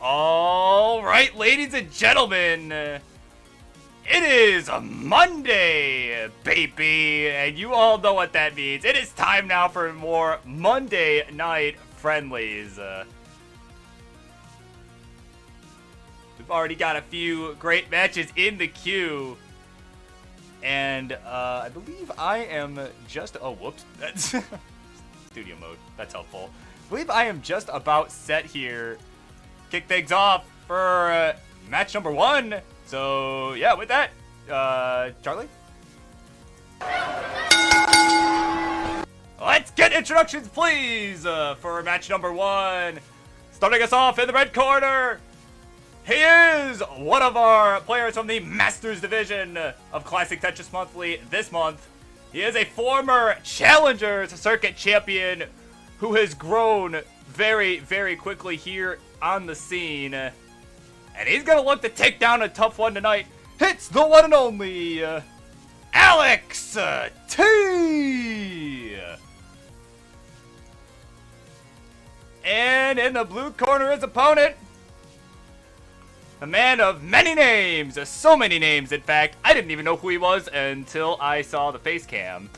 All right, ladies and gentlemen, it is a Monday, baby, and you all know what that means. It is time now for more Monday Night Friendlies. We've already got a few great matches in the queue, and I believe I am just, oh, whoops, that's studio mode, that's helpful. I believe I am just about set here. Kick things off for match number 1. So, yeah, with that, Charlie? Let's get introductions, please, for match number 1. Starting us off in the red corner, he is one of our players from the Masters Division of Classic Tetris Monthly this month. He is a former Challengers Circuit champion who has grown very, very quickly here on the scene. And he's going to look to take down a tough one tonight. It's the one and only Alex T. And in the blue corner, his opponent, a man of many names, so many names, in fact. I didn't even know who he was until I saw the face cam.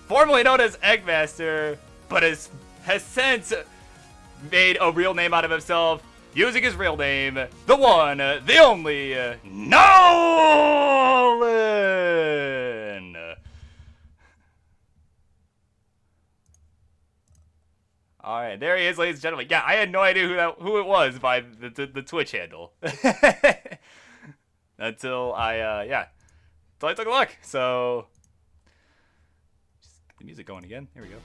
Formerly known as Eggmaster, but has since made a real name out of himself using his real name, the one, the only, Nolan! Alright, there he is, ladies and gentlemen. Yeah, I had no idea who it was by the Twitch handle. Until I took a look. So, just get the music going again. Here we go.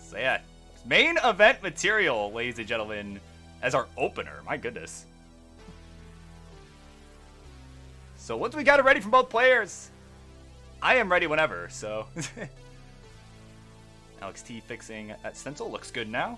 So yeah, main event material, ladies and gentlemen, as our opener. My goodness. So once we got it ready from both players, I am ready whenever, so. Alex T fixing that stencil. Looks good now.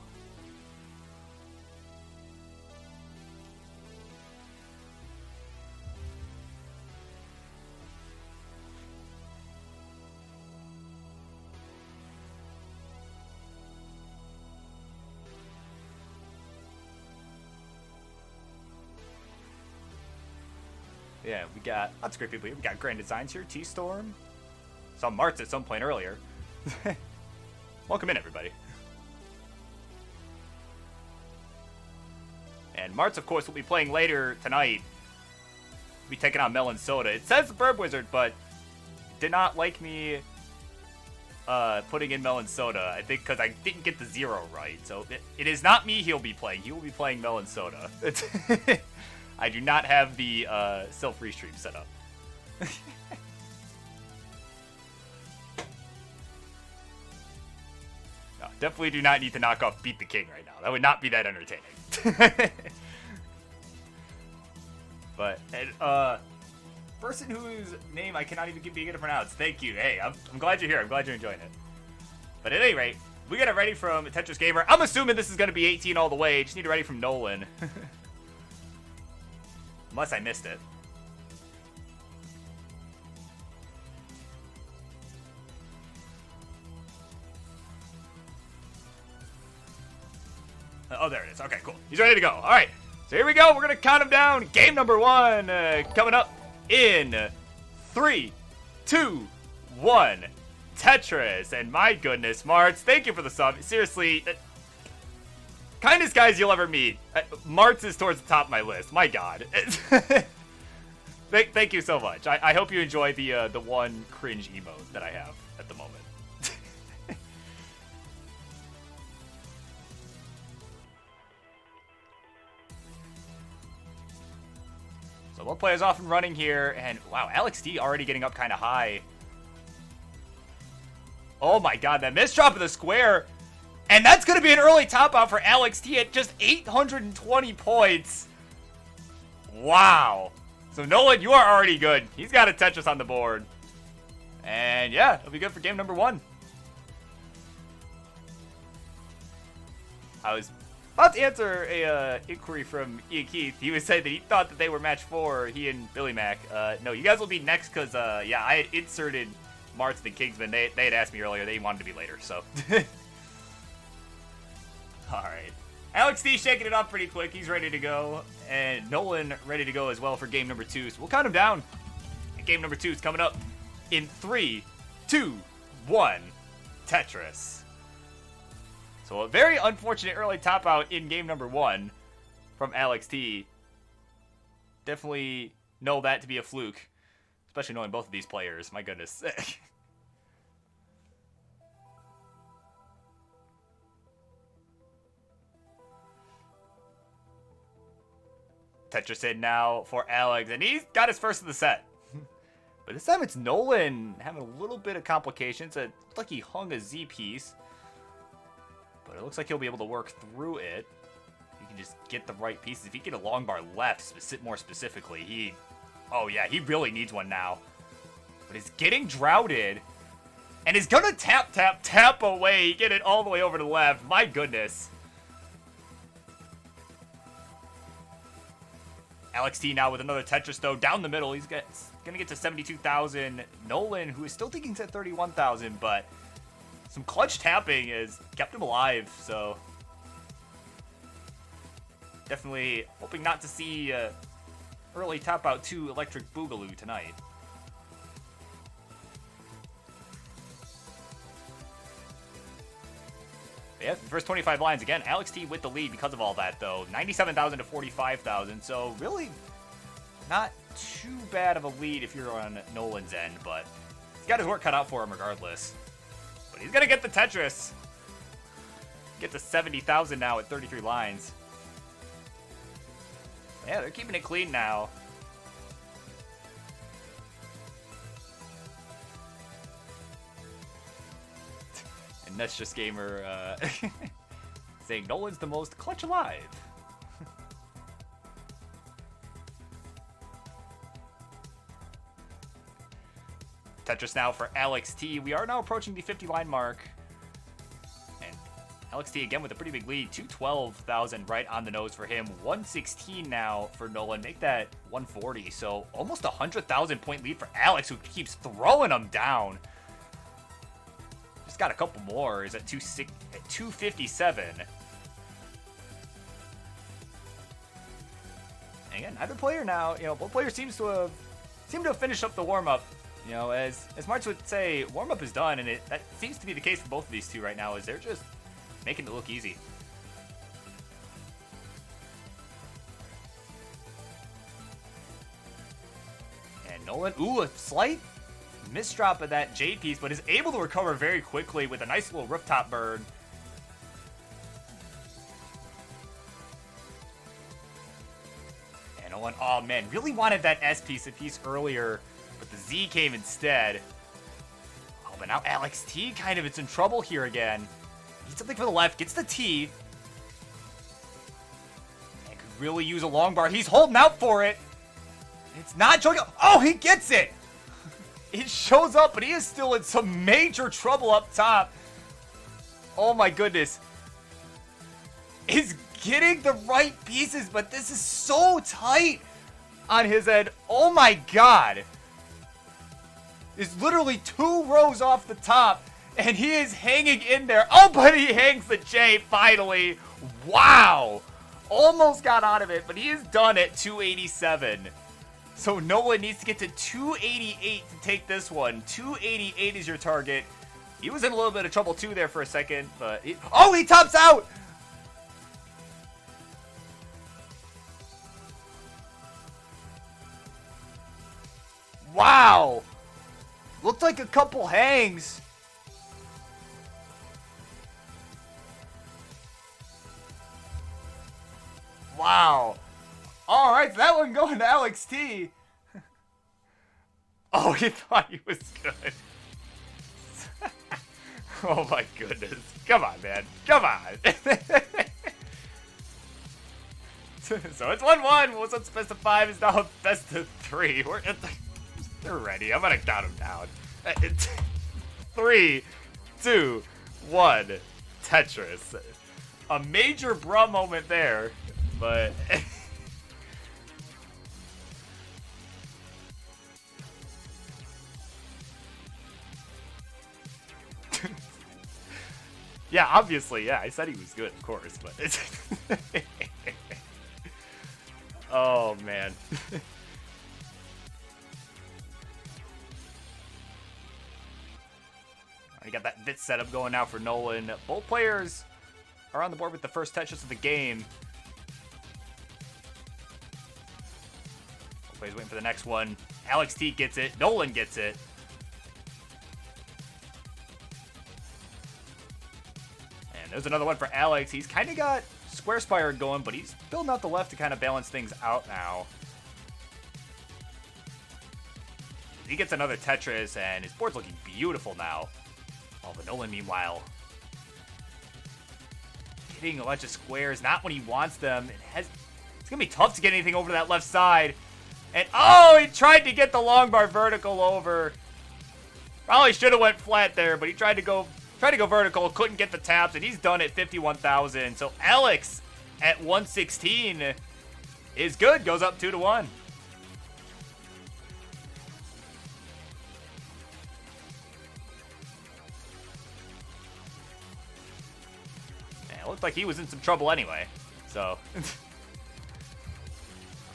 Yeah, we got lots of great people here. We got Grand Designs here, T-Storm. Saw Martz at some point earlier. Welcome in, everybody. And Martz, of course, will be playing later tonight. We'll be taking on Melon Soda. It says the Burb Wizard, but did not like me putting in Melon Soda. I think because I didn't get the 0 right. So it is not me he'll be playing. He will be playing Melon Soda. I do not have the self-restream set up. No, definitely do not need to knock off Beat the King right now. That would not be that entertaining. But, person whose name I cannot even begin to pronounce. Thank you. Hey, I'm glad you're here. I'm glad you're enjoying it. But at any rate, we got it ready from Tetris Gamer. I'm assuming this is going to be 18 all the way. Just need it ready from Nolan. Unless I missed it. Oh, there it is. Okay, cool. He's ready to go. All right. So here we go. We're going to count him down. Game number 1 coming up in 3, 2, 1. Tetris. And my goodness, Martz, thank you for the sub. Seriously, kindest guys you'll ever meet. Martz is towards the top of my list. My God. Thank you so much. I hope you enjoy the one cringe emote that I have at the moment. So both players off and running here, and wow, Alex D already getting up kind of high. Oh my God, that misdrop of the square. And that's going to be an early top out for Alex T at just 820 points. Wow. So Nolan, you are already good. He's got a Tetris on the board. And yeah, it'll be good for game number 1. I was about to answer a inquiry from Ian Keith. He was saying that he thought that they were match 4, he and Billy Mac. No, you guys will be next because, yeah, I had inserted Marts, the Kingsman, they had asked me earlier. They wanted to be later, so. All right. Alex T shaking it up pretty quick. He's ready to go. And Nolan ready to go as well for game number 2. So we'll count him down. And game number 2 is coming up in 3, 2, 1. Tetris. So a very unfortunate early top out in game number 1 from Alex T. Definitely know that to be a fluke. Especially knowing both of these players. My goodness. Tetris in now for Alex, and he's got his first of the set. But this time it's Nolan having a little bit of complications. It looked like he hung a Z piece, but it looks like he'll be able to work through it. He can just get the right pieces. If he can get a long bar left, more specifically, oh yeah, he really needs one now. But he's getting droughted, and he's gonna tap away, get it all the way over to the left. My goodness. Alex T now with another Tetris, though, down the middle. He's going to get to 72,000. Nolan, who is still thinking to 31,000, but some clutch tapping has kept him alive, so definitely hoping not to see early top out 2 Electric Boogaloo tonight. Yeah, first 25 lines. Again, Alex T with the lead because of all that, though. 97,000 to 45,000, so really not too bad of a lead if you're on Nolan's end, but he's got his work cut out for him regardless. But he's going to get the Tetris. Get to 70,000 now at 33 lines. Yeah, they're keeping it clean now. And that's just Gamer saying Nolan's the most clutch alive. Tetris now for Alex T. We are now approaching the 50-line mark. And Alex T again with a pretty big lead. 212,000 right on the nose for him. 116 now for Nolan. Make that 140. So almost a 100,000 point lead for Alex, who keeps throwing them down. Just got a couple more. Is at 257. And again, neither player now, both players seem to have finished up the warm-up. As March would say, warm-up is done, and that seems to be the case for both of these two right now, is they're just making it look easy. And Nolan, a slight misdrop of that Jade piece, but is able to recover very quickly with a nice little rooftop burn. And Nolan, oh man, really wanted that S piece a piece earlier, but the Z came instead. Oh, but now Alex T kind of is in trouble here again. Needs something for the left, gets the T. And could really use a long bar. He's holding out for it. It's not showing up. Oh, he gets it. It shows up, but he is still in some major trouble up top. Oh my goodness. He's getting the right pieces, but this is so tight on his end. Oh my god. Is literally 2 rows off the top, and he is hanging in there. Oh, but he hangs the J finally. Wow. Almost got out of it, but he is done at 287. So Nolan needs to get to 288 to take this one. 288 is your target. He was in a little bit of trouble too there for a second, but he tops out. Wow. Looked like a couple hangs. Wow. All right, that one going to Alex T. Oh, he thought he was good. Oh my goodness. Come on, man. Come on. So it's 1-1. What's up, best of 5 is now best of 3. They're ready. I'm going to count them down. 3, 2, 1. Tetris. A major bruh moment there, but... Yeah, obviously, yeah. I said he was good, of course, but it's... Oh, man. You got that Vit setup going now for Nolan. Both players are on the board with the first touches of the game. Both players waiting for the next one. Alex T gets it. Nolan gets it. And there's another one for Alex. He's kind of got Square Spire going, but he's building out the left to kind of balance things out now. He gets another Tetris, and his board's looking beautiful now. Oh, but Nolan, meanwhile, getting a bunch of squares, not when he wants them. It's going to be tough to get anything over to that left side. And, oh, he tried to get the long bar vertical over. Probably should have went flat there, but he tried to go vertical, couldn't get the taps, and he's done at 51,000. So Alex at 116 is good, goes up 2-1. Looked like he was in some trouble anyway. So,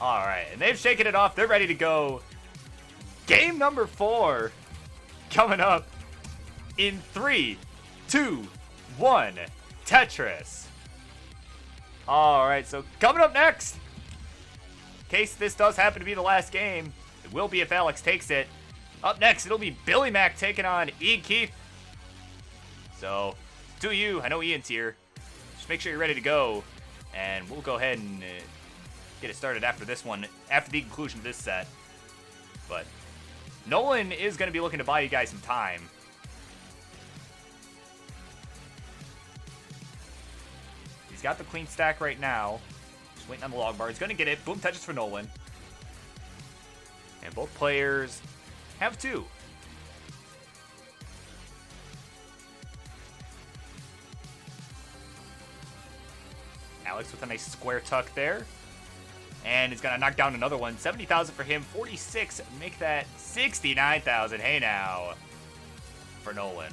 all right, and they've shaken it off. They're ready to go. Game number 4 coming up in 3, 2, 1. Tetris. All right, so coming up next, in case this does happen to be the last game, it will be if Alex takes it. Up next, it'll be Billy Mack taking on Ian Keith. So, to you, I know Ian's here. Just make sure you're ready to go, and we'll go ahead and get it started after this one, after the conclusion of this set. But Nolan is going to be looking to buy you guys some time. He's got the clean stack right now. Just waiting on the log bar. He's going to get it. Boom touches for Nolan. And both players have 2. Alex with a nice square tuck there. And he's going to knock down another one. 70,000 for him. 46. Make that 69,000. Hey now. For Nolan.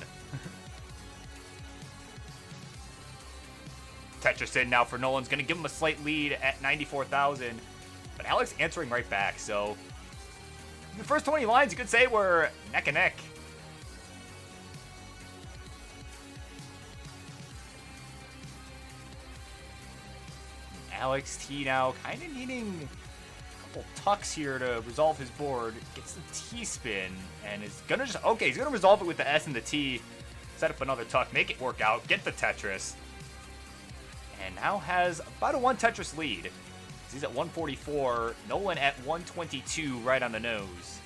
Tetris in now for Nolan's going to give him a slight lead at 94,000. But Alex answering right back. So the first 20 lines you could say were neck and neck. Alex T now kind of needing a couple tucks here to resolve his board. Gets the T-spin and is going to just... Okay, he's going to resolve it with the S and the T. Set up another tuck, make it work out, get the Tetris. And now has about a 1 Tetris lead. He's at 144, Nolan at 122 right on the nose.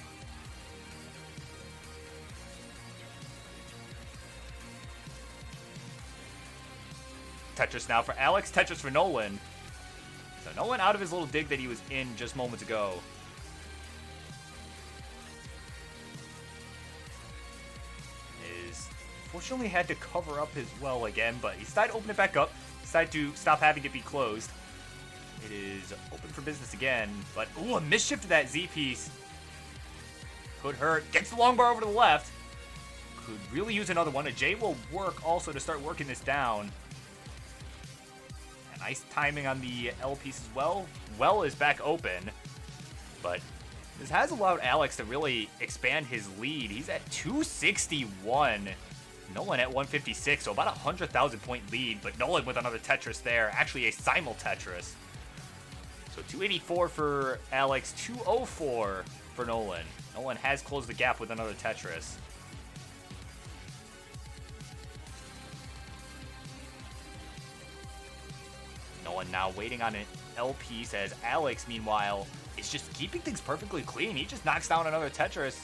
Tetris now for Alex, Tetris for Nolan. So Nolan out of his little dig that he was in just moments ago. Fortunately had to cover up his well again, but he decided to open it back up. Decided to stop having it be closed. It is open for business again, but ooh, a mischief to that Z piece. Could hurt. Gets the long bar over to the left. Could really use another one. A J will work also to start working this down. Nice timing on the L piece as well. Well is back open, but this has allowed Alex to really expand his lead. He's at 261. Nolan at 156, so about a 100,000 point lead, but Nolan with another Tetris there. Actually a simul Tetris. So 284 for Alex, 204 for Nolan. Nolan has closed the gap with another Tetris. Nolan now waiting on an L piece as Alex, meanwhile, is just keeping things perfectly clean. He just knocks down another Tetris.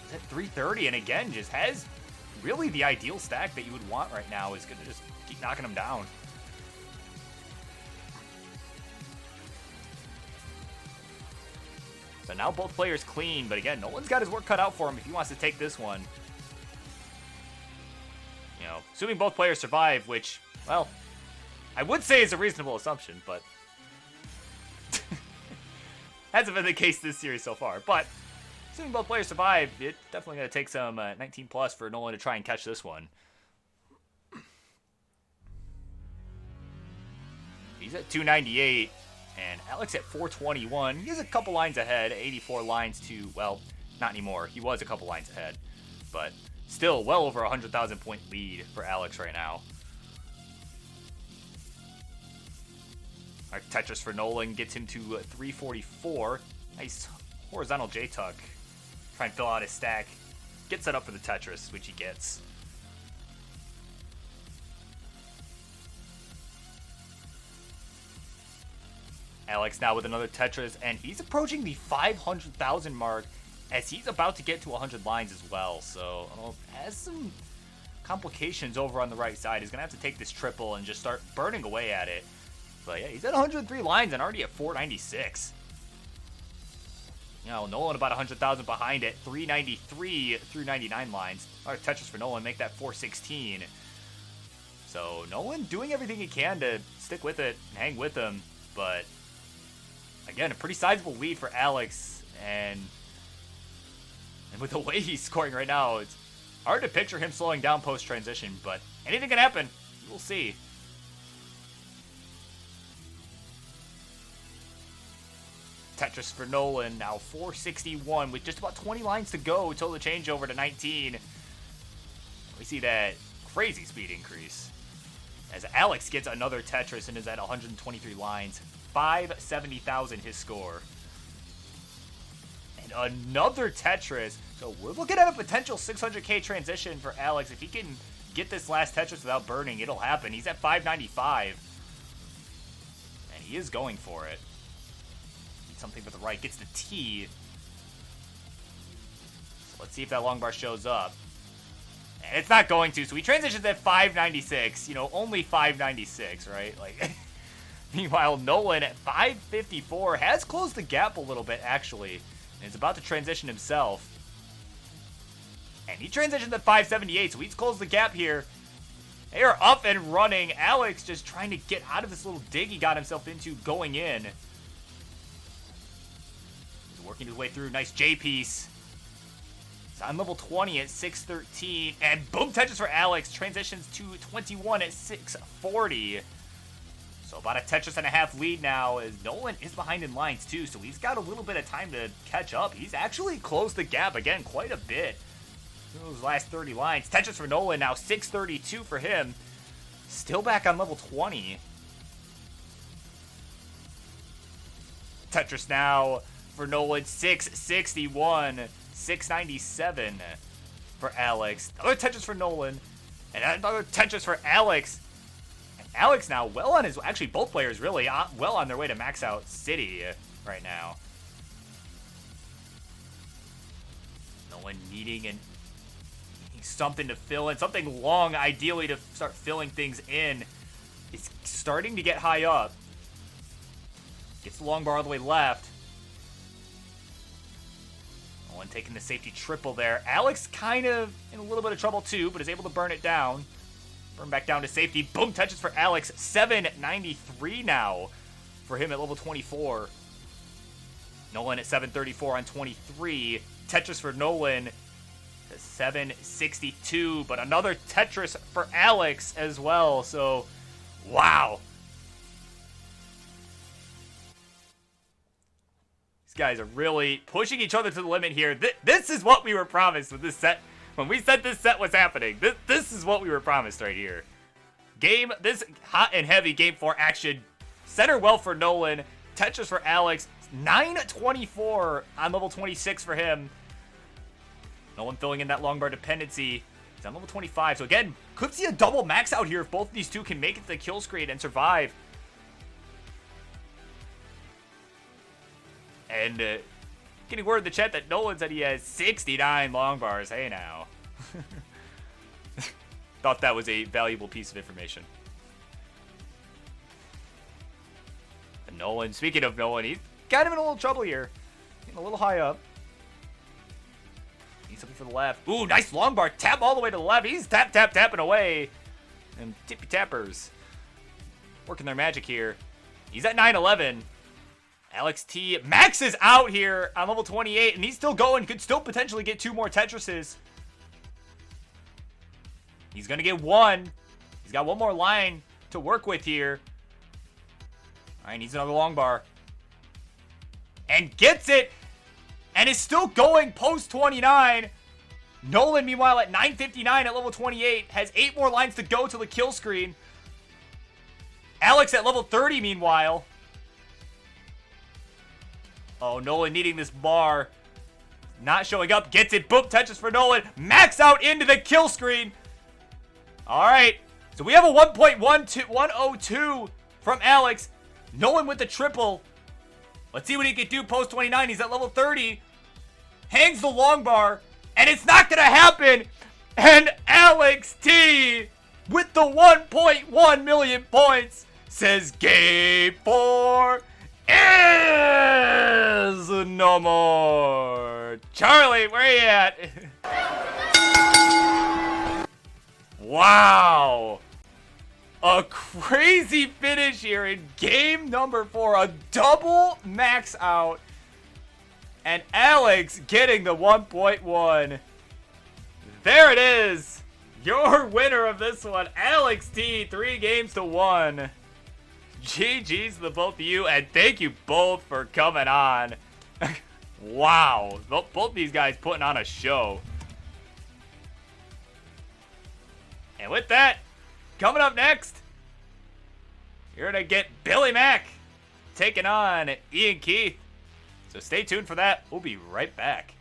He's at 330, and again, just has really the ideal stack that you would want right now. Is going to just keep knocking him down. So now both players clean, but again, Nolan's got his work cut out for him if he wants to take this one. You know, assuming both players survive, which, well, I would say is a reasonable assumption, but hasn't been the case this series so far. But assuming both players survive, it's definitely going to take some 19 plus for Nolan to try and catch this one. He's at 298, and Alex at 421. He's a couple lines ahead, 84 lines to, well, not anymore. He was a couple lines ahead, but still well over 100,000 point lead for Alex right now. Our Tetris for Nolan gets him to 344. Nice horizontal J-Tuck. Try and fill out his stack. Get set up for the Tetris, which he gets. Alex now with another Tetris, and he's approaching the 500,000 mark as he's about to get to 100 lines as well. So, has some complications over on the right side. He's going to have to take this triple and just start burning away at it. But yeah, he's at 103 lines and already at 496. You know, Nolan about 100,000 behind it, 393 through 99 lines. Our Tetris for Nolan make that 416. So Nolan doing everything he can to stick with it and hang with him. But again, a pretty sizable lead for Alex. And with the way he's scoring right now, it's hard to picture him slowing down post-transition. But anything can happen. We'll see. Tetris for Nolan, now 461 with just about 20 lines to go until the changeover to 19. We see that crazy speed increase as Alex gets another Tetris and is at 123 lines. 570,000 his score. And another Tetris. So we're looking at a potential 600k transition for Alex. If he can get this last Tetris without burning, it'll happen. He's at 595. And he is going for it. Something for the right, gets the T. So let's see if that long bar shows up. And it's not going to, so he transitions at 596. You know, only 596, right? Like, meanwhile, Nolan at 554 has closed the gap a little bit, actually. And is about to transition himself. And he transitions at 578, so he's closed the gap here. They are up and running. Alex just trying to get out of this little dig he got himself into going in. Working his way through. Nice J piece. He's on level 20 at 613. And boom, Tetris for Alex. Transitions to 21 at 640. So about a Tetris and a half lead now as Nolan is behind in lines too. So he's got a little bit of time to catch up. He's actually closed the gap again quite a bit. Those last 30 lines. Tetris for Nolan now 632 for him. Still back on level 20. Tetris now for Nolan, 661, 697 for Alex. Another Tetris for Nolan, and another Tetris for Alex. And Alex now well on his, actually both players really well on their way to max out City right now. Nolan needing something to fill in, something long ideally to start filling things in. It's starting to get high up. Gets the long bar all the way left. Nolan taking the safety triple there. Alex kind of in a little bit of trouble too, but is able to burn it down. Burn back down to safety. Boom, Tetris for Alex. 793 now for him at level 24. Nolan at 734 on 23. Tetris for Nolan to 762, but another Tetris for Alex as well. So, wow. Guys are really pushing each other to the limit here. This is what we were promised with this set. When we said this set was happening, this is what we were promised right here. This hot and heavy game 4 action. Center well for Nolan. Tetris for Alex. 924 on level 26 for him. Nolan filling in that long bar dependency. He's on level 25. So again, could see a double max out here if both of these two can make it to the kill screen and survive. And getting word in the chat that Nolan said he has 69 long bars. Hey now. Thought that was a valuable piece of information. And Nolan, speaking of Nolan, he's kind of in a little trouble here. Getting a little high up. Needs something for the left. Ooh, nice long bar. Tap all the way to the left. He's tapping away. And tippy tappers working their magic here. He's at 911. Alex T maxes out here on level 28, and he's still going. Could still potentially get 2 more Tetrises. He's going to get 1. He's got 1 more line to work with here. Alright, needs another long bar. And gets it! And is still going post 29. Nolan, meanwhile, at 9:59 at level 28, has 8 more lines to go to the kill screen. Alex at level 30, meanwhile. Oh, Nolan needing this bar. Not showing up. Gets it. Boom. Touches for Nolan. Max out into the kill screen. Alright. So we have a 1.102 from Alex. Nolan with the triple. Let's see what he can do post 29. He's at level 30. Hangs the long bar. And it's not going to happen. And Alex T, with the 1.1 million points, says game 4 is no more. Charlie, where you at? Wow. A crazy finish here in game number 4. A double max out. And Alex getting the 1.1. There it is. Your winner of this one, Alex T, 3 games to 1. GG's to the both of you, and thank you both for coming on. Wow. Both these guys putting on a show. And with that, coming up next, you're going to get Billy Mack taking on Ian Keith. So stay tuned for that. We'll be right back.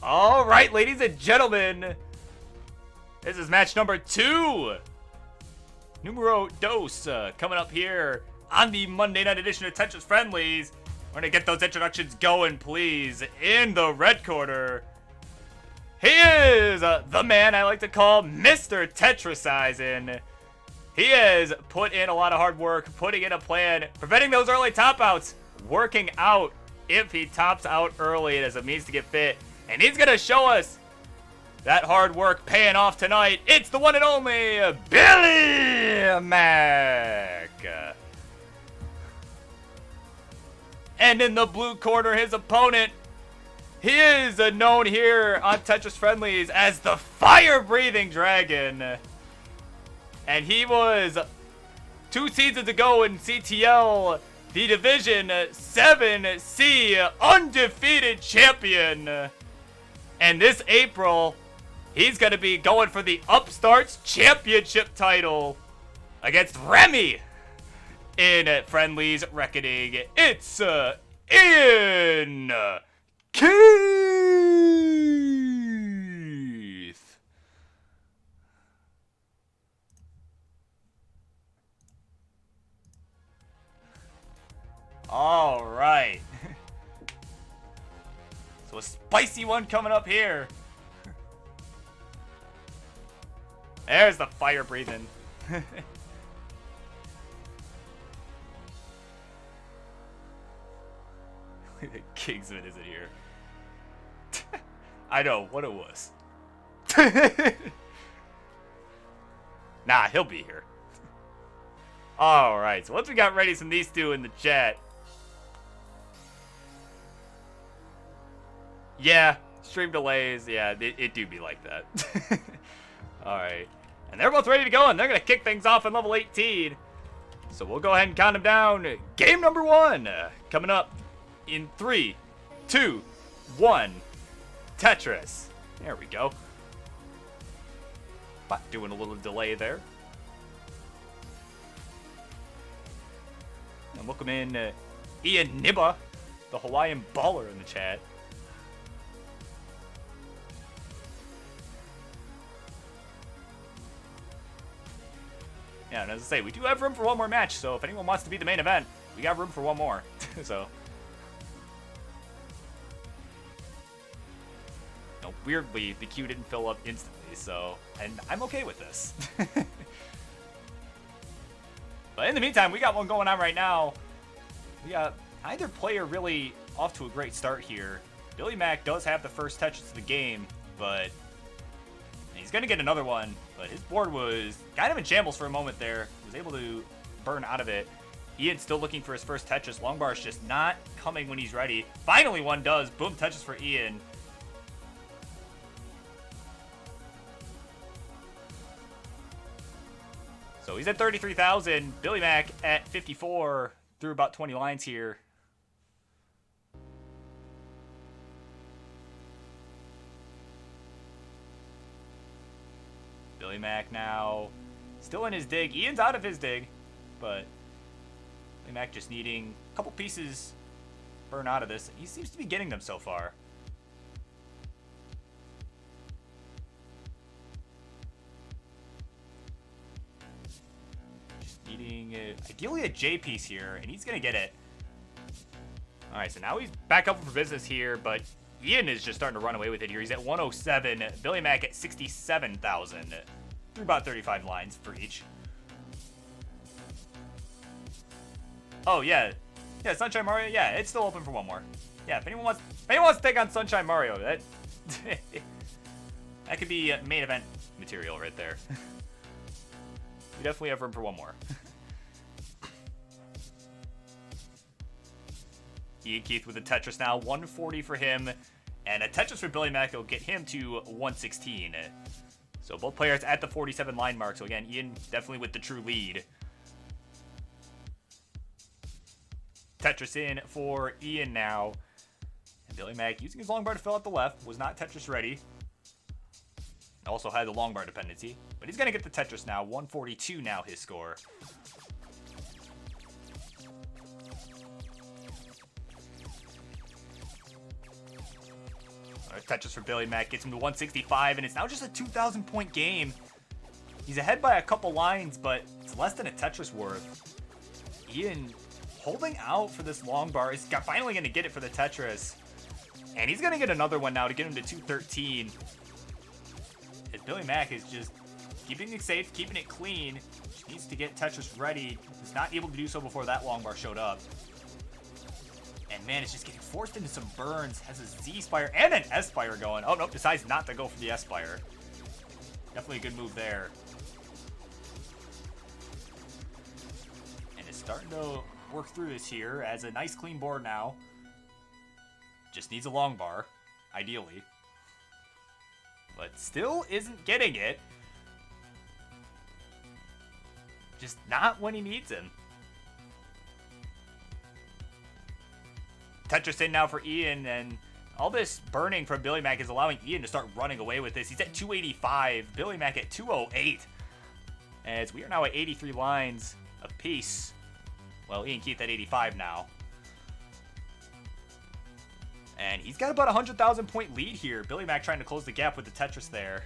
All right, ladies and gentlemen, this is match number 2. Numero dos, coming up here on the Monday night edition of Tetris Friendlies. We're going to get those introductions going, please. In the red corner, he is the man I like to call Mr. Tetrisizing. He has put in a lot of hard work, putting in a plan, preventing those early top outs, working out if he tops out early as a means to get fit. And he's going to show us that hard work paying off tonight. It's the one and only Billy Mack. And in the blue corner, his opponent, he is known here on Tetris Friendlies as the Fire-Breathing Dragon. And he was 2 seasons ago in CTL, the Division 7C undefeated champion. And this April, He's going to be going for the Upstarts Championship title against Remy in Friendly's Reckoning. It's Ian Keith. All right. So a spicy one coming up here. There's the fire breathing. Kingsman isn't here. I know what it was. Nah, he'll be here. Alright, so once we got ready from these two in the chat. Yeah, stream delays, yeah, it do be like that. Alright. And they're both ready to go, and they're going to kick things off in level 18. So we'll go ahead and count them down. Game number 1 coming up in 3, 2, 1. Tetris. There we go. But doing a little delay there. And welcome in Ian Nibba, the Hawaiian baller in the chat. Yeah, and as I say, we do have room for one more match, so if anyone wants to be the main event, we got room for one more. So, you know, weirdly, the queue didn't fill up instantly, so, and I'm okay with this. But in the meantime, we got one going on right now. We got either player really off to a great start here. Billy Mack does have the first touches of the game, but he's going to get another one. But his board was kind of in shambles for a moment there. Was able to burn out of it. Ian's still looking for his first Tetris. Longbar's just not coming when he's ready. Finally one does. Boom, touches for Ian. So he's at 33,000. Billy Mack at 54 through about 20 lines here. Billy Mack now still in his dig. Ian's out of his dig, but Billy Mack just needing a couple pieces burn out of this. He seems to be getting them so far. Just needing ideally a J piece here, and he's going to get it. All right, so now he's back up for business here, but Ian is just starting to run away with it here. He's at 107. Billy Mack at 67,000. Through about 35 lines for each. Oh, yeah. Yeah, Sunshine Mario. Yeah, it's still open for one more. Yeah, if anyone wants to take on Sunshine Mario, that that could be main event material right there. We definitely have room for one more. Ian Keith with a Tetris now. 140 for him. And a Tetris for Billy Mack will get him to 116. So both players at the 47 line mark. So again, Ian definitely with the true lead. Tetris in for Ian now. And Billy Mack using his long bar to fill out the left. Was not Tetris ready. Also had the long bar dependency. But he's going to get the Tetris now. 142 now his score. Tetris for Billy Mack gets him to 165, and it's now just a 2,000 point game. He's ahead by a couple lines, but it's less than a Tetris worth. Ian holding out for this long bar. He's finally going to get it for the Tetris. And he's going to get another one now to get him to 213. As Billy Mack is just keeping it safe, keeping it clean. Just needs to get Tetris ready. Was not able to do so before that long bar showed up. And man, it's just getting forced into some burns. Has a Z-Spire and an S-Spire going. Oh, nope, decides not to go for the S-Spire. Definitely a good move there. And it's starting to work through this here as a nice clean board now. Just needs a long bar, ideally. But still isn't getting it. Just not when he needs him. Tetris in now for Ian, and all this burning from Billy Mack is allowing Ian to start running away with this. He's at 285, Billy Mack at 208. As we are now at 83 lines apiece. Well, Ian Keith at 85 now. And he's got about a 100,000 point lead here. Billy Mack trying to close the gap with the Tetris there.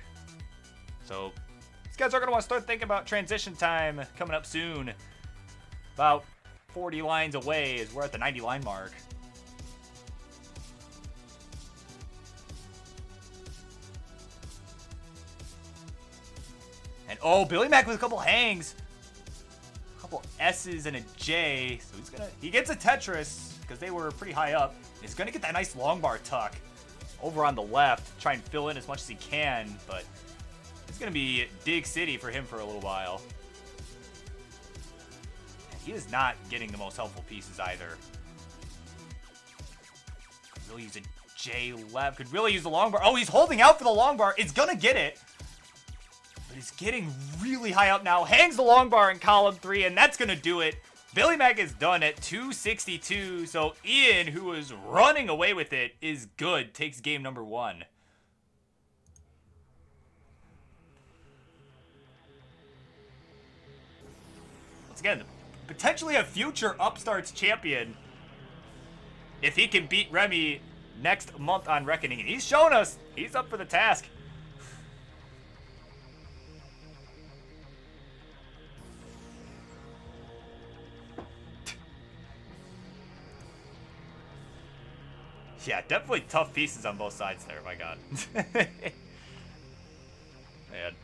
So these guys are going to want to start thinking about transition time coming up soon. About 40 lines away as we're at the 90 line mark. And oh, Billy Mack with a couple hangs. A couple S's and a J. So he gets a Tetris because they were pretty high up. He's going to get that nice long bar tuck over on the left. Try and fill in as much as he can, but it's going to be Dig City for him for a little while. And he is not getting the most helpful pieces either. Could really use a J left. Could really use the long bar. Oh, he's holding out for the long bar. It's going to get it. But he's getting really high up now. Hangs the long bar in column 3, and that's going to do it. Billy Mack is done at 262, so Ian, who was running away with it, is good. Takes game number 1. Once again, potentially a future Upstarts champion if he can beat Remy next month on Reckoning. And he's shown us he's up for the task. Yeah, definitely tough pieces on both sides there, my god. Man.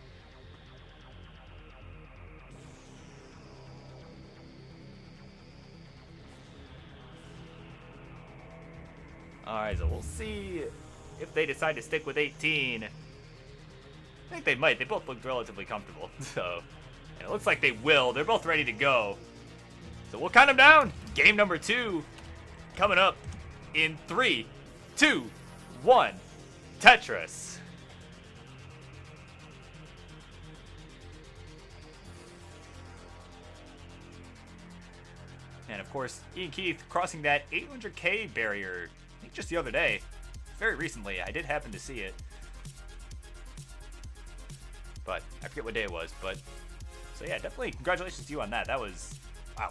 Alright, so we'll see if they decide to stick with 18. I think they might. They both look relatively comfortable. So, and it looks like they will. They're both ready to go. So we'll count them down. Game number 2 coming up in 3, 2, 1. Tetris. And of course, Ian Keith crossing that 800K barrier, I think just the other day. Very recently, I did happen to see it. But I forget what day it was, but so yeah, definitely congratulations to you on that. That was, wow.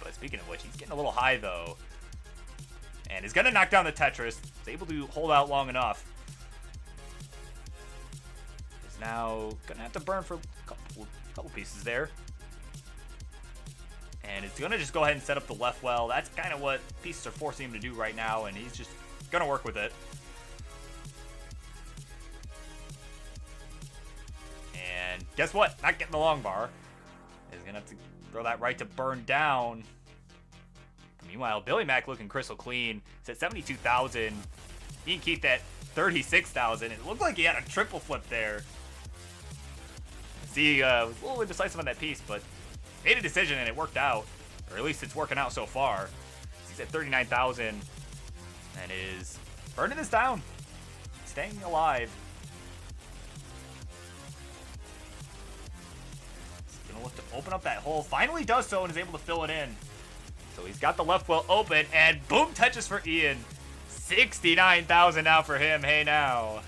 But speaking of which, he's getting a little high though. And is going to knock down the Tetris. He's able to hold out long enough. He's now going to have to burn for a couple pieces there. And it's going to just go ahead and set up the left well. That's kind of what pieces are forcing him to do right now. And he's just going to work with it. And guess what? Not getting the long bar. He's going to have to throw that right to burn down. Meanwhile, Billy Mack looking crystal clean. It's at 72,000. He can keep that 36,000. It looked like he had a triple flip there. See, was a little indecisive on that piece, but made a decision and it worked out. Or at least it's working out so far. He's at 39,000 and is burning this down. Staying alive. He's going to look to open up that hole. Finally does so and is able to fill it in. So he's got the left well open, and boom, Tetris for Ian. 69,000 now for him. Hey now.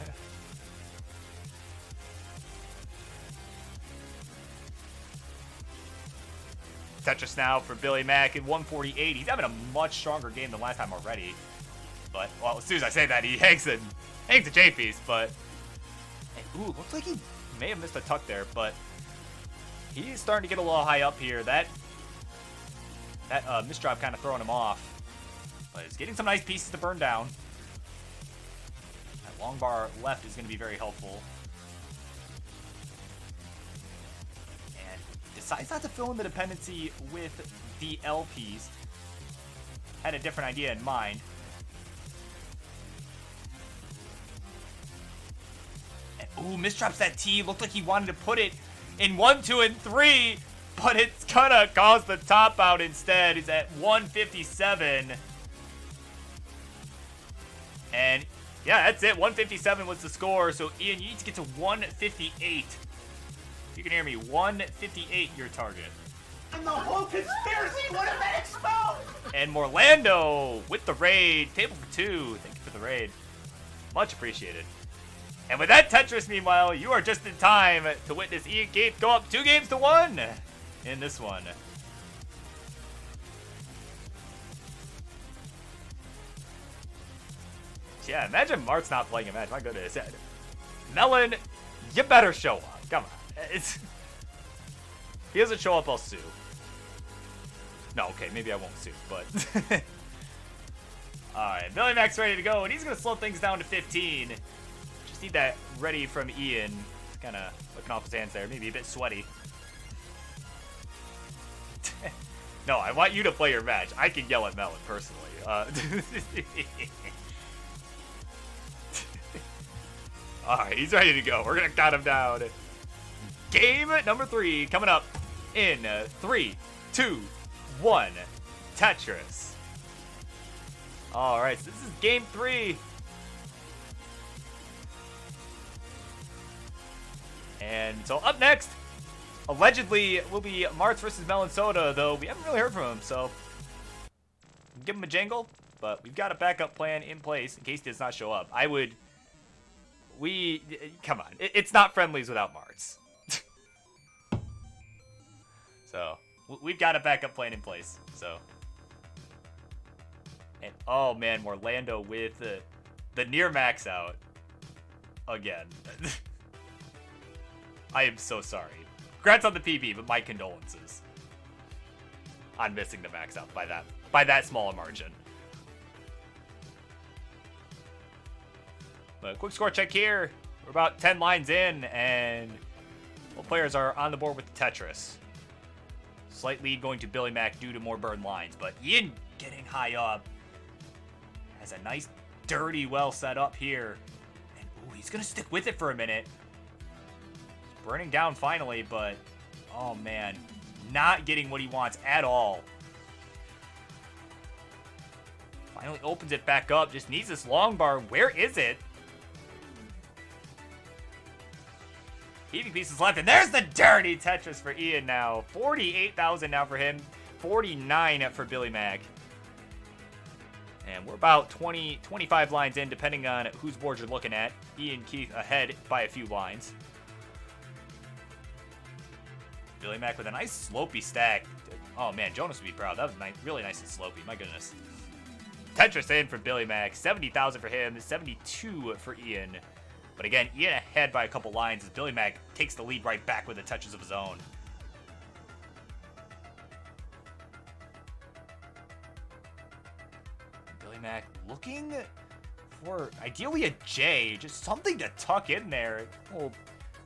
Tetris now for Billy Mack at 148. He's having a much stronger game than last time already. But, well, as soon as I say that, he hangs a J piece, but... And, ooh, looks like he may have missed a tuck there, but... He's starting to get a little high up here. That misdrop kind of throwing him off. But he's getting some nice pieces to burn down. That long bar left is going to be very helpful. And decides not to fill in the dependency with the L piece. Had a different idea in mind. And, ooh, misdrops that T. Looked like he wanted to put it in 1, 2, and 3. But it's gonna cause the top out instead. He's at 157. And yeah, that's it. 157 was the score. So Ian, you need to get to 158. You can hear me. 158 your target. And the whole conspiracy would have been exposed! And Morlando with the raid. Table for 2. Thank you for the raid. Much appreciated. And with that Tetris, meanwhile, you are just in time to witness Ian Keith go up 2-1 in this one. Yeah, imagine Mart's not playing a match. My goodness. Melon, you better show up. Come on. If he doesn't show up, I'll sue. No, okay, maybe I won't sue, but... Alright, Billy Mac's ready to go, and he's going to slow things down to 15. Just need that ready from Ian. He's kind of looking off his hands there, maybe a bit sweaty. No, I want you to play your match. I can yell at Melon, personally. Alright, he's ready to go. We're going to count him down. Game number 3 coming up in 3, 2, 1. Tetris. Alright, so this is game 3. And so up next, allegedly, will be Martz versus Melon Soda, though we haven't really heard from him, so give him a jingle, but we've got a backup plan in place in case he does not show up. Come on, it's not friendlies without Martz. So, we've got a backup plan in place, so. And, oh man, Morlando with the near max out again. I am so sorry. Congrats on the PB, but my condolences on missing the max out by that small a margin. But quick score check here. We're about 10 lines in, and both players are on the board with the Tetris. Slight lead going to Billy Mac due to more burn lines, but Ian getting high up. Has a nice, dirty well set up here. And ooh, he's going to stick with it for a minute. He's burning down finally, but oh man, not getting what he wants at all. Finally opens it back up, just needs this long bar. Where is it? Heaving pieces left, and there's the dirty Tetris for Ian now. 48,000 now for him, 49 for Billy Mac. And we're about 20, 25 lines in, depending on whose board you're looking at. Ian Keith ahead by a few lines. Billy Mac with a nice slopey stack. Oh man, Jonas would be proud. That was nice, really nice and slopey, my goodness. Tetris in for Billy Mac, 70,000 for him, 72 for Ian. But again, Ian ahead by a couple lines as Billy Mac takes the lead right back with the touches of his own. Billy Mac looking for ideally a J, just something to tuck in there. Little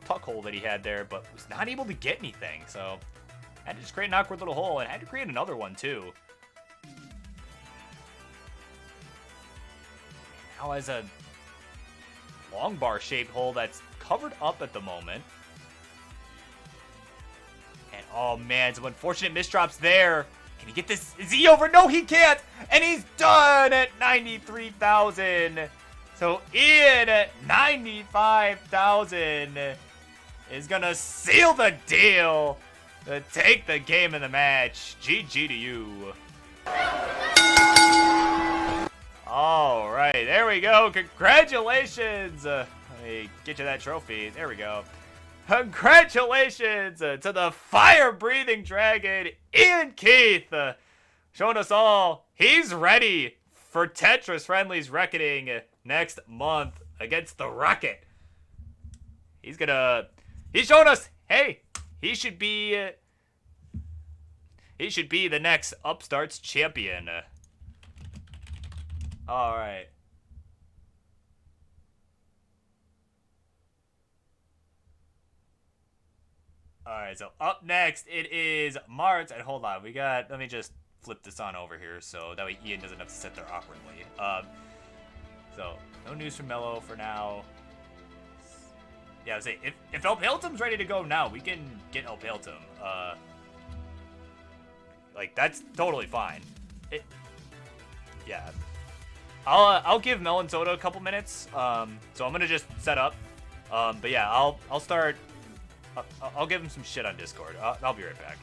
tuck hole that he had there, but was not able to get anything. So had to just create an awkward little hole and had to create another one too. Now has a long bar shaped hole that's covered up at the moment. And oh man, some unfortunate misdrops there. Can he get this? Is he over? No, he can't. And he's done at 93,000. So Ian at 95,000 is gonna seal the deal to take the game in the match. GG to you. All right, there we go. Congratulations. Let me get you that trophy. There we go. Congratulations to the fire-breathing dragon, Ian Keith, showing us all he's ready for Tetris Friendly's Reckoning next month against the Rocket. He's showing us, hey, he should be the next Upstarts champion. All right. All right, so up next it is Martz. And hold on, let me just flip this on over here so that way Ian doesn't have to sit there awkwardly. So no news from Mello for now. Yeah, I would say if El Paletum's ready to go now, we can get El Paletum. Like that's totally fine. Yeah. I'll give Melon Soda a couple minutes. So I'm gonna just set up. But yeah, I'll start. I'll give him some shit on Discord. I'll be right back.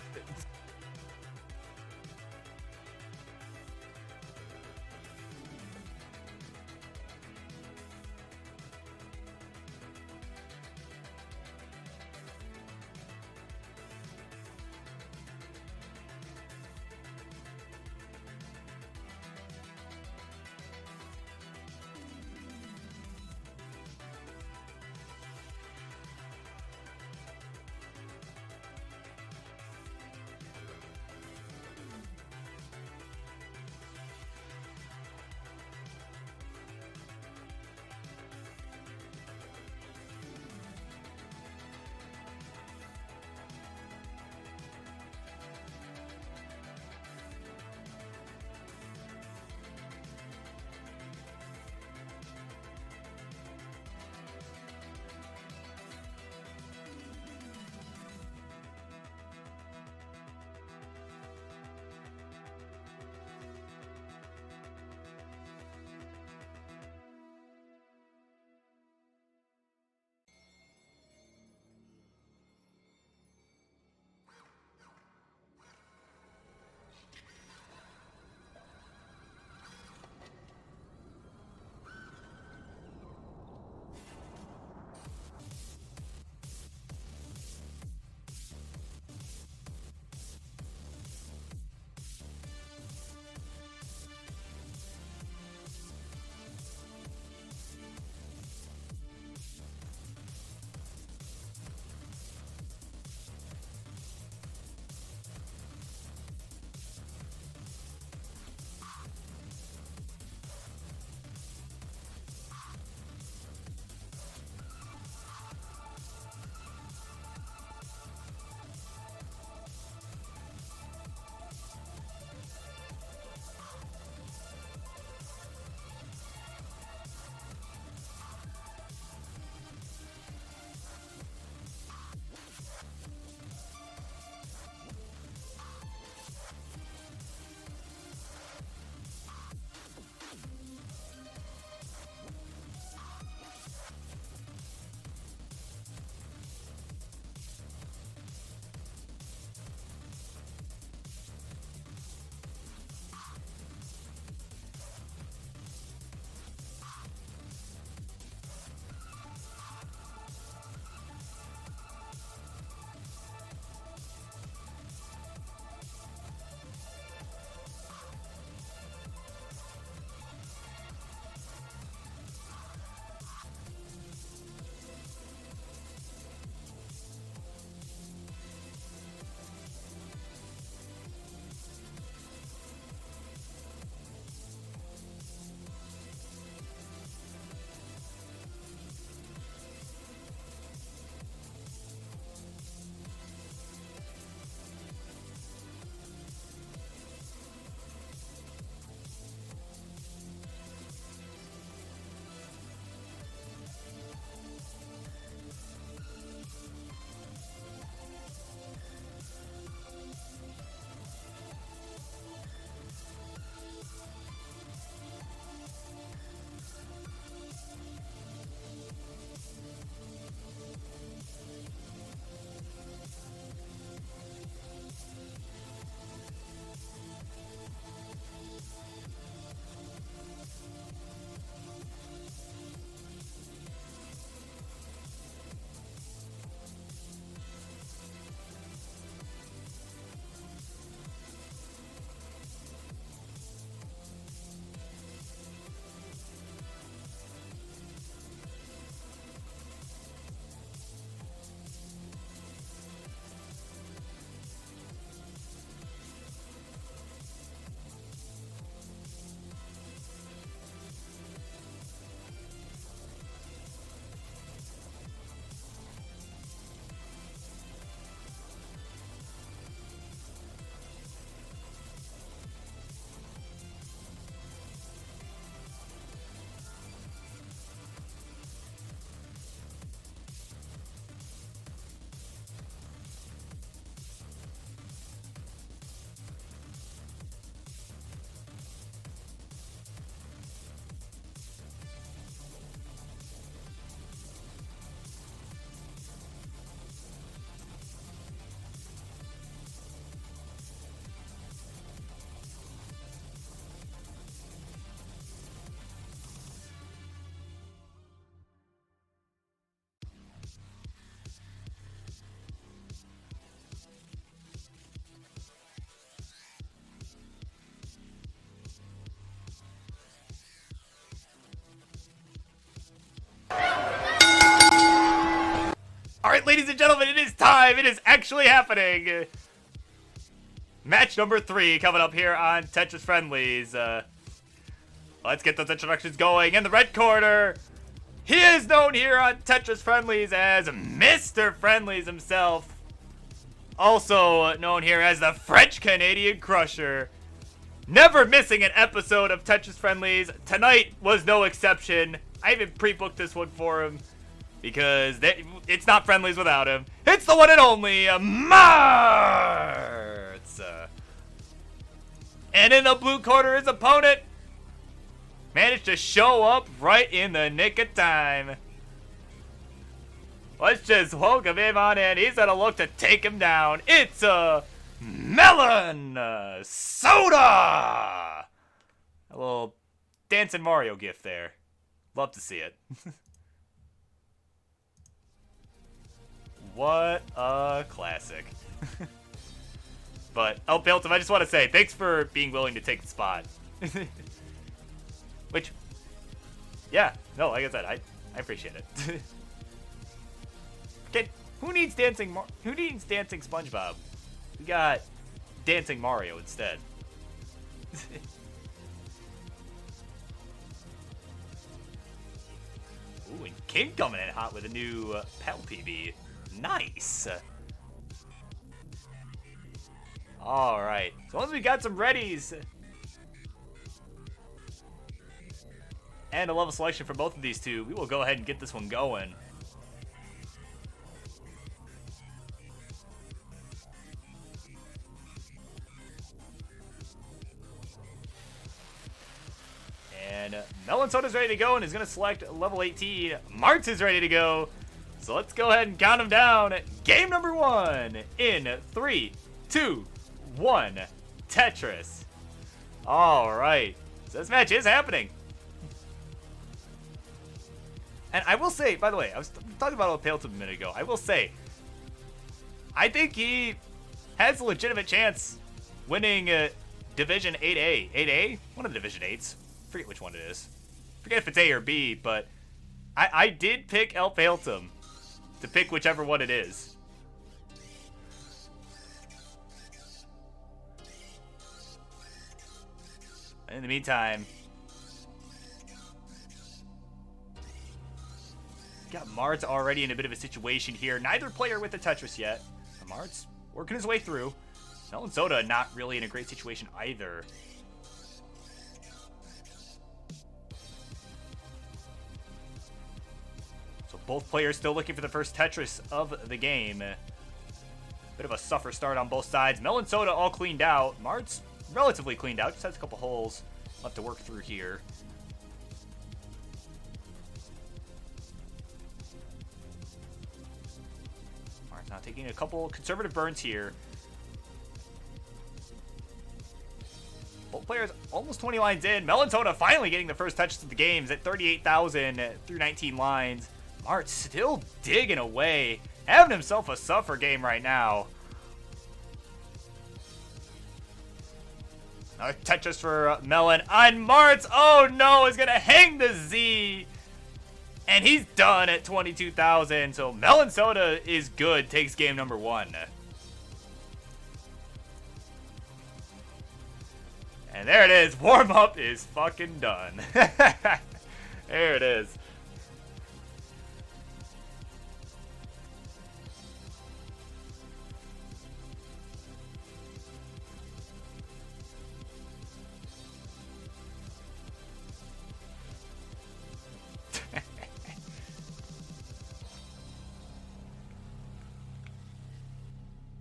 right, ladies and gentlemen, it is time. It is actually happening. Match number 3 coming up here on Tetris Friendlies. Let's get those introductions going. In the red corner, he is known here on Tetris Friendlies as Mr. Friendlies himself. Also known here as the French-Canadian Crusher. Never missing an episode of Tetris Friendlies. Tonight was no exception. I even pre-booked this one for him because it's not Friendlies without him. It's the one and only Martz. And in the blue corner, his opponent managed to show up right in the nick of time. Let's just welcome him on in. He's gonna look to take him down. It's Melon Soda. A little dancing Mario gift there. Love to see it. What a classic. But Elphiltum, I just want to say thanks for being willing to take the spot. Which, yeah, no, like I said, I appreciate it. Okay, who needs dancing SpongeBob? We got dancing Mario instead. Ooh, and King coming in hot with a new PAL PB. Nice. All right, so once we got some readies and a level selection for both of these two, we will go ahead and get this one going. And Melon Soda's ready to go and is going to select level 18. Martz is ready to go. So let's go ahead and count them down. Game number 1 in 3, 2, 1. Tetris. All right. So this match is happening. And I will say, by the way, I was talking about Elphiltum a minute ago. I will say, I think he has a legitimate chance winning Division 8A. 8A? One of the Division 8s. Forget which one it is. Forget if it's A or B, but I did pick Elphiltum to pick whichever one it is. In the meantime, got Martz already in a bit of a situation here. Neither player with the Tetris yet. Martz working his way through. Melon Soda not really in a great situation either. So both players still looking for the first Tetris of the game. Bit of a suffer start on both sides. Melon Soda all cleaned out. Martz relatively cleaned out. Just has a couple holes left to work through here. Martz now taking a couple conservative burns here. Both players almost 20 lines in. Melon Soda finally getting the first touches of the games at 38,000 through 19 lines. Martz still digging away, having himself a suffer game right now. Another Tetris for Melon on Martz. Oh no, is going to hang the Z. And he's done at 22,000. So Melon Soda is good, takes game number 1. And there it is. Warm up is fucking done. There it is.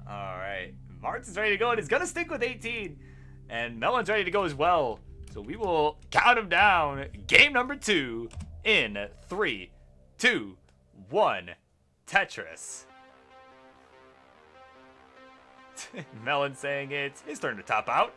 Alright, Martz is ready to go and is going to stick with 18. And Melon's ready to go as well. So we will count him down. Game number 2 in 3, 2, 1. Tetris. Melon saying it's his turn to top out.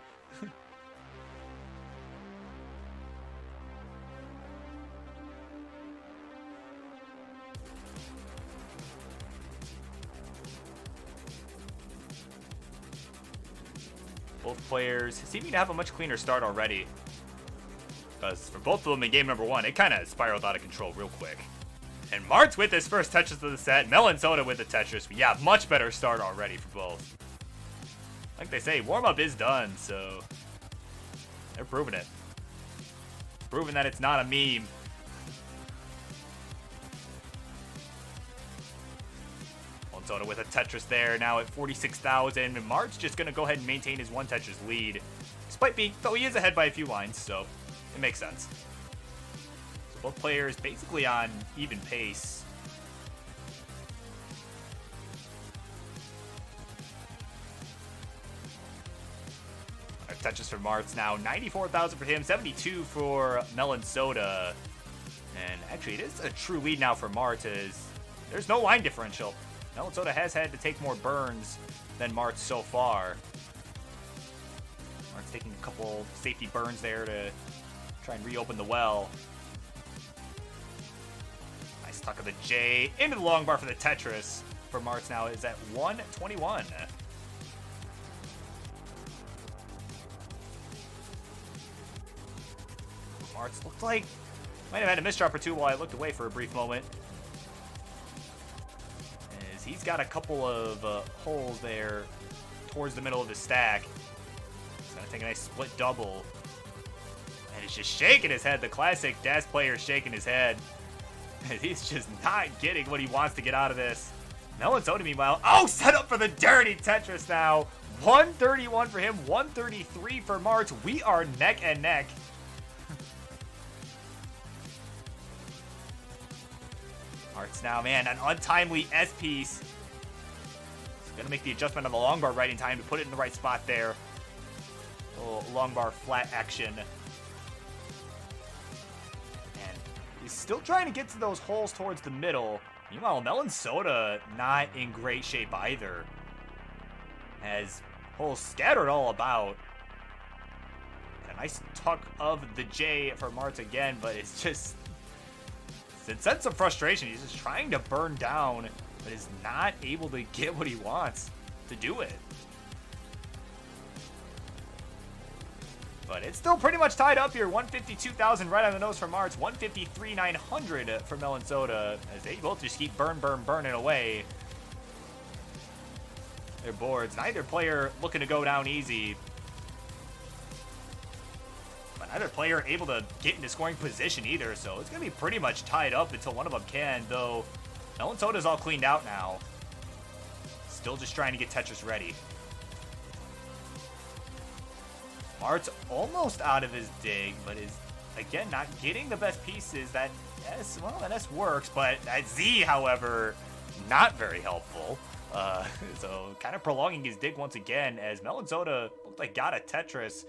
Both players seeming to have a much cleaner start already. Because for both of them in game number 1, it kind of spiraled out of control real quick. And Martz with his first Tetris of the set. Melon Soda with the Tetris. Yeah, much better start already for both. Like they say, warm-up is done, so they're proving it. Proving that it's not a meme. Melon Soda with a Tetris there, now at 46,000. And Martz just going to go ahead and maintain his one Tetris lead. Despite being, though he is ahead by a few lines, so it makes sense. Both players basically on even pace. Tetris for Martz now. 94,000 for him, 72 for Melon Soda. And actually, it is a true lead now for Martz, as there's no line differential. Melon Soda has had to take more burns than Martz so far. Martz taking a couple safety burns there to try and reopen the well. Nice tuck of the J into the long bar for the Tetris. For Martz now is at 121. Martz looked like might have had a misdrop or two while I looked away for a brief moment. As he's got a couple of holes there towards the middle of his stack. He's gonna take a nice split double. And he's just shaking his head. The classic DAS player shaking his head. He's just not getting what he wants to get out of this. Melon Soda, meanwhile, set up for the dirty Tetris now. 131 for him, 133 for Martz. We are neck and neck. Martz now, man, an untimely S piece. He's gonna make the adjustment on the long bar right in time to put it in the right spot there. Little long bar flat action. And he's still trying to get to those holes towards the middle. Meanwhile, Melon Soda not in great shape either. Has holes scattered all about. And a nice tuck of the J for Martz again, but it's just a sense of frustration. He's just trying to burn down, but is not able to get what he wants to do it. But it's still pretty much tied up here. 152,000 right on the nose for Martz. 153,900 for Melon Soda, as they both just keep burning away their boards. Neither player looking to go down easy. But neither player able to get into scoring position either, so it's going to be pretty much tied up until one of them can, though Melon Soda's all cleaned out now. Still just trying to get Tetris ready. Martz almost out of his dig, but is, again, not getting the best pieces. That S, well, that S works, but that Z, however, not very helpful. So kind of prolonging his dig once again, as Melon Soda looked like got a Tetris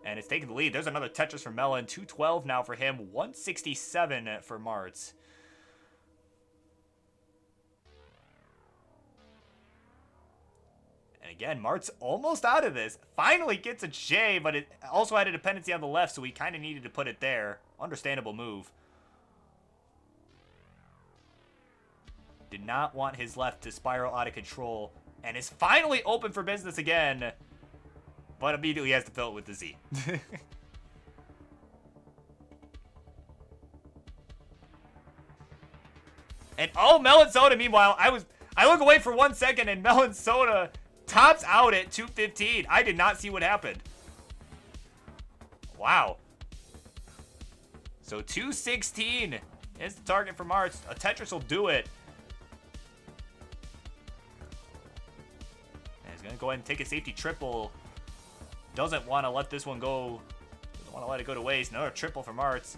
and is taking the lead. There's another Tetris for Melon. 212 now for him, 167 for Martz. And again, Martz almost out of this. Finally gets a J, but it also had a dependency on the left, so he kind of needed to put it there. Understandable move. Did not want his left to spiral out of control, and is finally open for business again. But immediately has to fill it with the Z. And Melon Soda, meanwhile, I look away for 1 second, and Melon Soda tops out at 215. I did not see what happened. Wow. So 216 is the target for Martz. A Tetris will do it. And he's going to go ahead and take a safety triple. Doesn't want to let this one go. Doesn't want to let it go to waste. Another triple for Martz.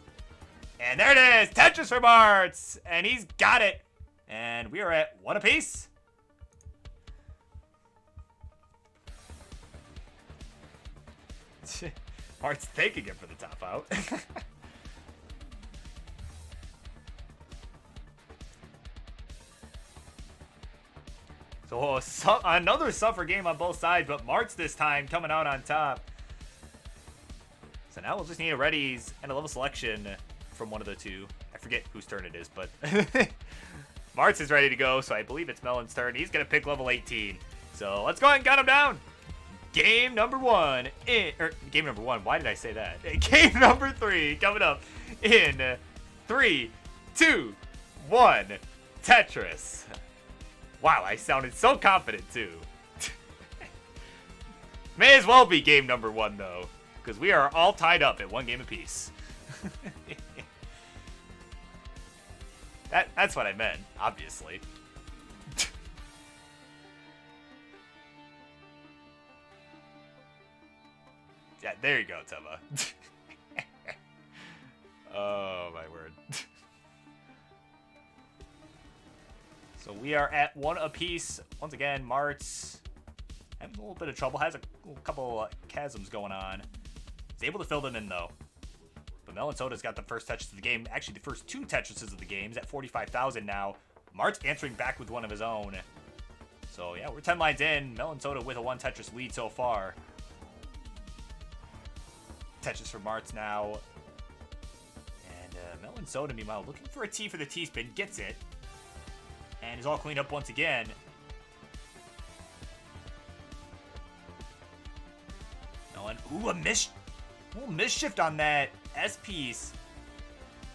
And there it is. Tetris for Martz. And he's got it. And we are at one apiece. Martz thanking him for the top out. So another suffer game on both sides, but Martz this time coming out on top. So now we'll just need a readies and a level selection from one of the two. I forget whose turn it is, but Martz is ready to go, so I believe it's Melon's turn. He's going to pick level 18. So let's go ahead and count him down. Game number one. Game number one. Why did I say that? Game number 3 coming up in 3, 2, 1, Tetris. Wow, I sounded so confident too. May as well be game number 1 though, because we are all tied up at 1 game apiece. That's what I meant, obviously. Yeah, there you go, Teva. Oh, my word. So we are at 1 apiece. Once again, Martz having a little bit of trouble. Has a couple chasms going on. He's able to fill them in, though. But Melon Soda's got the first touches of the game. Actually, the first 2 Tetrises of the game. He's at 45,000 now. Martz answering back with one of his own. So, yeah, we're 10 lines in. Melon Soda with a 1 Tetris lead so far. Tetris for Martz now. And Melon Soda, meanwhile, looking for a T for the T-spin. Gets it. And is all cleaned up once again. Melon, ooh, a little misshift on that S-piece.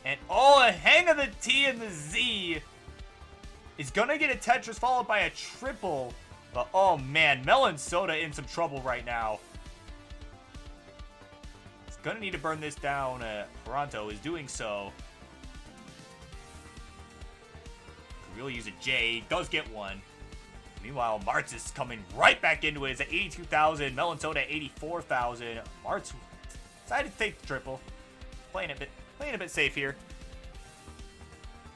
And, oh, a hang of the T and the Z. Is gonna get a Tetris followed by a triple. But, oh, man, Melon Soda in some trouble right now. He's gonna need to burn this down. Toronto is doing so. Could really use a J. Does get one. Meanwhile, Martz is coming right back into it. It's at 82,000. Melon Soda at 84,000. Martz decided to take the triple. Playing a bit safe here.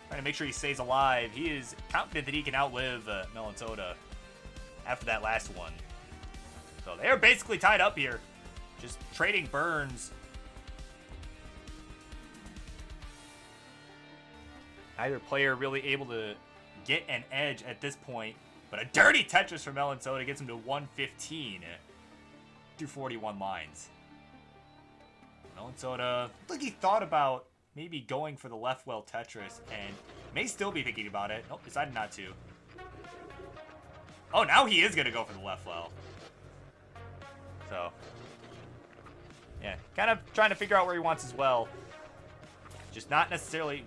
Trying to make sure he stays alive. He is confident that he can outlive Melon Soda after that last one. So they are basically tied up here. Just trading burns. Neither player really able to get an edge at this point. But a dirty Tetris from Melon Soda gets him to 115 through 41 lines. Melon Soda, looked like he thought about maybe going for the left well Tetris and may still be thinking about it. Nope, decided not to. Oh, now he is going to go for the left well. So, yeah, kind of trying to figure out where he wants as well. Just not necessarily,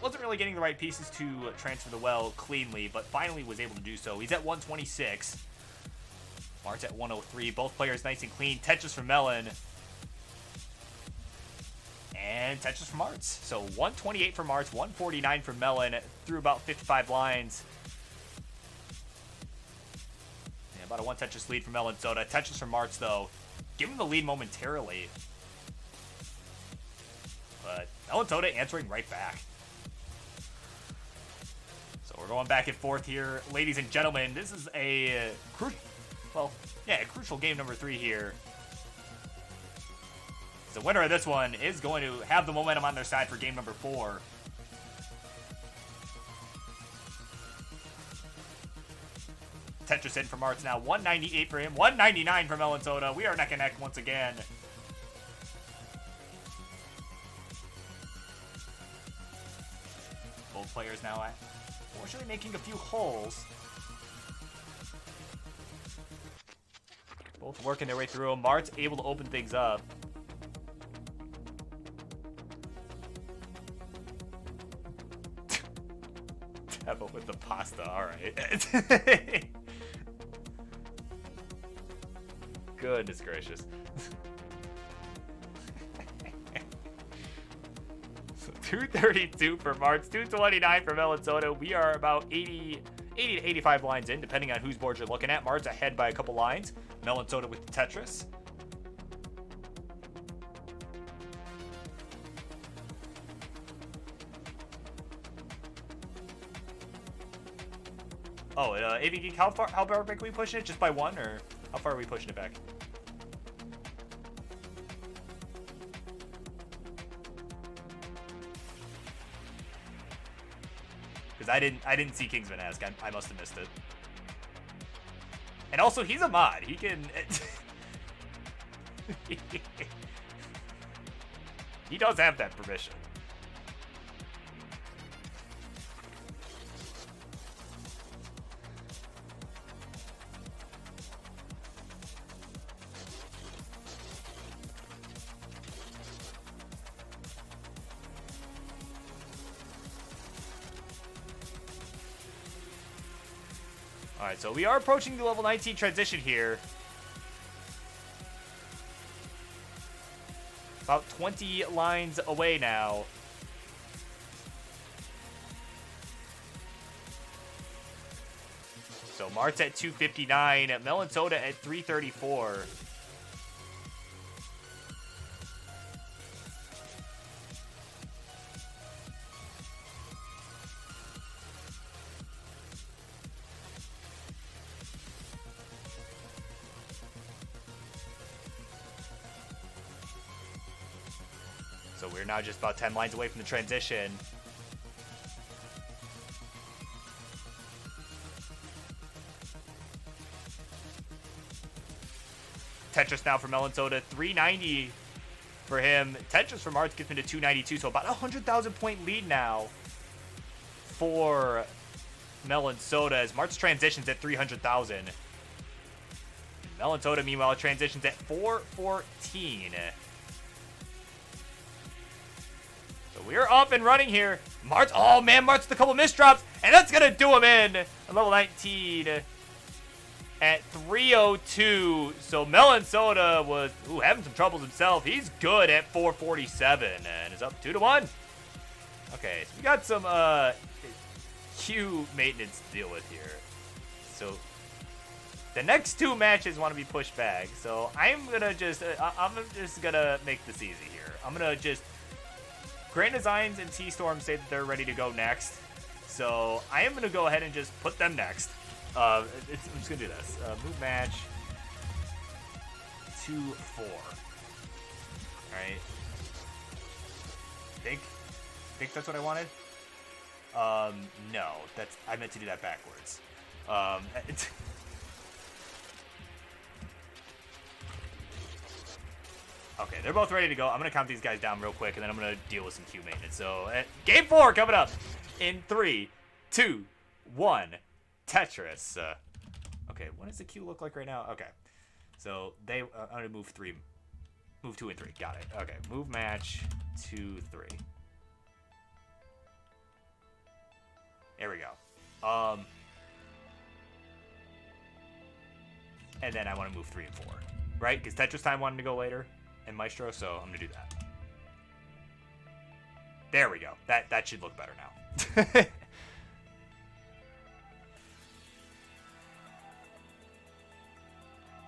wasn't really getting the right pieces to transfer the well cleanly, but finally was able to do so. He's at 126. Martz at 103. Both players nice and clean. Tetris for Melon. And Tetris for Martz. So 128 for Martz, 149 for Melon through about 55 lines. Yeah, about a 1 Tetris lead for Melon Soda. Tetris for Martz, though. Give him the lead momentarily. But Melon Soda answering right back. So we're going back and forth here. Ladies and gentlemen, this is a crucial game number 3 here. The winner of this one is going to have the momentum on their side for game number 4. Tetris in for Martz now. 198 for him. 199 for Melon Soda. We are neck and neck once again. Both players now fortunately making a few holes. Both working their way through them. Martz able to open things up. But with the pasta, alright. Goodness gracious. So 232 for Martz, 229 for Melon Soda. We are about 80 to 85 lines in, depending on whose board you're looking at. Martz ahead by a couple lines. Melon Soda with the Tetris. Oh, AV Geek, how far back are we pushing it? Just by 1, or how far are we pushing it back? Because I didn't see Kingsman ask. I must have missed it. And also, he's a mod. He can. He does have that permission. Alright, so we are approaching the level 19 transition here. About 20 lines away now. So Mart's at 259, Melon Soda at 334. So we're now just about 10 lines away from the transition. Tetris now for Melon Soda, 390 for him. Tetris for Martz gets me to 292, so about a 100,000 point lead now for Melon Soda as Martz transitions at 300,000. Melon Soda, meanwhile, transitions at 414. So we're up and running here. Martz, oh man, Martz with a couple misdrops, and that's gonna do him in. Level 19 at 302. So Melon Soda was having some troubles himself. He's good at 447 and is up 2-1. Okay, so we got some Q maintenance to deal with here. So the next two matches want to be pushed back. So I'm gonna just gonna make this easy here. I'm gonna just Grand Designs and T-Storm say that they're ready to go next. So I am gonna go ahead and just put them next. I'm just gonna do this. Move match 2-4. Alright. Think that's what I wanted? No. I meant to do that backwards. Okay, they're both ready to go. I'm gonna count these guys down real quick, and then I'm gonna deal with some Q maintenance. So, game 4 coming up in 3, 2, 1. Tetris. Okay, what does the Q look like right now? Okay, so I'm gonna move 2 and 3. Got it. Okay, move match 2, 3. There we go. And then I want to move 3 and 4, right? Because Tetris Time wanted to go later, and Maestro, so I'm gonna do that. There we go. That should look better now.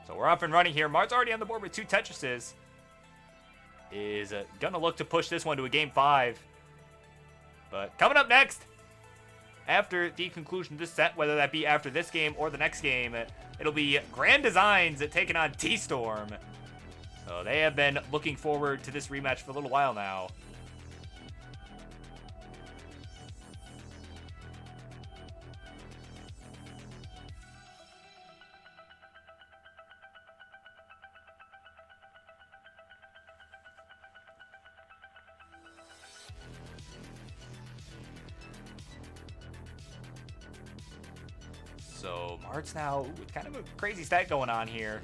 So we're up and running here. Mart's already on the board with 2 Tetrises. Is gonna look to push this one to a game 5. But coming up next, after the conclusion of this set, whether that be after this game or the next game, it'll be Grand Designs taking on T-Storm. So they have been looking forward to this rematch for a little while now. So Mart's now with kind of a crazy stat going on here.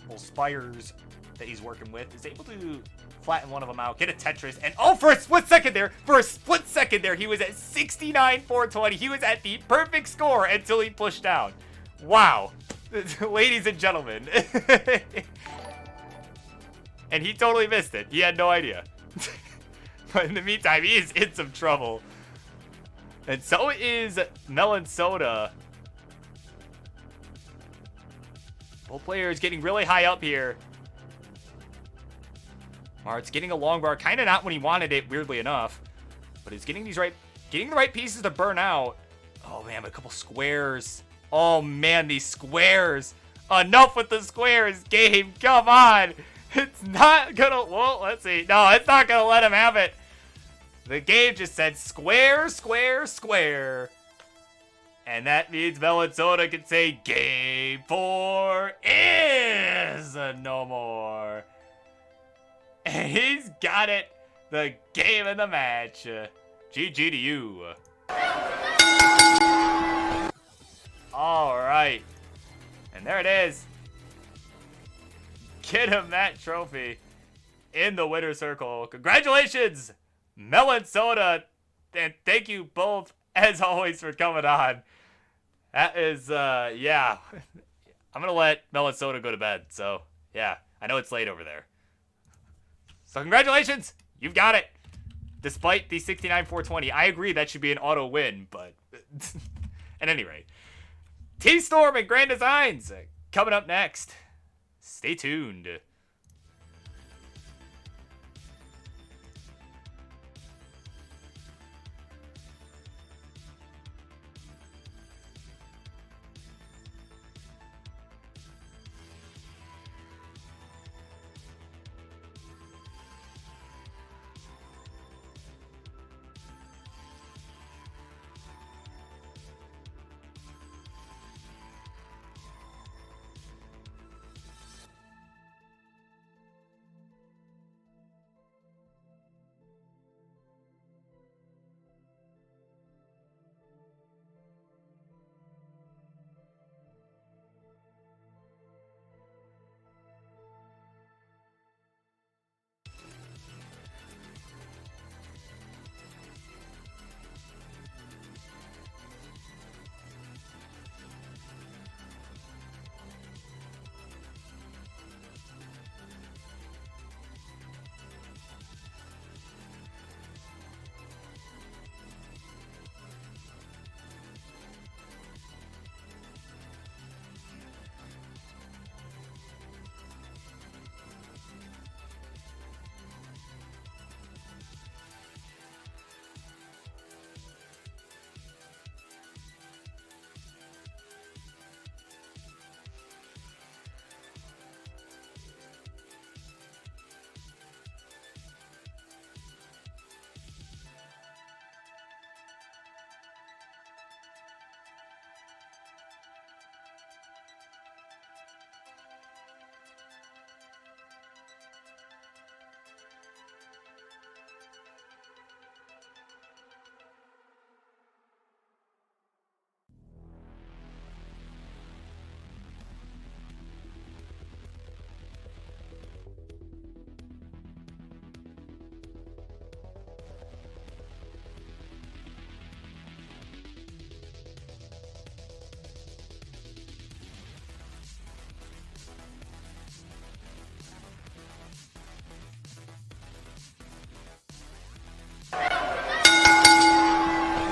Little Spires that he's working with is able to flatten one of them out, get a Tetris, and for a split second there, he was at 69,420. He was at the perfect score until he pushed down. Wow. Ladies and gentlemen. And he totally missed it. He had no idea. But in the meantime, he is in some trouble. And so is Melon Soda. Both players getting really high up here. Mart's getting a long bar, kind of not when he wanted it, weirdly enough. But he's getting the right pieces to burn out. Oh man, but a couple squares. Oh man, these squares. Enough with the squares, game. Come on. It's not gonna, well, let's see. No, it's not gonna let him have it. The game just said square, square, square. And that means Melon Soda can say game 4 is no more. And he's got it. The game of the match. GG to you. All right. And there it is. Get him that trophy in the winner's circle. Congratulations, Melon Soda. And thank you both, as always, for coming on. That is, yeah. I'm gonna let Melon Soda go to bed. So, yeah, I know it's late over there. So, congratulations, you've got it. Despite the 69-420, I agree that should be an auto win, but at any rate, T-Storm and Grand Designs coming up next. Stay tuned.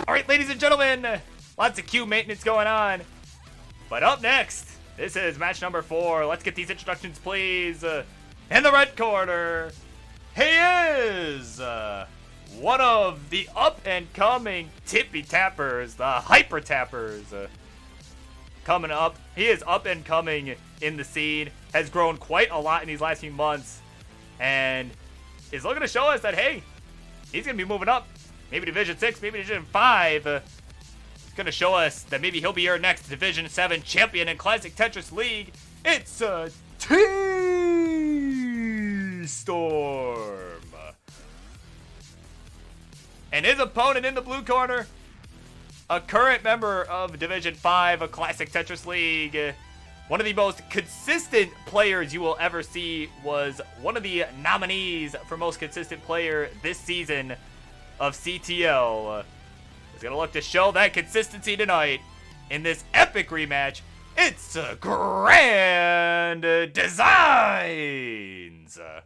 Alright, ladies and gentlemen, lots of queue maintenance going on. But up next, this is match number 4. Let's get these introductions, please. In the red corner, he is one of the up-and-coming Tippy Tappers, the Hyper Tappers. Coming up, he is up-and-coming in the scene, has grown quite a lot in these last few months, and is looking to show us that, hey, he's going to be moving up. Maybe Division 6, maybe Division 5. It's going to show us that maybe he'll be our next Division 7 champion in Classic Tetris League. It's T-Storm. And his opponent in the blue corner, a current member of Division 5 of Classic Tetris League. One of the most consistent players you will ever see, was one of the nominees for most consistent player this season of CTL. Is going to look to show that consistency tonight in this epic rematch. It's Grand Designs. And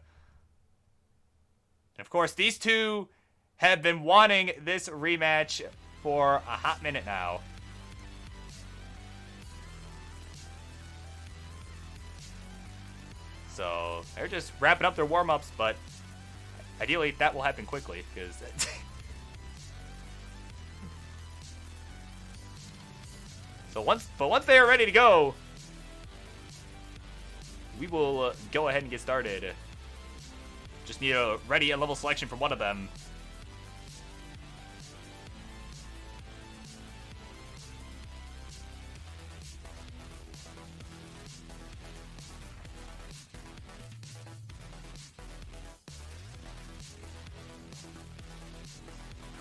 of course, these two have been wanting this rematch for a hot minute now. So they're just wrapping up their warm-ups, but ideally that will happen quickly, because once they are ready to go, we will go ahead and get started. Just need a ready and level selection from one of them.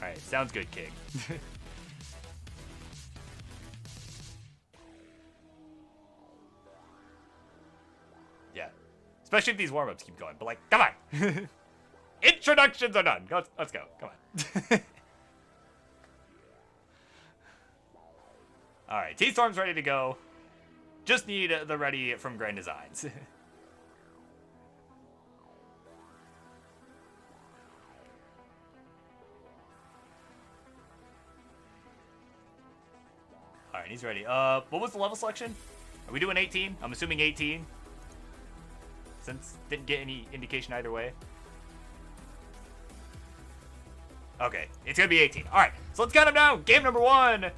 Alright, sounds good, King. Yeah. Especially if these warm-ups keep going. But, like, come on! Introductions are done! Let's go. Come on. Alright, T-Storm's ready to go. Just need the ready from Grand Designs. Alright, he's ready. What was the level selection? Are we doing 18? I'm assuming 18. Since didn't get any indication either way. Okay, it's gonna be 18. Alright, so let's count them down. Game number 1.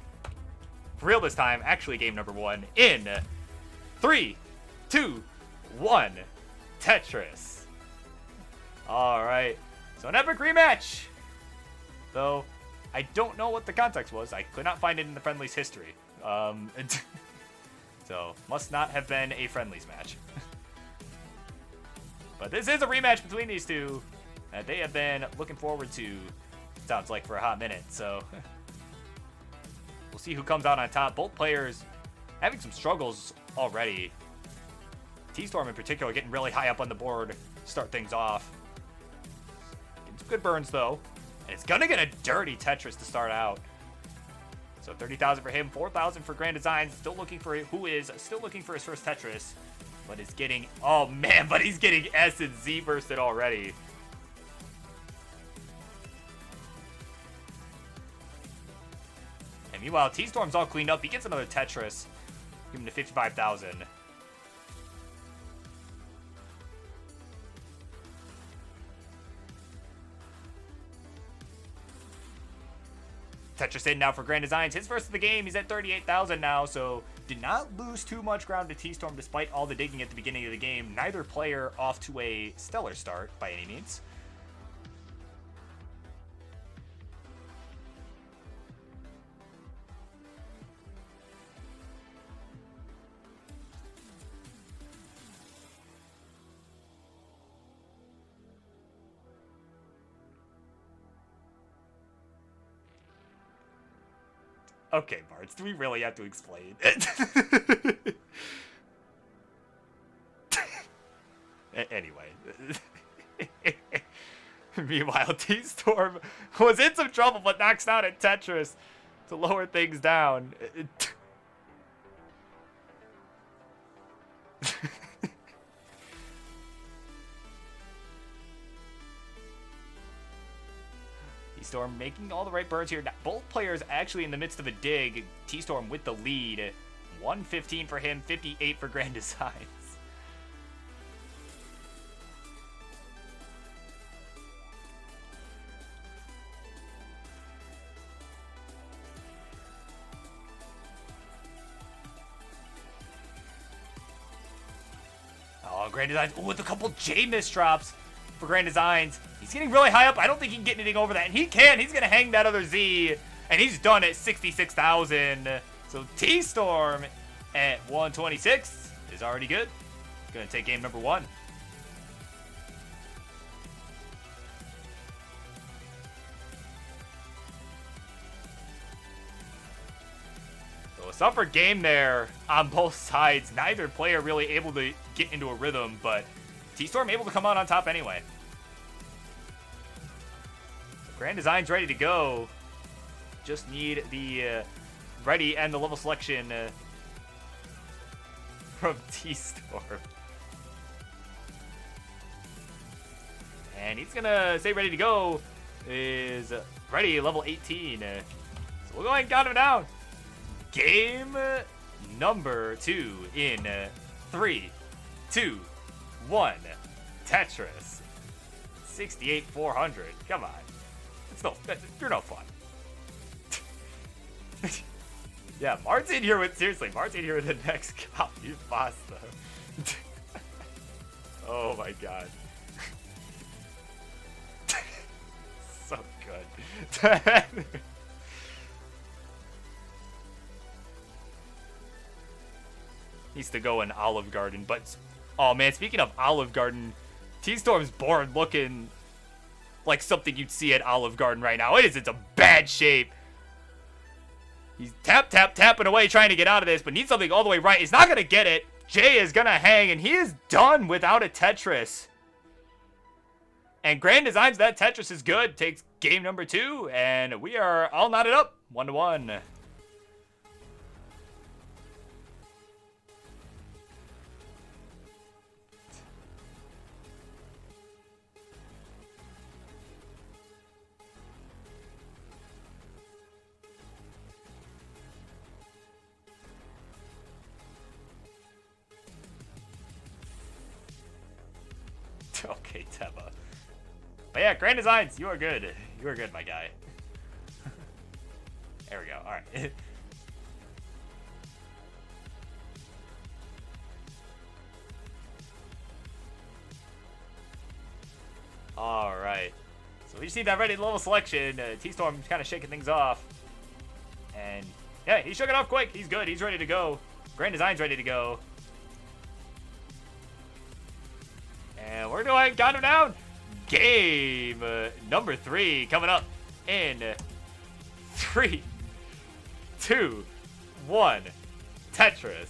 For real this time. Actually, game number 1 in 3, 2, 1. Tetris. Alright. So an epic rematch. Though, I don't know what the context was. I could not find it in the friendlies history. So, must not have been a friendlies match. But this is a rematch between these two that they have been looking forward to, sounds like, for a hot minute. So, we'll see who comes out on top. Both players having some struggles already. T-Storm in particular getting really high up on the board to start things off. Getting some good burns, though. And it's going to get a dirty Tetris to start out. So 30,000 for him, 4,000 for Grand Designs. Still looking for still looking for his first Tetris, but is getting, oh man, but he's getting S and Z bursted already. And meanwhile, T-Storm's all cleaned up. He gets another Tetris, give him to 55,000. Tetris in now for Grand Designs. His first of the game. He's at 38,000 now, so did not lose too much ground to T-Storm despite all the digging at the beginning of the game. Neither player off to a stellar start by any means. Okay, Bards, do we really have to explain it? Anyway. Meanwhile, T-Storm was in some trouble, but knocks out at Tetris to lower things down. T-Storm making all the right burns here. Both players actually in the midst of a dig. T-Storm with the lead. 115 for him, 58 for Grand Designs. Oh, Grand Designs. Oh, with a couple J misdrops for Grand Designs. He's getting really high up. I don't think he can get anything over that. And he can. He's going to hang that other Z. And he's done at 66,000. So T-Storm at 126 is already good. Going to take game number 1. So a suffer game there on both sides. Neither player really able to get into a rhythm, but T-Storm able to come out on top anyway. So Grand Design's ready to go. Just need the ready and the level selection from T-Storm. And he's gonna say ready to go is ready, level 18. So we'll go ahead and count him down. Game number 2 in 3, 2, 1. Tetris. 68,400. Come on. You're no fun. Yeah, Mart's in here with, seriously, Mart's in here with the next copy of pasta. Oh my god. So good. Needs to go in Olive Garden, but oh man, speaking of Olive Garden, T-Storm's board looking like something you'd see at Olive Garden right now. It's a bad shape. He's tapping away trying to get out of this, but needs something all the way right. He's not gonna get it. Jay is gonna hang, and he is done without a Tetris. And Grand Designs, that Tetris is good. Takes game number 2, and we are all knotted up 1-1. Okay, Teba. But yeah, Grand Designs, you are good. You are good, my guy. There we go. All right. All right. So we just need that ready level selection. T-Storm's kind of shaking things off. And yeah, he shook it off quick. He's good. He's ready to go. Grand Design's ready to go. And we're doing count him down. Game number 3 coming up in 3, 2, 1. Tetris.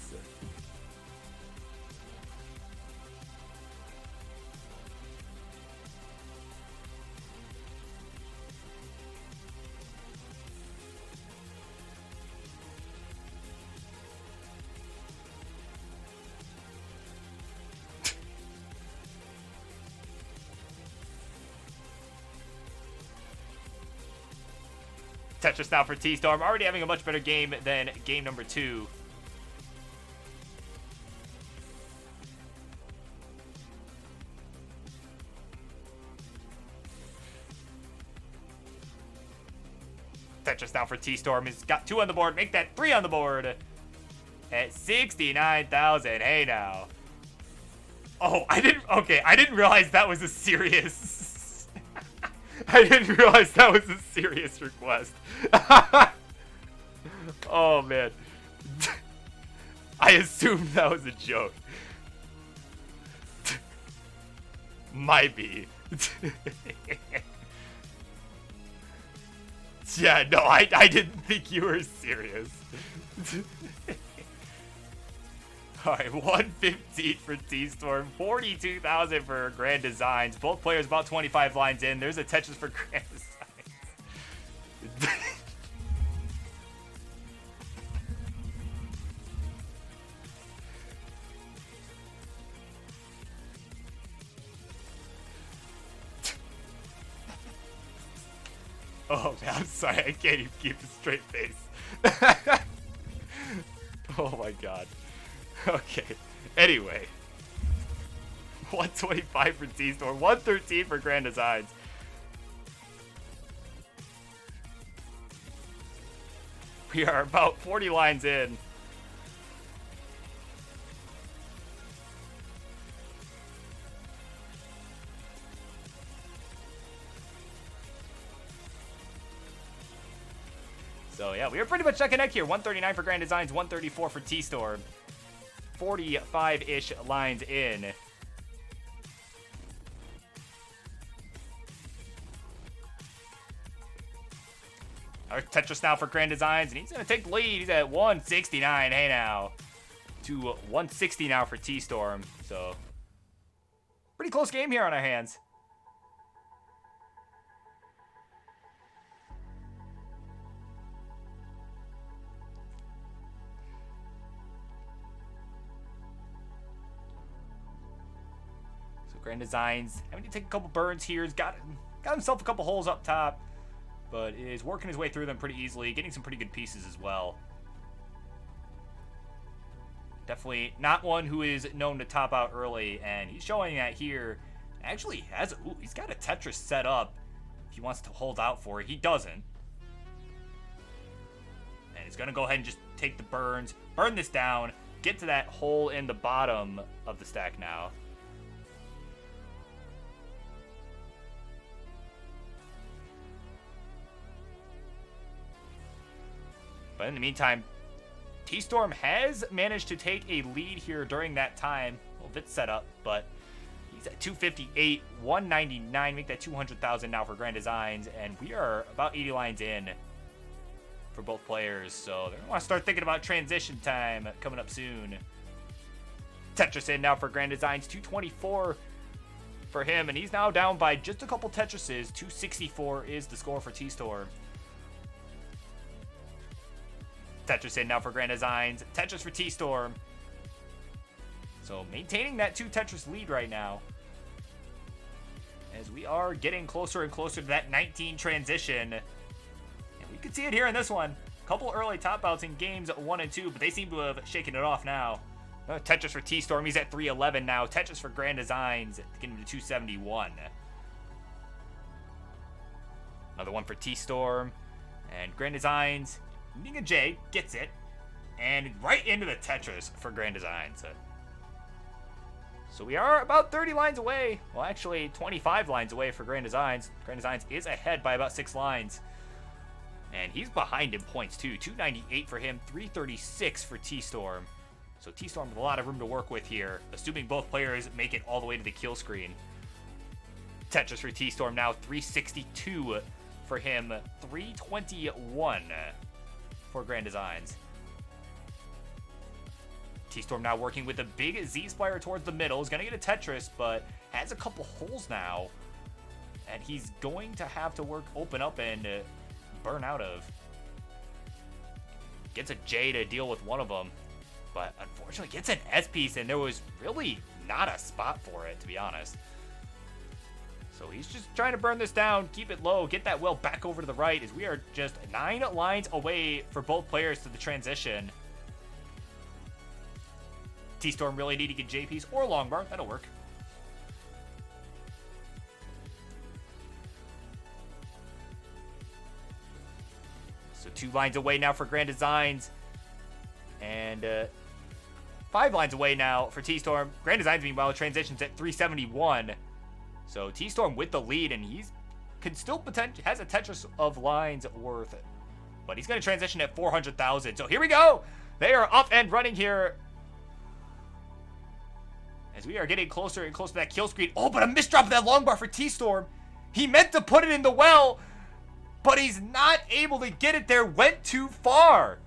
Tetris now for T-Storm, already having a much better game than game number 2. Tetris now for T-Storm. He's got 2 on the board. Make that 3 on the board at 69,000. Hey now. Oh, I didn't realize that was a serious... I didn't realize that was a serious request. Oh, man. I assumed that was a joke. Might be. Yeah, no, I didn't think you were serious. Alright, 115 for T-Storm, 42,000 for Grand Designs. Both players about 25 lines in. There's a Tetris for Grand Designs. Oh man, I'm sorry, I can't even keep a straight face. Oh my god. Okay, anyway. 125 for T-Storm, 113 for Grand Designs. We are about 40 lines in. So yeah, we are pretty much neck and neck here. 139 for Grand Designs, 134 for T-Storm. 45-ish lines in. Our Tetris now for Grand Designs, and he's going to take the lead. He's at 169. Hey now. To 160 now for T-Storm. So, pretty close game here on our hands. Grand Designs having to take a couple burns here. He's got himself a couple holes up top, but is working his way through them pretty easily, getting some pretty good pieces as well. Definitely not one who is known to top out early, and he's showing that here. Actually has, he's got a Tetris set up if he wants to hold out for it. He doesn't. And he's going to go ahead and just take the burns, burn this down, get to that hole in the bottom of the stack now. But in the meantime, T-Storm has managed to take a lead here during that time. A little bit set up, but he's at 258, 199. Make that 200,000 now for Grand Designs, and we are about 80 lines in for both players. So they're gonna want to start thinking about transition time coming up soon. Tetris in now for Grand Designs, 224 for him, and he's now down by just a couple Tetrises. 264 is the score for T-Storm. Tetris in now for Grand Designs. Tetris for T-Storm. So maintaining that 2 Tetris lead right now. As we are getting closer and closer to that 19 transition. And we can see it here in this one. A couple early top outs in games 1 and 2, but they seem to have shaken it off now. Tetris for T-Storm, he's at 311 now. Tetris for Grand Designs, getting him to 271. Another one for T-Storm. And Grand Designs, needing a J, gets it. And right into the Tetris for Grand Designs. So we are about 30 lines away. Well, actually, 25 lines away for Grand Designs. Grand Designs is ahead by about 6 lines. And he's behind in points, too. 298 for him, 336 for T-Storm. So T-Storm with a lot of room to work with here, assuming both players make it all the way to the kill screen. Tetris for T-Storm now, 362 for him, 321 for Grand Designs. T-Storm now working with a big Z-Spire towards the middle. He's going to get a Tetris, but has a couple holes now. And he's going to have to open up and burn out of. Gets a J to deal with one of them. But unfortunately gets an S-piece, and there was really not a spot for it, to be honest. So he's just trying to burn this down, keep it low, get that will back over to the right, as we are just 9 lines away for both players to the transition. T-Storm really needing a J-piece or long bar. That'll work. So 2 lines away now for Grand Designs. And 5 lines away now for T-Storm. Grand Designs, meanwhile, transitions at 371. So T-Storm with the lead, and he's can still potentially has a Tetris of lines worth it. But he's going to transition at 400,000. So here we go. They are up and running here. As we are getting closer and closer to that kill screen. Oh, but a misdrop of that long bar for T-Storm. He meant to put it in the well, but he's not able to get it there. Went too far.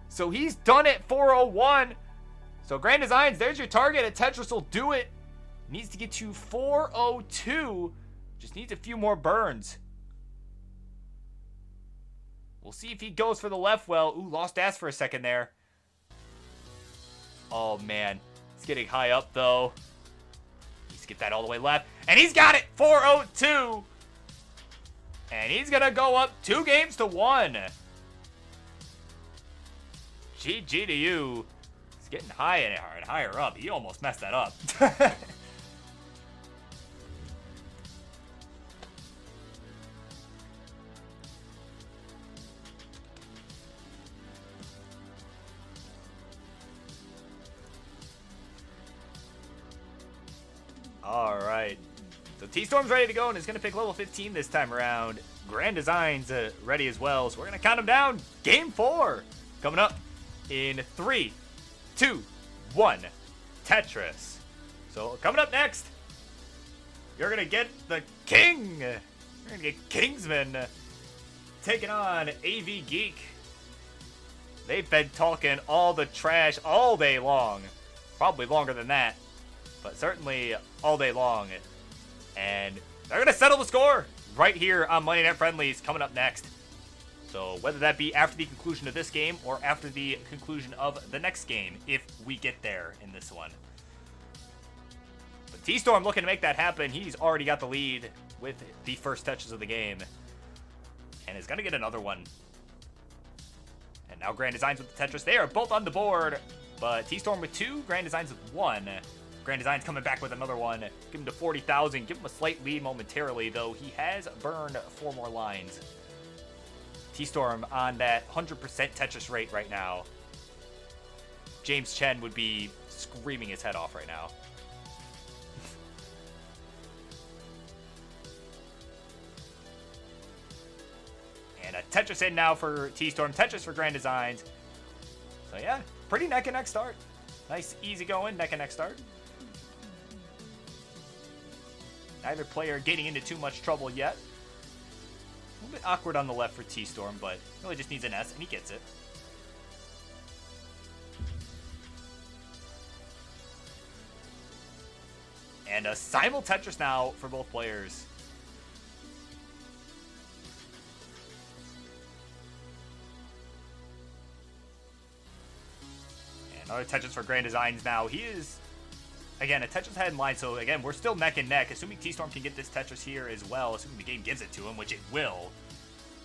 So he's done at 401. So Grand Designs, there's your target. A Tetris will do it. Needs to get to 402. Just needs a few more burns. We'll see if he goes for the left well. Ooh, lost ass for a second there. Oh, man. He's getting high up, though. He's get that all the way left. And he's got it! 402! And he's going to go up 2-1. GG to you. He's getting higher and higher up. He almost messed that up. All right. So T-Storm's ready to go and is going to pick level 15 this time around. Grand Designs ready as well. So we're going to count him down. Game 4 coming up in 3, 2, 1. Tetris. So coming up next, you're going to get the King. You're going to get Kingsman taking on AV Geek. They've been talking all the trash all day long. Probably longer than that, but certainly all day long. And they're going to settle the score right here on Monday Night Friendlies coming up next. So whether that be after the conclusion of this game or after the conclusion of the next game, if we get there in this one. But T-Storm looking to make that happen. He's already got the lead with the first touches of the game. And is going to get another one. And now Grand Designs with the Tetris. They are both on the board. But T-Storm with 2, Grand Designs with 1. Grand Designs coming back with another one. Give him to 40,000. Give him a slight lead momentarily, though he has burned 4 more lines. T-Storm on that 100% Tetris rate right now. James Chen would be screaming his head off right now. And a Tetris in now for T-Storm. Tetris for Grand Designs. So yeah, pretty neck and neck start. Nice, easy going, neck and neck start. Neither player getting into too much trouble yet. A little bit awkward on the left for T-Storm, but really just needs an S, and he gets it. And a simul Tetris now for both players. And another Tetris for Grand Designs now. He is... Again, a Tetris head in line, so again, we're still neck and neck. Assuming T-Storm can get this Tetris here as well, assuming the game gives it to him, which it will.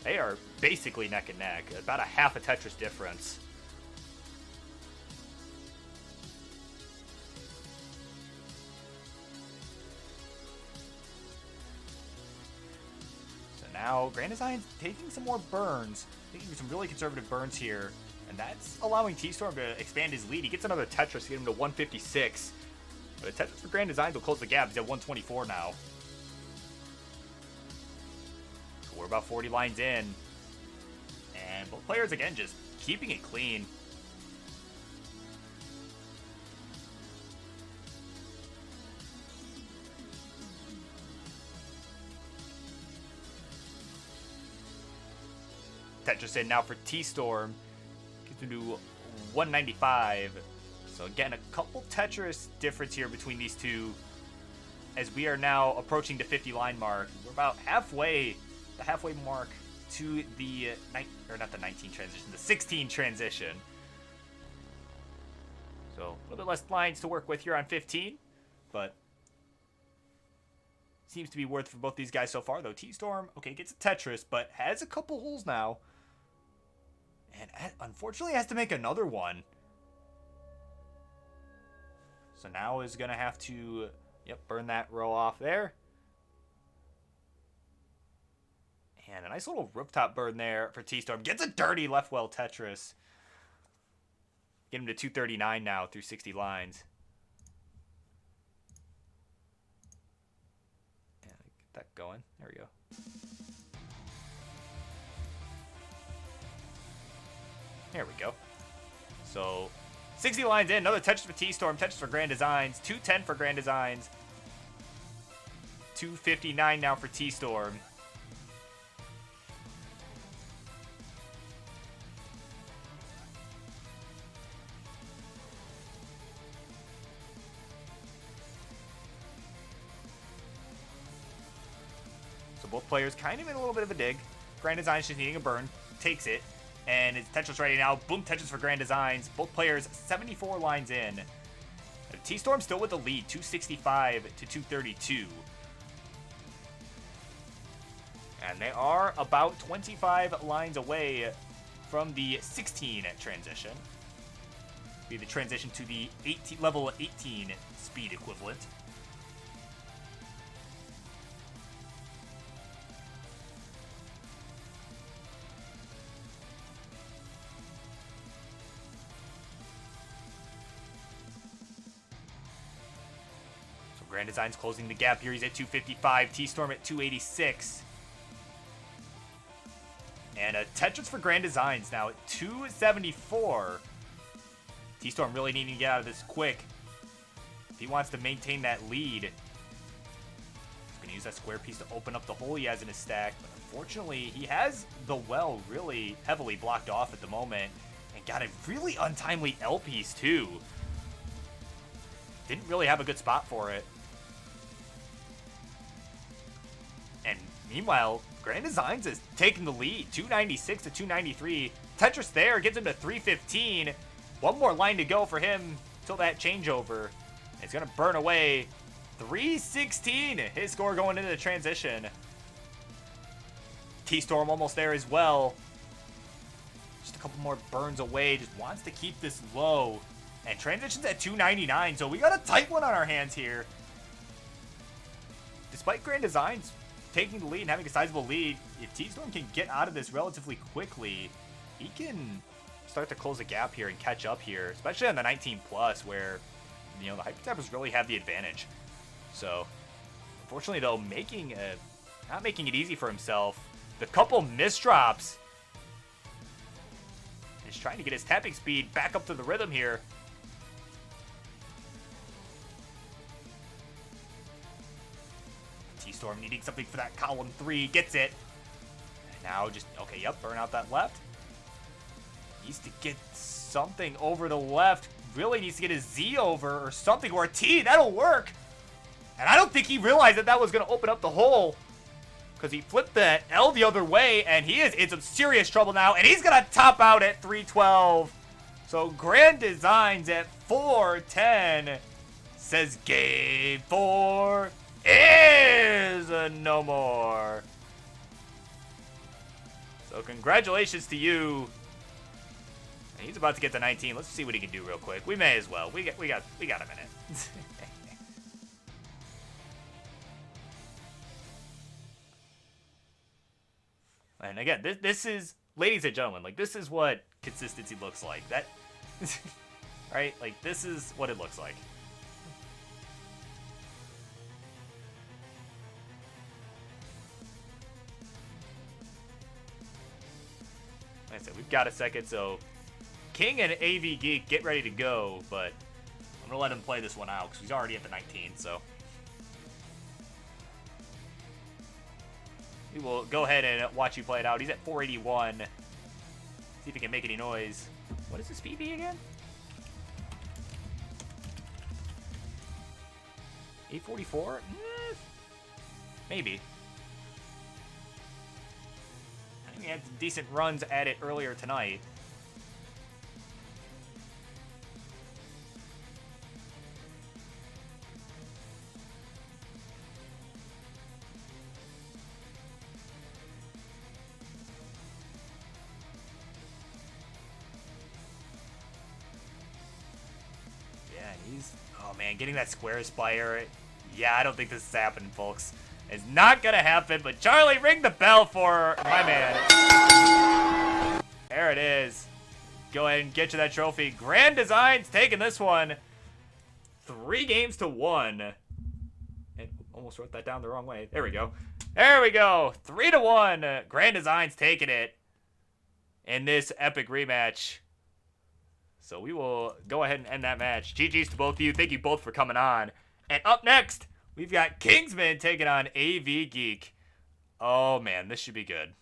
They are basically neck and neck. About a half a Tetris difference. now Grand Design's taking some more burns, taking some really conservative burns here, and that's allowing T-Storm to expand his lead. He gets another Tetris to get him to 156. But a Tetris for Grand Designs will close the gap. He's at 124 now. So we're about 40 lines in. And both players, again, just keeping it clean. Tetris in now for T-Storm. Gets him to 195. So again, a couple Tetris difference here between these two, as we are now approaching the 50 line mark. We're about halfway, the halfway mark to the not the 19 transition, the 16 transition. So a little bit less lines to work with here on 15, but seems to be worth for both these guys so far. Though T-Storm, okay, gets a Tetris, but has a couple holes now, and unfortunately has to make another one. So now is going to have to, burn that row off there. And a nice little rooftop burn there for T-Storm. Gets a dirty left well Tetris. Get him to 239 now through 60 lines. Yeah, get that going. There we go. There we go. So 60 lines in, another Tetris for T-Storm, Tetris for Grand Designs, 210 for Grand Designs, 259 now for T-Storm. So both players kind of in a little bit of a dig. Grand Designs just needing a burn, takes it. And it's Tetris ready now. Boom, Tetris for Grand Designs. Both players 74 lines in. T-Storm still with the lead, 265 to 232. And they are about 25 lines away from the 16 transition. Be the transition to the level 18 speed equivalent. Grand Design's closing the gap here. He's at 255. T-Storm at 286. And a Tetris for Grand Designs now at 274. T-Storm really needing to get out of this quick if he wants to maintain that lead. He's going to use that square piece to open up the hole he has in his stack. But unfortunately, he has the well really heavily blocked off at the moment. And got a really untimely L piece, too. Didn't really have a good spot for it. And meanwhile, Grand Designs is taking the lead, 296 to 293. Tetris there gets him to 315. One more line to go for him till that changeover. It's going to burn away 316. His score going into the transition. T-Storm almost there as well. Just a couple more burns away. Just wants to keep this low. And transition's at 299, so we got a tight one on our hands here. Despite Grand Designs taking the lead and having a sizable lead, if T-Storm can get out of this relatively quickly, he can start to close the gap here and catch up here, especially on the 19 plus where, the Hyper Tappers really have the advantage. So, unfortunately though, not making it easy for himself. The couple misdrops. He's trying to get his tapping speed back up to the rhythm here. T-Storm needing something for that column 3, gets it. And now just, burn out that left. Needs to get something over the left. Really needs to get his Z over or something, or a T, that'll work. And I don't think he realized that was going to open up the hole, because he flipped that L the other way, and he is in some serious trouble now, and he's going to top out at 312. So Grand Designs at 410 says game 4 is no more. So congratulations to you. And he's about to get to 19. Let's see what he can do real quick. We may as well. We got a minute. And again, this is, ladies and gentlemen, like, this is what consistency looks like. That, right? Like, this is what it looks like. Like I said, we've got a second, so King and AV Geek, get ready to go, but I'm going to let him play this one out because he's already at the 19, so. We will go ahead and watch you play it out. He's at 481. See if he can make any noise. What is his speed be again? 844? Maybe. I think he had decent runs at it earlier tonight. Oh man, getting that square spire. Yeah, I don't think this is happening, folks. It's not gonna happen, but Charlie, ring the bell for my man. There it is. Go ahead and get you that trophy. Grand Designs taking this one 3-1. And almost wrote that down the wrong way. There we go. There we go. 3-1. Grand Designs taking it in this epic rematch. So we will go ahead and end that match. GG's to both of you. Thank you both for coming on. And up next, we've got Kingsman taking on AV Geek. Oh, man, this should be good.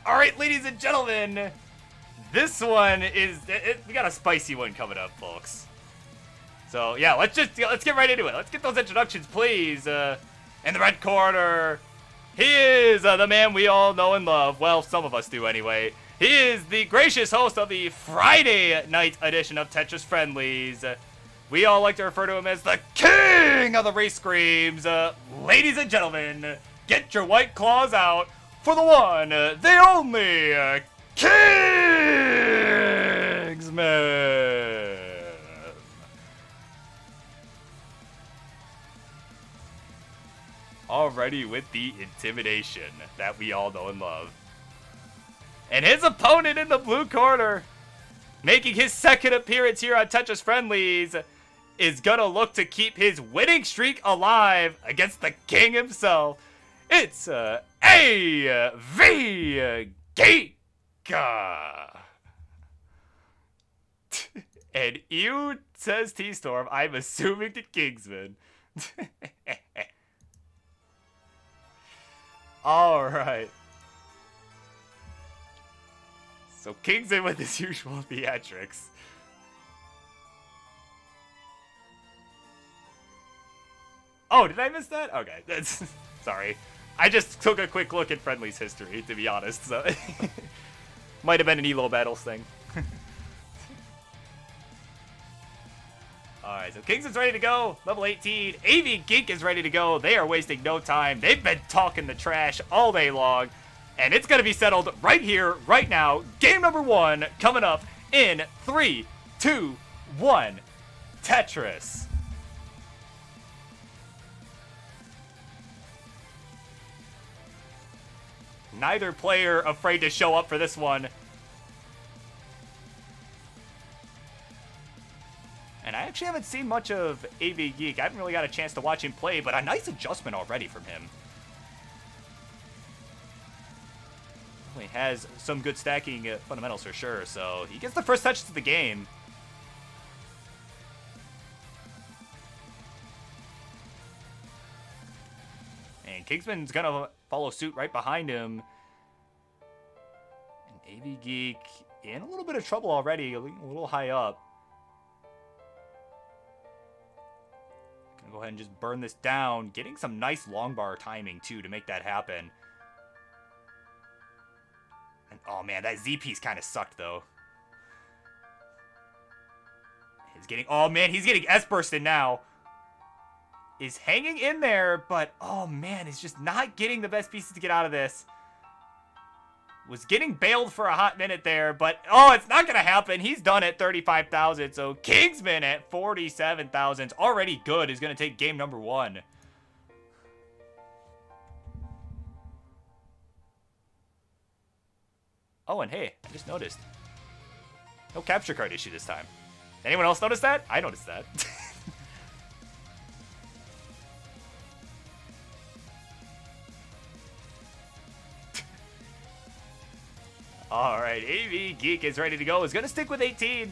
All right, ladies and gentlemen, this one is, we got a spicy one coming up, folks. So yeah, let's get right into it. Let's get those introductions, please. In the red corner, he is the man we all know and love. Well, some of us do anyway. He is the gracious host of the Friday night edition of Tetris Friendlies. We all like to refer to him as the king of the race screams. Ladies and gentlemen, get your white claws out for the one, the only, Kingsman. Already with the intimidation that we all know and love. And his opponent in the blue corner, making his second appearance here on Tetris Friendlies, is gonna look to keep his winning streak alive against the king himself. It's AV Geek. And you, says T-Storm, I'm assuming to Kingsman. Alright. So Kingsman with his usual theatrics. Oh, did I miss that? Okay, that's sorry. I just took a quick look at Friendly's history, to be honest, so might have been an Elo Battles thing. Alright, so Kingsman's ready to go. Level 18. AV Geek is ready to go. They are wasting no time. They've been talking the trash all day long. And it's going to be settled right here, right now. Game number 1 coming up in 3, 2, 1. Tetris. Neither player afraid to show up for this one. And I actually haven't seen much of AV Geek. I haven't really got a chance to watch him play, but a nice adjustment already from him. He has some good stacking fundamentals for sure, so he gets the first touches of the game. And Kingsman's gonna follow suit right behind him. And AV Geek in a little bit of trouble already, a little high up. Go ahead and just burn this down. Getting some nice long bar timing, too, to make that happen. And, oh, man, that Z piece kind of sucked, though. He's getting... Oh, man, he's getting S-bursted now. Is hanging in there, but, oh, man, he's just not getting the best pieces to get out of this. Was getting bailed for a hot minute there, but, oh, it's not going to happen. He's done at 35,000, so Kingsman at 47,000, already good, is going to take game number 1. Oh, and hey, I just noticed. No capture card issue this time. Anyone else notice that? I noticed that. Alright, AV Geek is ready to go. Is going to stick with 18.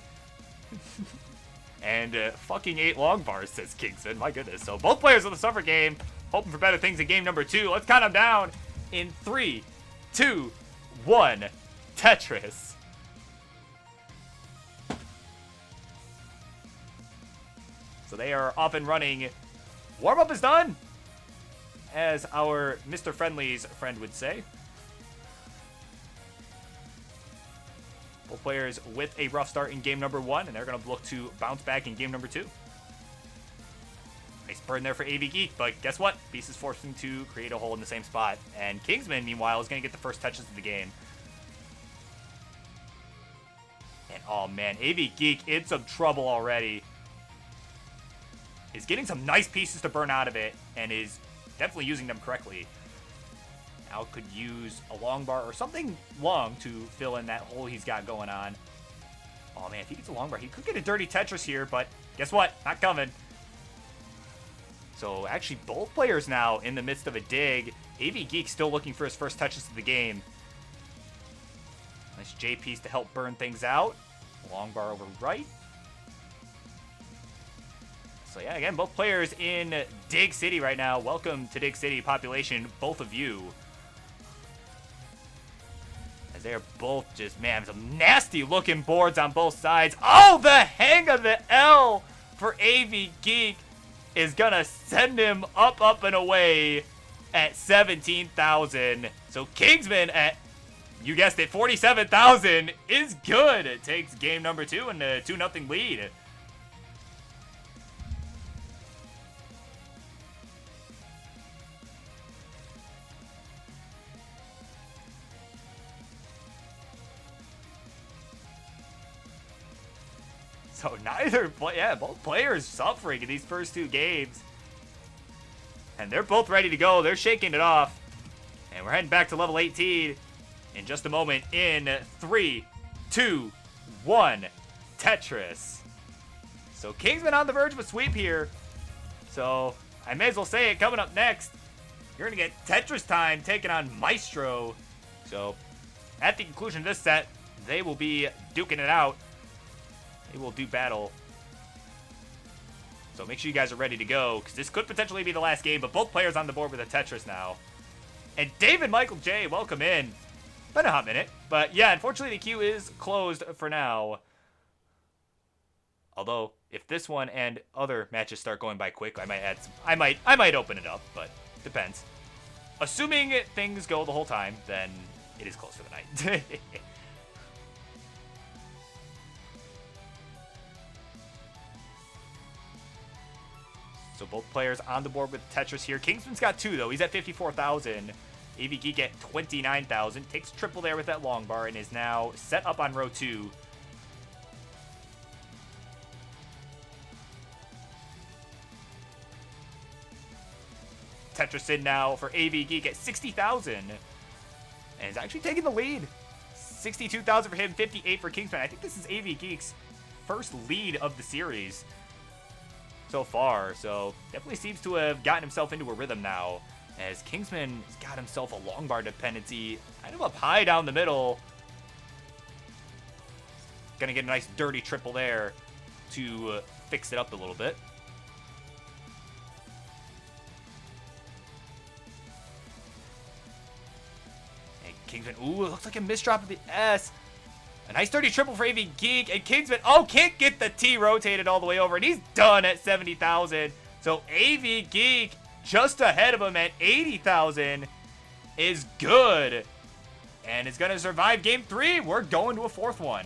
And fucking 8 long bars, says Kingsman. My goodness. So both players of the summer game hoping for better things in game number 2. Let's count them down in 3, 2, 1. Tetris. So they are off and running. Warm-up is done, as our Mr. Friendly's friend would say. Both players with a rough start in game number 1, and they're going to look to bounce back in game number 2. Nice burn there for AV Geek, but guess what? Beast is forcing to create a hole in the same spot. And Kingsman, meanwhile, is going to get the first touches of the game. And, oh man, AV Geek in some trouble already. Is getting some nice pieces to burn out of it, and is definitely using them correctly. Now could use a long bar or something long to fill in that hole he's got going on. Oh man, if he gets a long bar, he could get a dirty Tetris here, but guess what? Not coming. So actually both players now in the midst of a dig. AV Geek still looking for his first touches of the game. Nice J piece to help burn things out. Long bar over right. So yeah, again, both players in Dig City right now. Welcome to Dig City population, both of you. As they're both just, man, some nasty looking boards on both sides. Oh, the hang of the L for AV Geek is gonna send him up and away at 17,000. So Kingsman at, you guessed it, 47,000 is good. It takes game number 2 and a 2-0 lead. So both players suffering in these first 2 games. And they're both ready to go. They're shaking it off. And we're heading back to level 18 in just a moment in 3, 2, 1. Tetris. So Kingsman on the verge of a sweep here. So I may as well say it, coming up next, you're going to get Tetris Time taking on Maestro. So at the conclusion of this set, they will be duking it out. They will do battle. So make sure you guys are ready to go, because this could potentially be the last game, but both players on the board with a Tetris now. And David Michael J, welcome in. Been a hot minute, but yeah, unfortunately the queue is closed for now. Although, if this one and other matches start going by quick, I might add some, I might open it up, but depends. Assuming things go the whole time, then it is closed for the night. So both players on the board with Tetris here. Kingsman's got 2, though. He's at 54,000. AV Geek at 29,000. Takes triple there with that long bar and is now set up on row 2. Tetris in now for AV Geek at 60,000. And is actually taking the lead. 62,000 for him, 58 for Kingsman. I think this is AV Geek's first lead of the series so far, so definitely seems to have gotten himself into a rhythm now, as Kingsman has got himself a long bar dependency kind of up high down the middle. Gonna get a nice dirty triple there to fix it up a little bit. And Kingsman, ooh, it looks like a misdrop of the S. A nice dirty triple for AV Geek, and Kingsman, oh, can't get the T rotated all the way over, and he's done at 70,000. So AV Geek just ahead of him at 80,000 is good, and is going to survive game 3. We're going to a 4th one.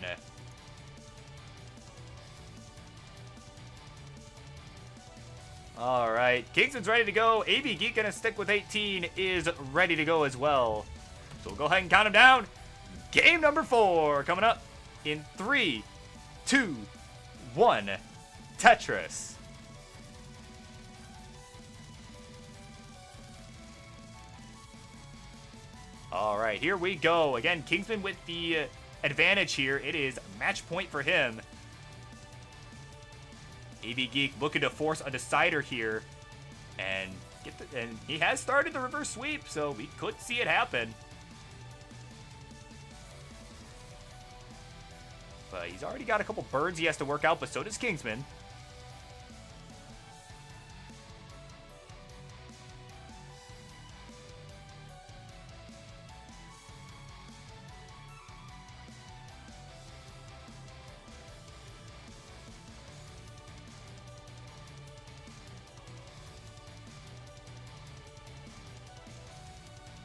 All right, Kingsman's ready to go. AV Geek going to stick with 18, is ready to go as well. So we'll go ahead and count him down. Game number 4 coming up in 3, 2, 1. Tetris. All right, here we go. Again, Kingsman with the advantage here. It is match point for him. AV Geek looking to force a decider here, and he has started the reverse sweep, so we could see it happen. He's already got a couple birds he has to work out, but so does Kingsman.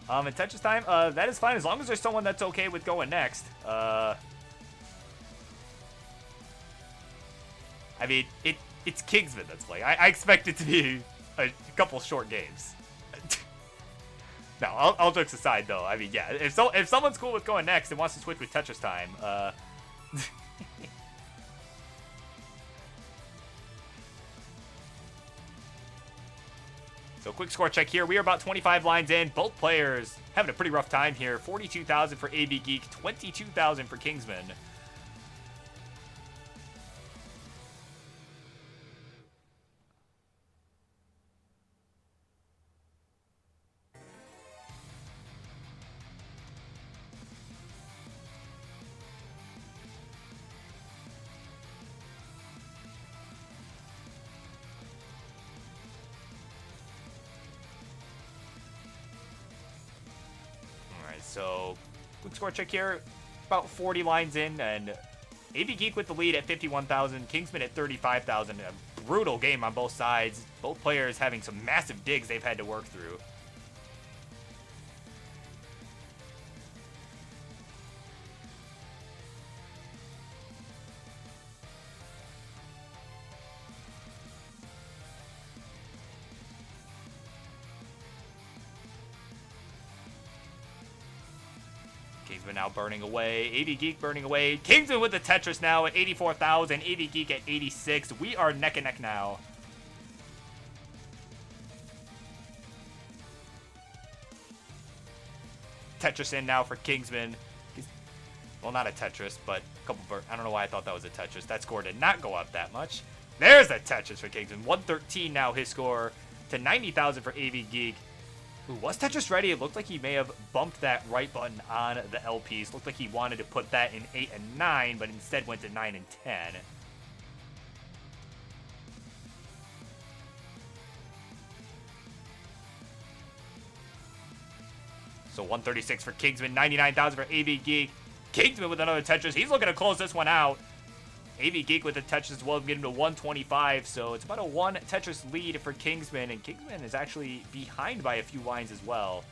In Tetris time, that is fine as long as there's someone that's okay with going next. I mean, it's Kingsman that's playing. I expect it to be a couple short games. No, all jokes aside, though. I mean, yeah, if someone's cool with going next and wants to switch with Tetris time, So quick score check here. We are about 25 lines in. Both players having a pretty rough time here. 42,000 for AV Geek, 22,000 for Kingsman. So, quick score check here. About 40 lines in, and AV Geek with the lead at 51,000. Kingsman at 35,000. A brutal game on both sides. Both players having some massive digs they've had to work through. Kingsman now burning away. AV Geek burning away. Kingsman with the Tetris now at 84,000. AV Geek at 86. We are neck and neck now. Tetris in now for Kingsman. Well, not a Tetris, but a couple. I don't know why I thought that was a Tetris. That score did not go up that much. There's a Tetris for Kingsman. 113 now his score to 90,000 for AV Geek. Ooh, was Tetris ready? It looked like he may have bumped that right button on the L piece. Looked like he wanted to put that in 8 and 9, but instead went to 9 and 10. So 136 for Kingsman, 99,000 for AV Geek. Kingsman with another Tetris. He's looking to close this one out. AV Geek with the Tetris as well, getting to 125. So it's about a 1 Tetris lead for Kingsman. And Kingsman is actually behind by a few lines as well.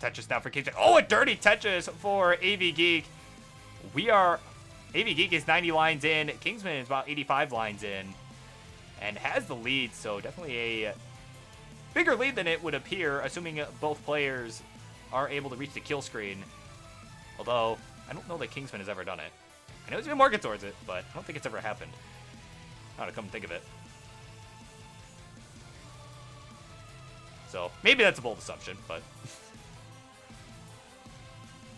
Tetris now for Kingsman. Oh, a dirty Tetris for AV Geek. AV Geek is 90 lines in. Kingsman is about 85 lines in. And has the lead, so definitely a bigger lead than it would appear, assuming both players are able to reach the kill screen. Although, I don't know that Kingsman has ever done it. I know he's been working towards it, but I don't think it's ever happened. Now to come think of it. So, maybe that's a bold assumption, but...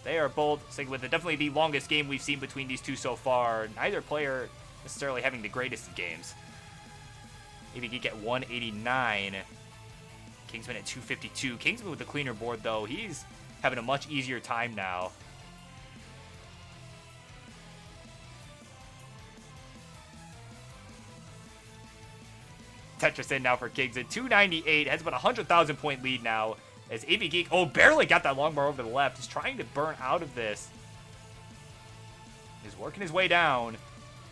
They are both sticking with it. Definitely the longest game we've seen between these two so far. Neither player necessarily having the greatest of games. AV Geek at 189. Kingsman at 252. Kingsman with the cleaner board, though. He's having a much easier time now. Tetris in now for Kingsman. 298. Has about a 100,000 point lead now. As AV Geek, barely got that long bar over to the left. He's trying to burn out of this. He's working his way down.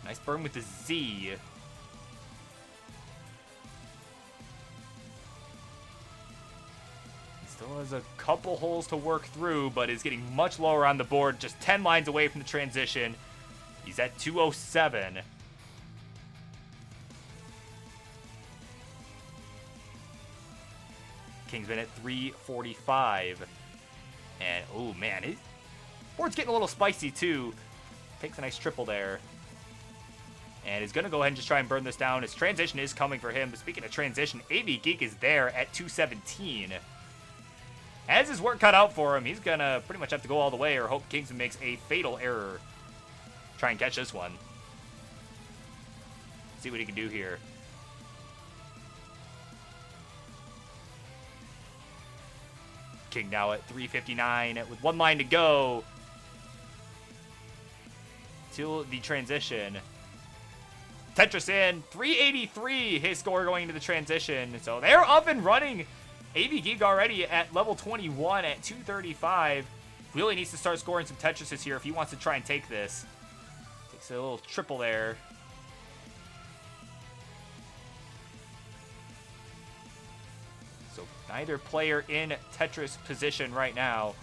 Nice burn with the Z. Still has a couple holes to work through, but is getting much lower on the board. Just 10 lines away from the transition. He's at 207. Kingsman at 345. And, oh man, his board's getting a little spicy too. Takes a nice triple there. And is going to go ahead and just try and burn this down. His transition is coming for him. But speaking of transition, AV Geek is there at 217. Has his work cut out for him. He's going to pretty much have to go all the way or hope Kingsman makes a fatal error. Try and catch this one. See what he can do here. King now at 359 with 1 line to go till the transition. Tetris in 383, his score going into the transition. So they're up and running. AV Geek already at level 21 at 235. Really needs to start scoring some Tetrises here if he wants to try and take this. Takes a little triple there. Neither player in Tetris position right now.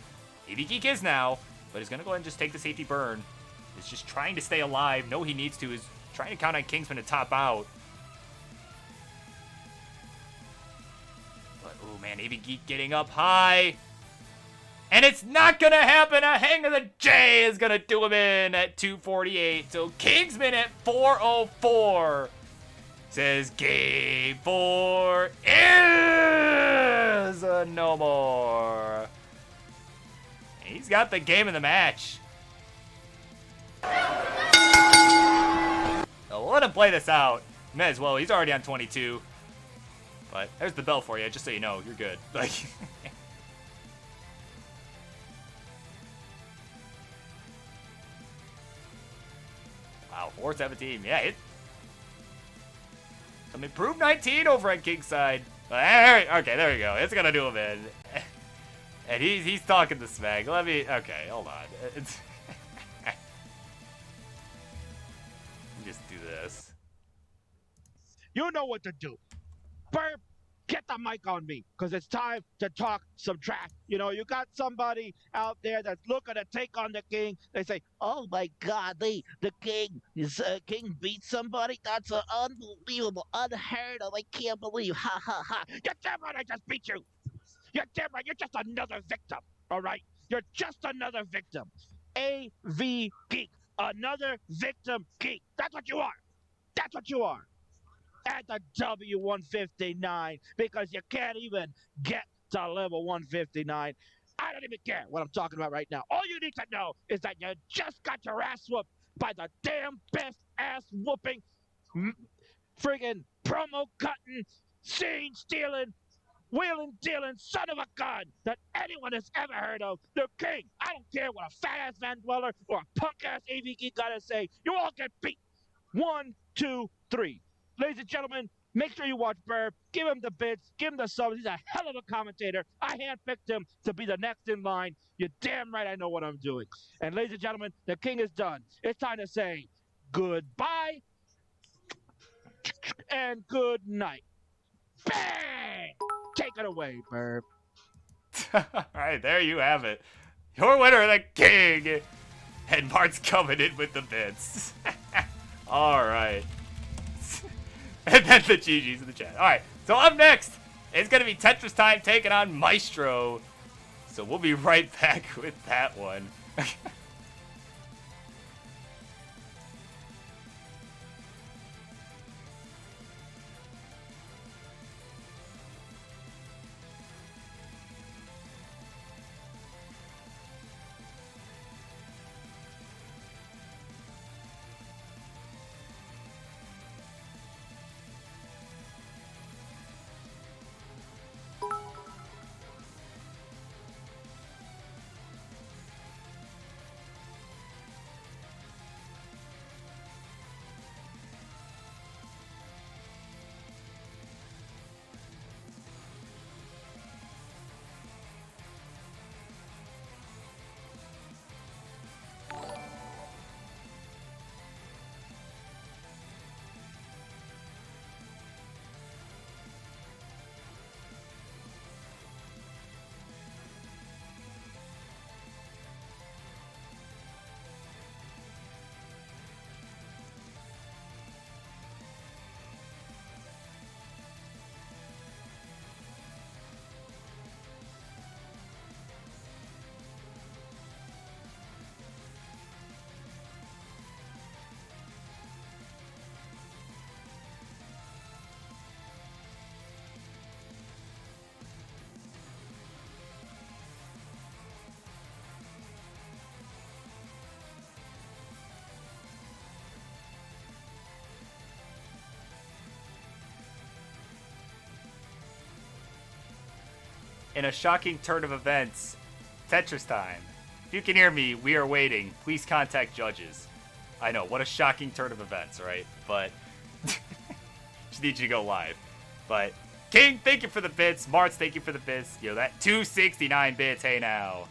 AV Geek is now, but he's going to go ahead and just take the safety burn. He's just trying to stay alive. No, he needs to. He's trying to count on Kingsman to top out. But, oh man, AV Geek getting up high. And it's not going to happen. A hang of the J is going to do him in at 248. So Kingsman at 404. Says game 4 is no more. He's got the game of the match. So let him play this out. May as well. He's already on 22. But there's the bell for you, just so you know. You're good. Like. Wow, 417. Yeah, some improved 19 over at Kingside. Okay, there we go. It's gonna do him in. And he's talking to Smeg. Okay, hold on. Just do this. You know what to do. Burp, get the mic on me, because it's time to talk some trash. You know, you got somebody out there that's looking to take on the king. They say, oh my God, the king beat somebody? That's unbelievable, unheard of. I can't believe. Ha ha ha. You're damn right I just beat you. You're damn right. You're just another victim. All right? You're just another victim. AV Geek. Another victim geek. That's what you are. That's what you are. At the W159, because you can't even get to level 159. I don't even care what I'm talking about right now. All you need to know is that you just got your ass whooped by the damn best ass whooping, friggin' promo cutting, scene stealing, wheeling dealing son of a gun that anyone has ever heard of. The King. I don't care what a fat ass Van Dweller or a punk ass AV geek gotta say. You all get beat. 1, 2, 3. Ladies and gentlemen, make sure you watch Burb. Give him the bits. Give him the subs. He's a hell of a commentator. I handpicked him to be the next in line. You're damn right I know what I'm doing. And ladies and gentlemen, the King is done. It's time to say goodbye and good night. Bang! Take it away, Burb. Alright, there you have it. Your winner, the King! And Mart's coming in with the bits. Alright. And then the GG's in the chat. Alright, so up next, it's going to be Tetris Time taking on Maestro. So we'll be right back with that one. In a shocking turn of events, Tetris Time. If you can hear me, we are waiting. Please contact judges. I know, what a shocking turn of events, right? But just need you to go live. But King, thank you for the bits. Martz, thank you for the bits. You know, that 269 bits, hey now.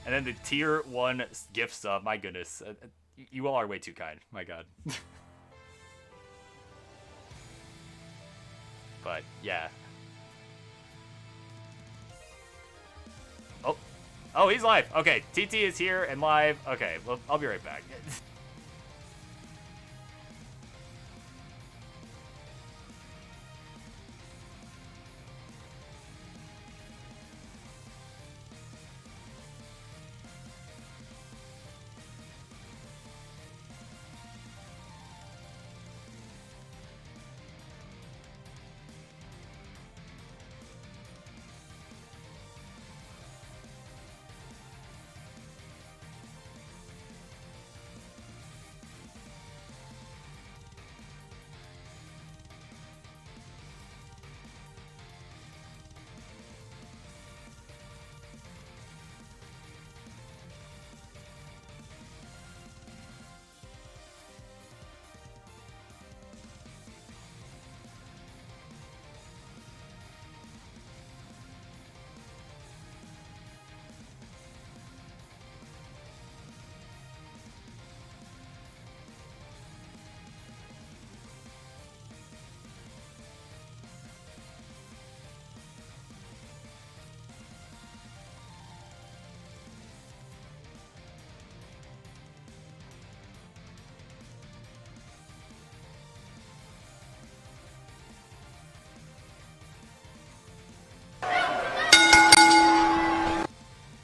And then the tier 1 gift sub, my goodness. You all are way too kind, my god. But, yeah. Oh, he's live. Okay, TT is here and live. Okay, well, I'll be right back.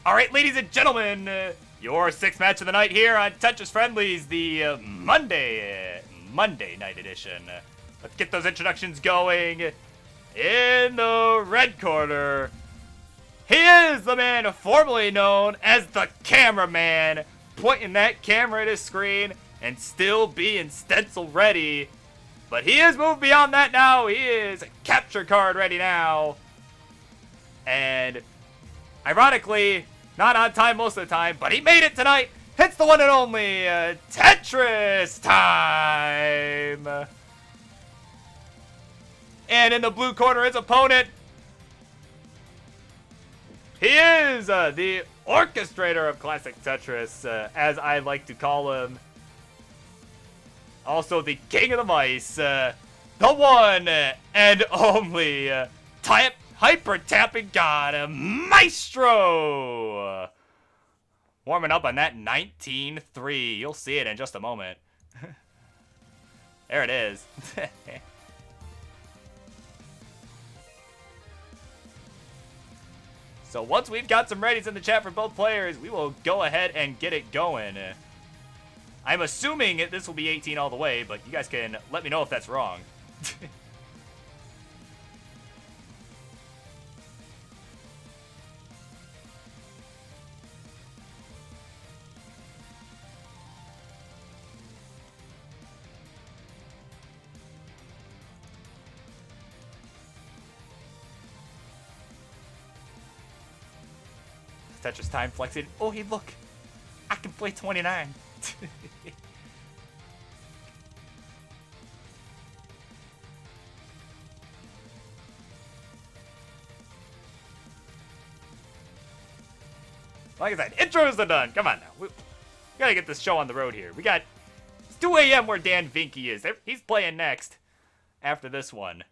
All right, ladies and gentlemen, your sixth match of the night here on Tetris Friendlies, the Monday night edition. Let's get those introductions going. In the red corner, He is the man formerly known as the cameraman, pointing that camera at his screen and still being stencil ready. But he has moved beyond that now. He is capture card ready now. And ironically, not on time most of the time, but he made it tonight. It's the one and only Tetris time. And in the blue corner, his opponent, he is the orchestrator of Classic Tetris, as I like to call him. Also the king of the mice, the one and only hyper tapping god, Maestro. Warming up on that 19-3. You'll see it in just a moment. There it is. So once we've got some readies in the chat for both players, we will go ahead and get it going. I'm assuming this will be 18 all the way, but you guys can let me know if that's wrong. Tetris time flexing. Oh, hey, look. I can play 29. Like I said, intros are done. Come on now. We gotta get this show on the road here. It's 2 a.m. where Dan Vinky is. He's playing next after this one.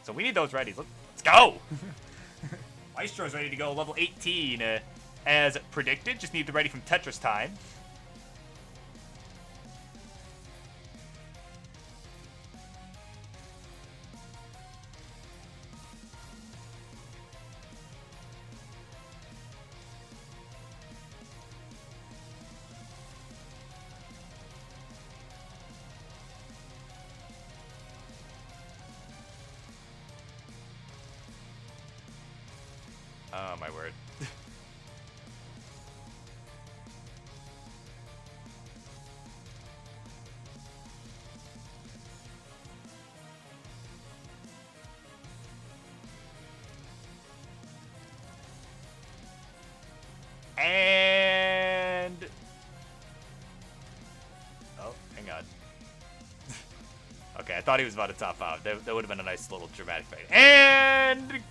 So we need those readies. Let's go! Maestro's ready to go, level 18, as predicted. Just need the ready from Tetris time. Oh, my word. And... oh, hang on. Okay, I thought he was about to top out. That would have been a nice little dramatic fight. And...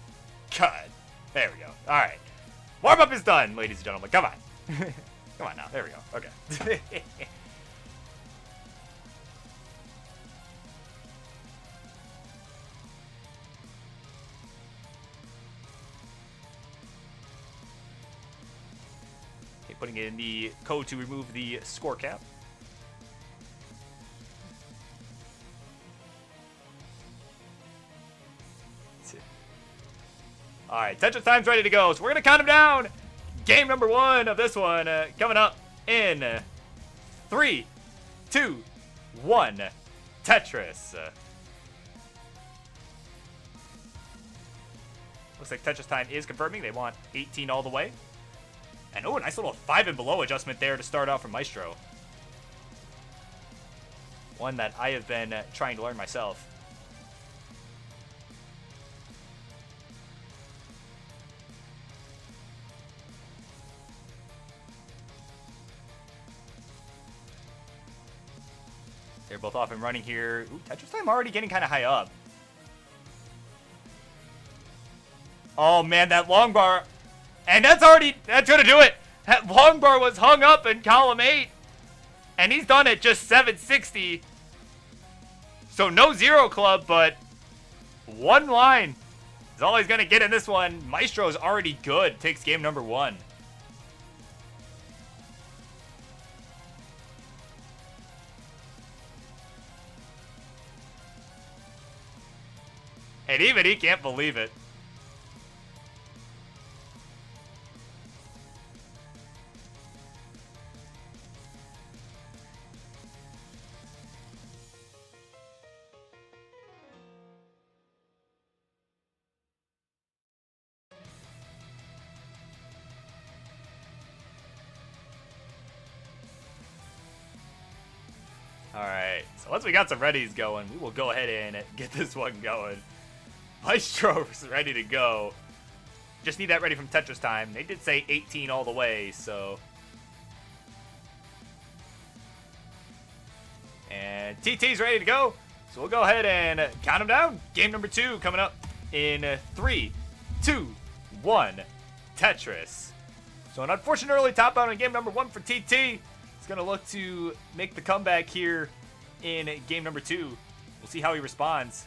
cut. There we go. All right. Warm-up is done, ladies and gentlemen. Come on. Come on now. There we go. Okay. Okay, putting in the code to remove the score cap. All right, Tetris time's ready to go, so we're going to count them down. Game number 1 of this one coming up in 3, 2, 1. Tetris. Looks like Tetris time is confirming. They want 18 all the way. And oh, a nice little 5 and below adjustment there to start off from Maestro. One that I have been trying to learn myself. They're both off and running here. Ooh, Tetris time already getting kind of high up. Oh, man, that long bar. And that's going to do it. That long bar was hung up in column 8. And he's done it just 760. So no zero club, but 1 line is all he's going to get in this one. Maestro is already good. Takes game number 1. And even he can't believe it. Alright, so once we got some readies going, we will go ahead and get this one going. Maestro's ready to go. Just need that ready from Tetris Time. They did say 18 all the way, so... And TT's ready to go, so we'll go ahead and count them down. Game number 2 coming up in 3, 2, 1, Tetris. So an unfortunate early top out in game number 1 for TT. He's going to look to make the comeback here in game number 2. We'll see how he responds.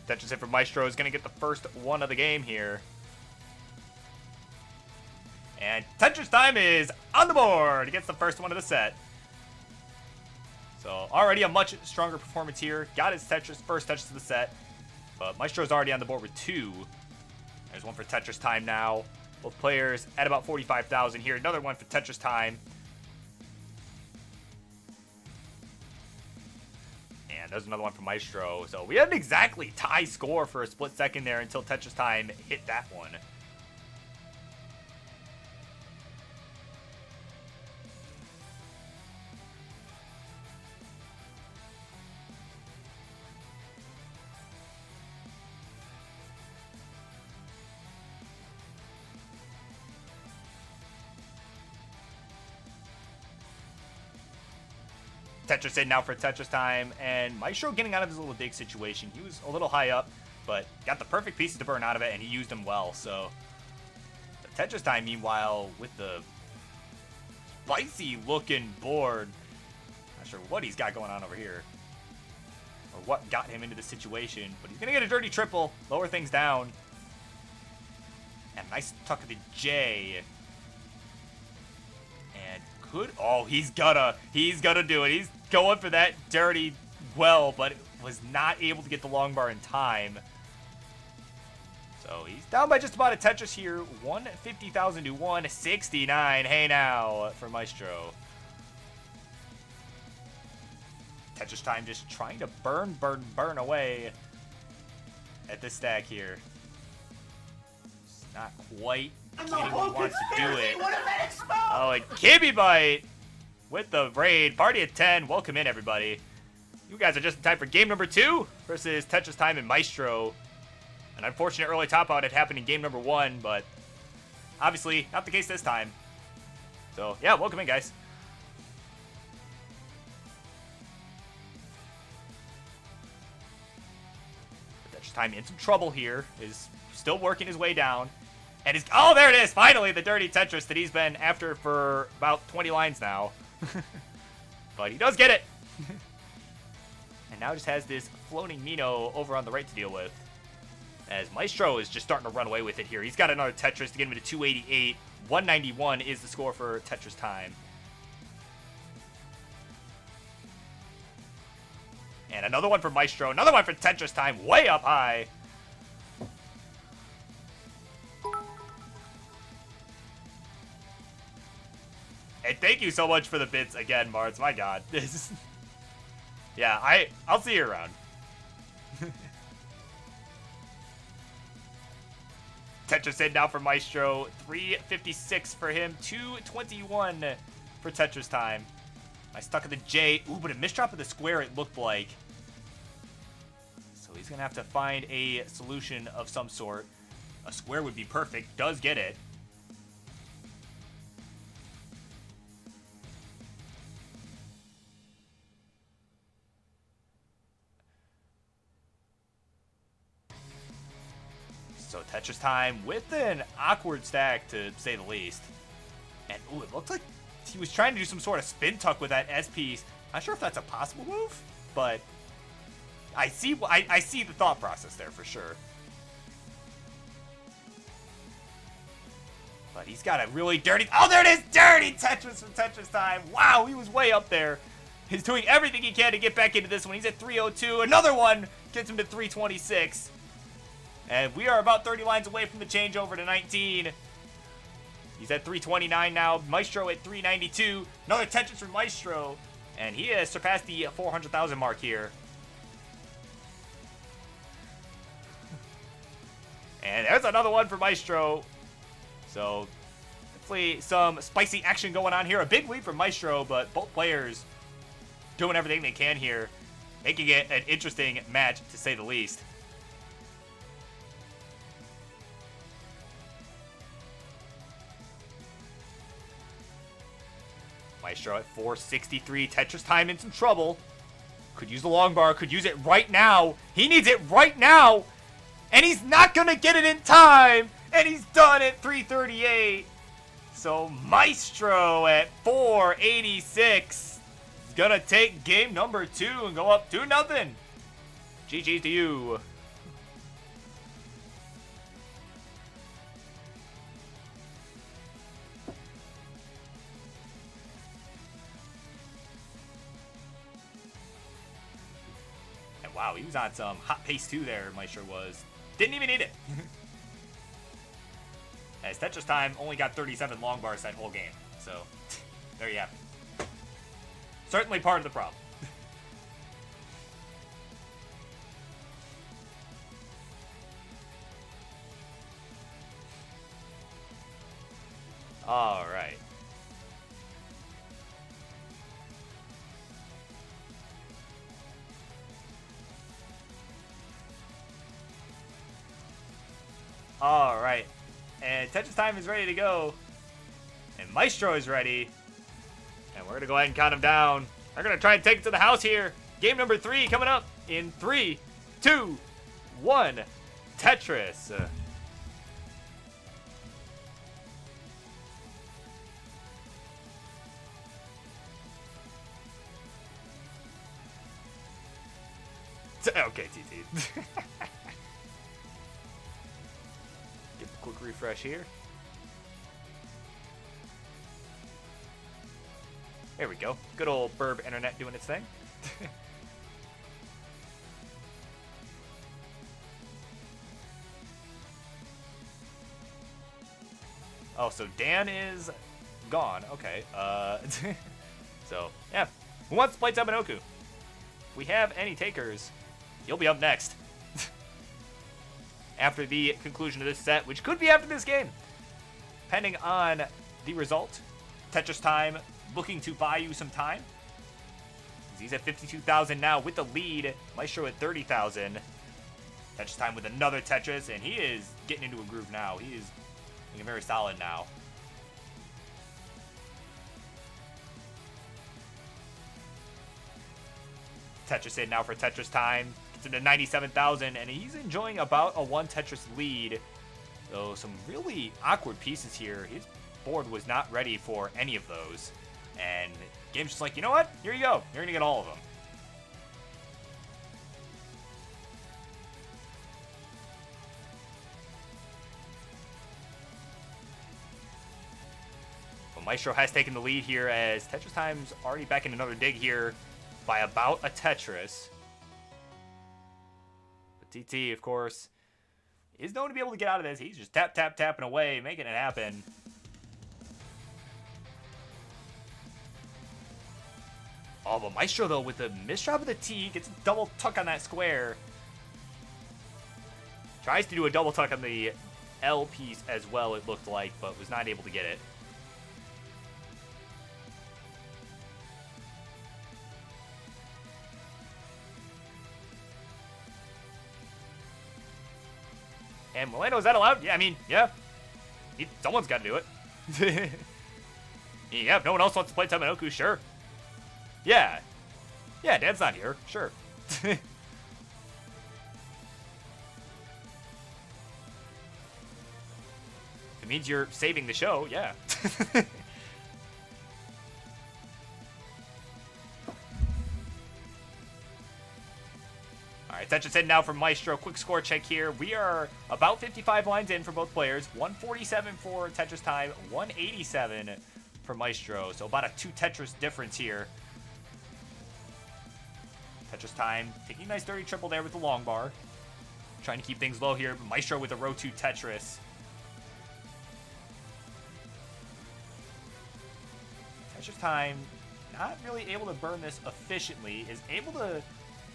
Tetris hit from Maestro is going to get the first one of the game here. And Tetris Time is on the board. He gets the first one of the set. So already a much stronger performance here. Got his Tetris first Tetris of the set. But Maestro's already on the board with 2. There's one for Tetris Time now. Both players at about 45,000 here. Another one for Tetris Time. And there's another one for Maestro. So we had an exactly tie score for a split second there until Tetris Time hit that one. Tetris in now for Tetris Time, and Maestro getting out of his little dig situation. He was a little high up, but got the perfect pieces to burn out of it, and he used them well. So the Tetris Time, meanwhile, with the spicy looking board, not sure what he's got going on over here, or what got him into the situation, but he's gonna get a dirty triple, lower things down, and a nice tuck of the J. And he's gonna do it. He's going for that dirty well, but was not able to get the long bar in time. So he's down by just about a Tetris here. 150,000 to 169. Hey now for Maestro. Tetris Time just trying to burn away at this stack here. It's not quite getting what he wants to do it. Oh, and Kibby Bite with the raid. Party at 10. Welcome in, everybody. You guys are just in time for game number 2 versus Tetris Time and Maestro. An unfortunate early top out had happened in game number 1, but obviously not the case this time. So, yeah, welcome in, guys. Tetris Time in some trouble here. Is still working his way down. And he's, oh, there it is, finally, the dirty Tetris that he's been after for about 20 lines now. But he does get it. And now just has this floating Mino over on the right to deal with. As Maestro is just starting to run away with it here. He's got another Tetris to get him to 288. 191 is the score for Tetris Time. And another one for Maestro. Another one for Tetris Time, way up high. And thank you so much for the bits again, Martz. My God. Yeah, I'll see you around. Tetris in now for Maestro. 356 for him. 221 for Tetris Time. I stuck at the J. Ooh, but a misdrop of the square it looked like. So he's going to have to find a solution of some sort. A square would be perfect. Does get it. So Tetris Time with an awkward stack, to say the least. And ooh, it looked like he was trying to do some sort of spin tuck with that S piece. Not sure if that's a possible move, but I see the thought process there for sure. But he's got a really dirty, oh, there it is, dirty Tetris from Tetris Time. Wow, he was way up there. He's doing everything he can to get back into this one. He's at 302. Another one gets him to 326. And we are about 30 lines away from the changeover to 19. He's at 329 now. Maestro at 392. Another Tetris from Maestro. And he has surpassed the 400,000 mark here. And there's another one for Maestro. So, hopefully some spicy action going on here. A big lead for Maestro, but both players doing everything they can here, making it an interesting match, to say the least. Maestro at 463. Tetris Time in some trouble. Could use the long bar. Could use it right now. He needs it right now. And he's not going to get it in time. And he's done at 338. So Maestro at 486 is going to take game number 2 and go up 2-0. GG's to you. Wow, he was on some hot pace too there, Maestro was. Didn't even need it. As Tetris Time only got 37 long bars that whole game. So, there you have it. Certainly part of the problem. All right. All right, and Tetris Time is ready to go, and Maestro is ready, and we're gonna go ahead and count him down. We're gonna try and take it to the house here. Game number 3 coming up in 3, 2, 1. Tetris. Okay, TT. Quick refresh here. There we go. Good old Burb internet doing its thing. Oh, so Dan is gone. Okay. So, yeah. Who wants to play Taminoku? If we have any takers, you'll be up next. After the conclusion of this set, which could be after this game, depending on the result. Tetris Time looking to buy you some time. He's at 52,000 now with the lead. Maestro at 30,000. Tetris Time with another Tetris, and he is getting into a groove now. He is looking very solid now. Tetris in now for Tetris Time. To 97,000, and he's enjoying about a 1 Tetris lead. So some really awkward pieces here. His board was not ready for any of those. And the game's just like, you know what? Here you go. You're going to get all of them. Well, Maestro has taken the lead here as Tetris Time's already back in another dig here by about a Tetris. TT, of course, is known to be able to get out of this. He's just tapping away, making it happen. Oh, but Maestro, though, with the misdrop of the T, gets a double tuck on that square. Tries to do a double tuck on the L piece as well, it looked like, but was not able to get it. And Milano, is that allowed? Yeah, I mean, yeah. Someone's got to do it. Yeah, if no one else wants to play Taminoku, sure. Yeah. Yeah, Dad's not here. Sure. It means you're saving the show, yeah. Alright, Tetris in now from Maestro. Quick score check here. We are about 55 lines in for both players. 147 for Tetris Time, 187 for Maestro. So about a 2 Tetris difference here. Tetris Time taking a nice dirty triple there with the long bar. Trying to keep things low here. Maestro with a row 2 Tetris. Tetris Time not really able to burn this efficiently. Is able to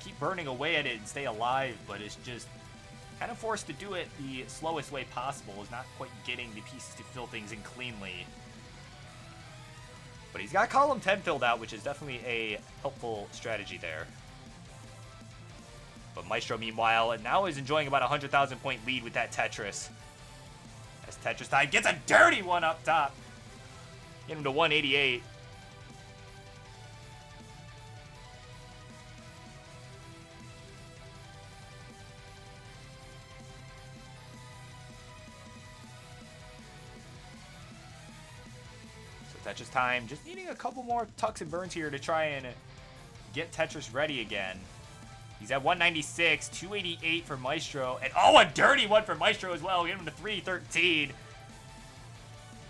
keep burning away at it and stay alive, but it's just kind of forced to do it the slowest way possible, is not quite getting the pieces to fill things in cleanly. But he's got column 10 filled out, which is definitely a helpful strategy there. But Maestro, meanwhile, now is enjoying about a 100,000 point lead with that Tetris. As Tetris Time gets a dirty one up top. Get him to 188. Tetris Time just needing a couple more tucks and burns here to try and get Tetris ready again. He's at 196, 288 for Maestro, and oh, a dirty one for Maestro as well. Get him to 313.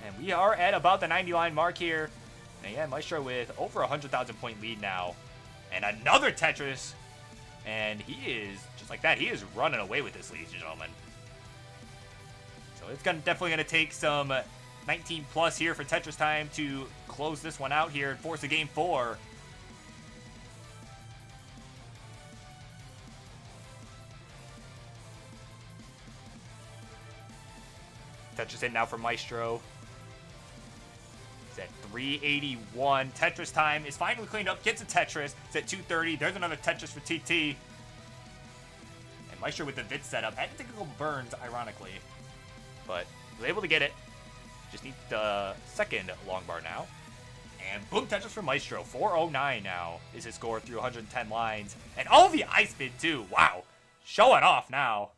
And we are at about the 90 line mark here. And yeah, Maestro with over 100,000 point lead now. And another Tetris. And he is, just like that, he is running away with this, ladies and gentlemen. So it's definitely going to take some 19 plus here for Tetris Time to close this one out here and force a game 4. Tetris in now for Maestro. He's at 381. Tetris Time is finally cleaned up. Gets a Tetris. It's at 230. There's another Tetris for TT. And Maestro with the Vit setup. Had to take a couple burns, ironically. But was able to get it. Just need the second long bar now. And boom, Tetris for Maestro. 409 now is his score through 110 lines. And all the ice spin too. Wow. Showing off now.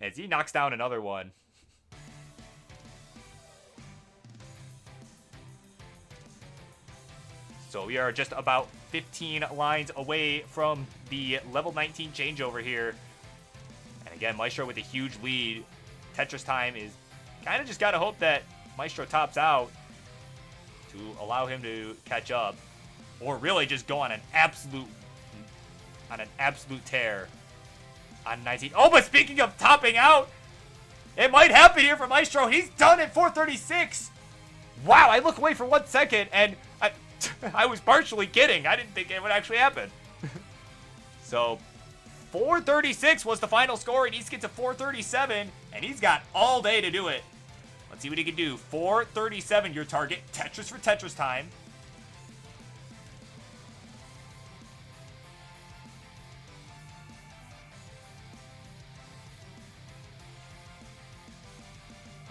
As he knocks down another one. So we are just about 15 lines away from the level 19 changeover here. And again, Maestro with a huge lead. Tetris Time is kind of just got to hope that Maestro tops out to allow him to catch up. Or really just go on an absolute tear on 19. Oh, but speaking of topping out, it might happen here for Maestro. He's done at 436. Wow, I look away for 1 second and I was partially kidding. I didn't think it would actually happen. So, 436 was the final score. He needs to get to 437, and he's got all day to do it. Let's see what he can do. 437, your target. Tetris for Tetris Time.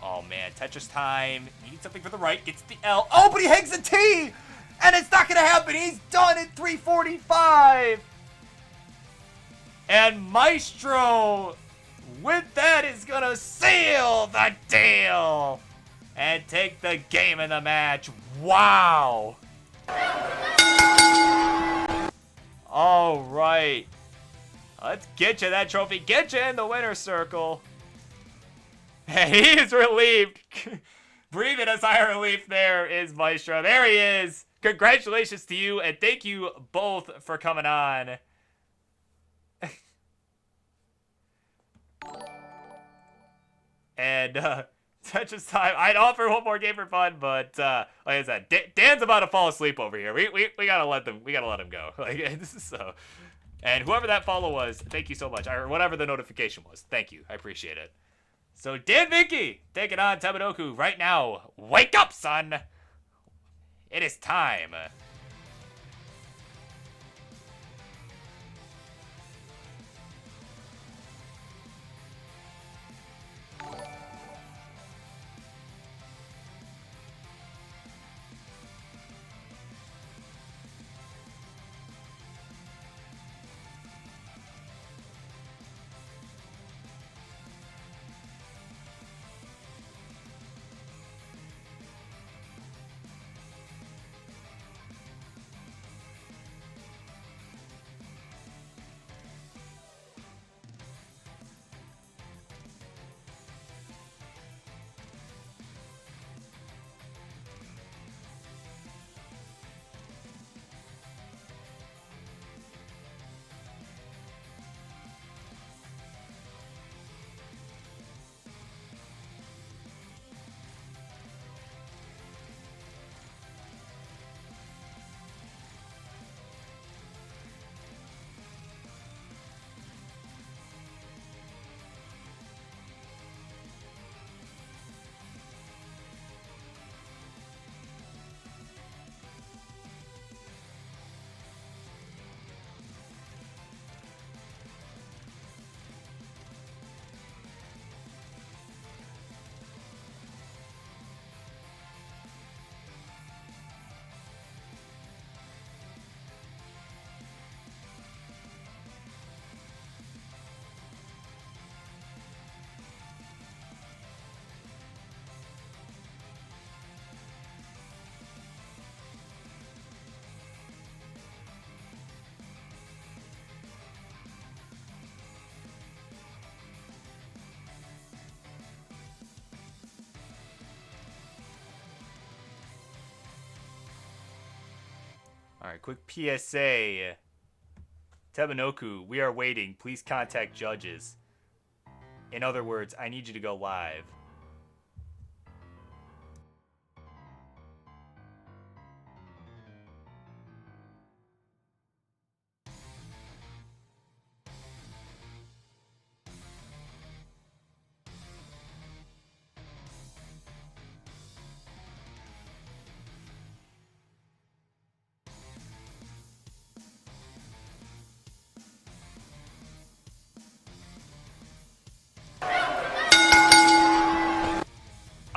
Oh, man. Tetris Time. Needing something for the right. Gets the L. Oh, but he hangs the T! And it's not going to happen. He's done at 345. And Maestro, with that, is going to seal the deal and take the game in the match. Wow. All right. Let's get you that trophy. Get you in the winner's circle. And he is relieved. Breathing a sigh of relief there is Maestro. There he is. Congratulations to you, and thank you both for coming on. And Tetris Time. I'd offer one more game for fun, but like I said, Dan's about to fall asleep over here. We gotta let them. We gotta let him go. Like this is so. And whoever that follow was, thank you so much, or whatever the notification was. Thank you. I appreciate it. So Dan Vinky taking on Tabadoku right now. Wake up, son. It is time. Alright, quick PSA. Tebanoku, we are waiting. Please contact judges. In other words, I need you to go live.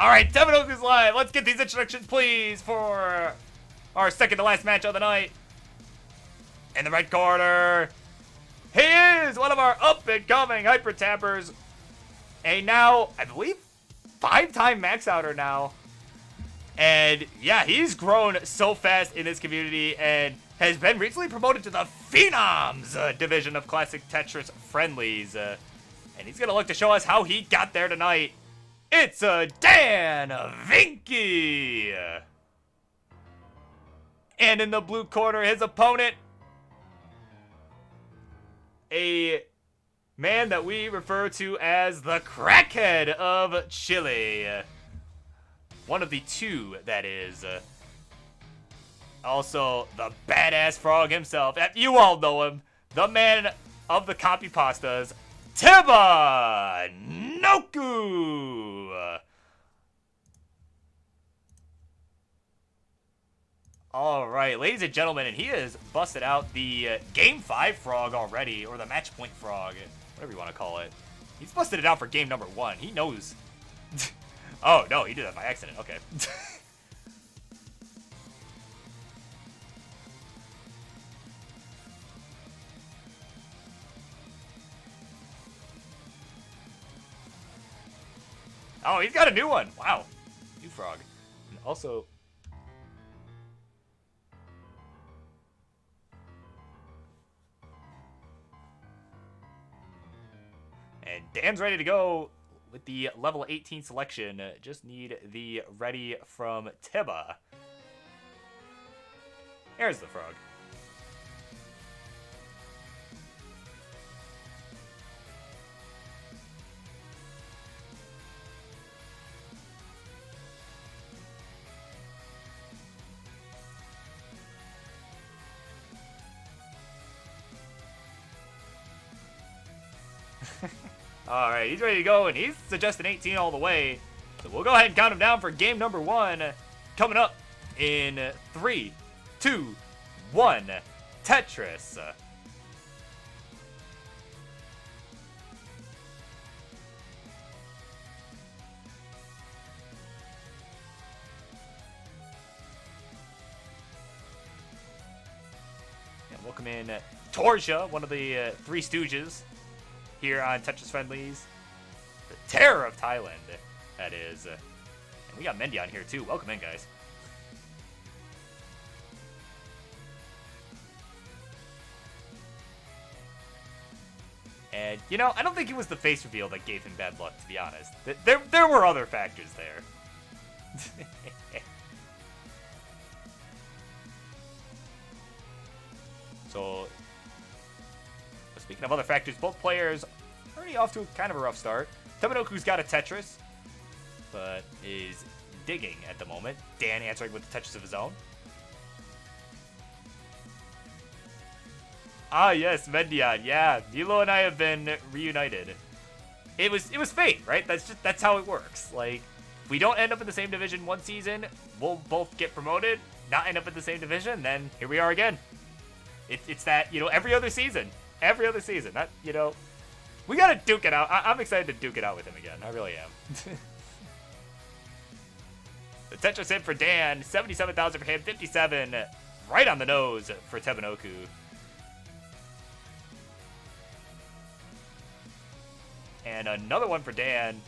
Alright, Tebanoku's live. Let's get these introductions, please, for our second to last match of the night. In the red corner, he is one of our up-and-coming Hyper Tappers. A now, I believe, 5-time Max Outer now. And yeah, he's grown so fast in this community and has been recently promoted to the Phenoms division of Classic Tetris Friendlies. And he's going to look to show us how he got there tonight. It's Dan Vinky! And in the blue corner, his opponent, a man that we refer to as the Crackhead of Chile. One of the two, that is. Also, the badass frog himself. You all know him. The man of the copy pastas, Tebanoku! Alright, ladies and gentlemen, and he has busted out the Game 5 frog already, or the Match Point frog, whatever you want to call it. He's busted it out for game number 1. He knows. Oh, no, he did that by accident. Okay. Oh, he's got a new one. Wow. New frog. And also... And Dan's ready to go with the level 18 selection. Just need the ready from Tiba. There's the frog. Alright, he's ready to go, and he's suggesting 18 all the way. So we'll go ahead and count him down for game number 1. Coming up in 3, 2, 1, Tetris. And welcome in Torja, one of the Three Stooges here on Tetris Friendlies. The terror of Thailand, that is. And we got Mendy on here too. Welcome in, guys. And, you know, I don't think it was the face reveal that gave him bad luck, to be honest. There were other factors there. So, speaking of other factors, both players already off to kind of a rough start. Tebanoku's got a Tetris, but is digging at the moment. Dan answering with the Tetris of his own. Ah, yes, Mendian. Yeah, Milo and I have been reunited. It was fate, right? That's how it works. Like, if we don't end up in the same division one season, we'll both get promoted, not end up in the same division, then here we are again. It's that, you know, every other season. Every other season. That, you know, we gotta duke it out. I'm excited to duke it out with him again. I really am. The Tetris hit for Dan. 77,000 for him. 57 right on the nose for Tebanoku. And another one for Dan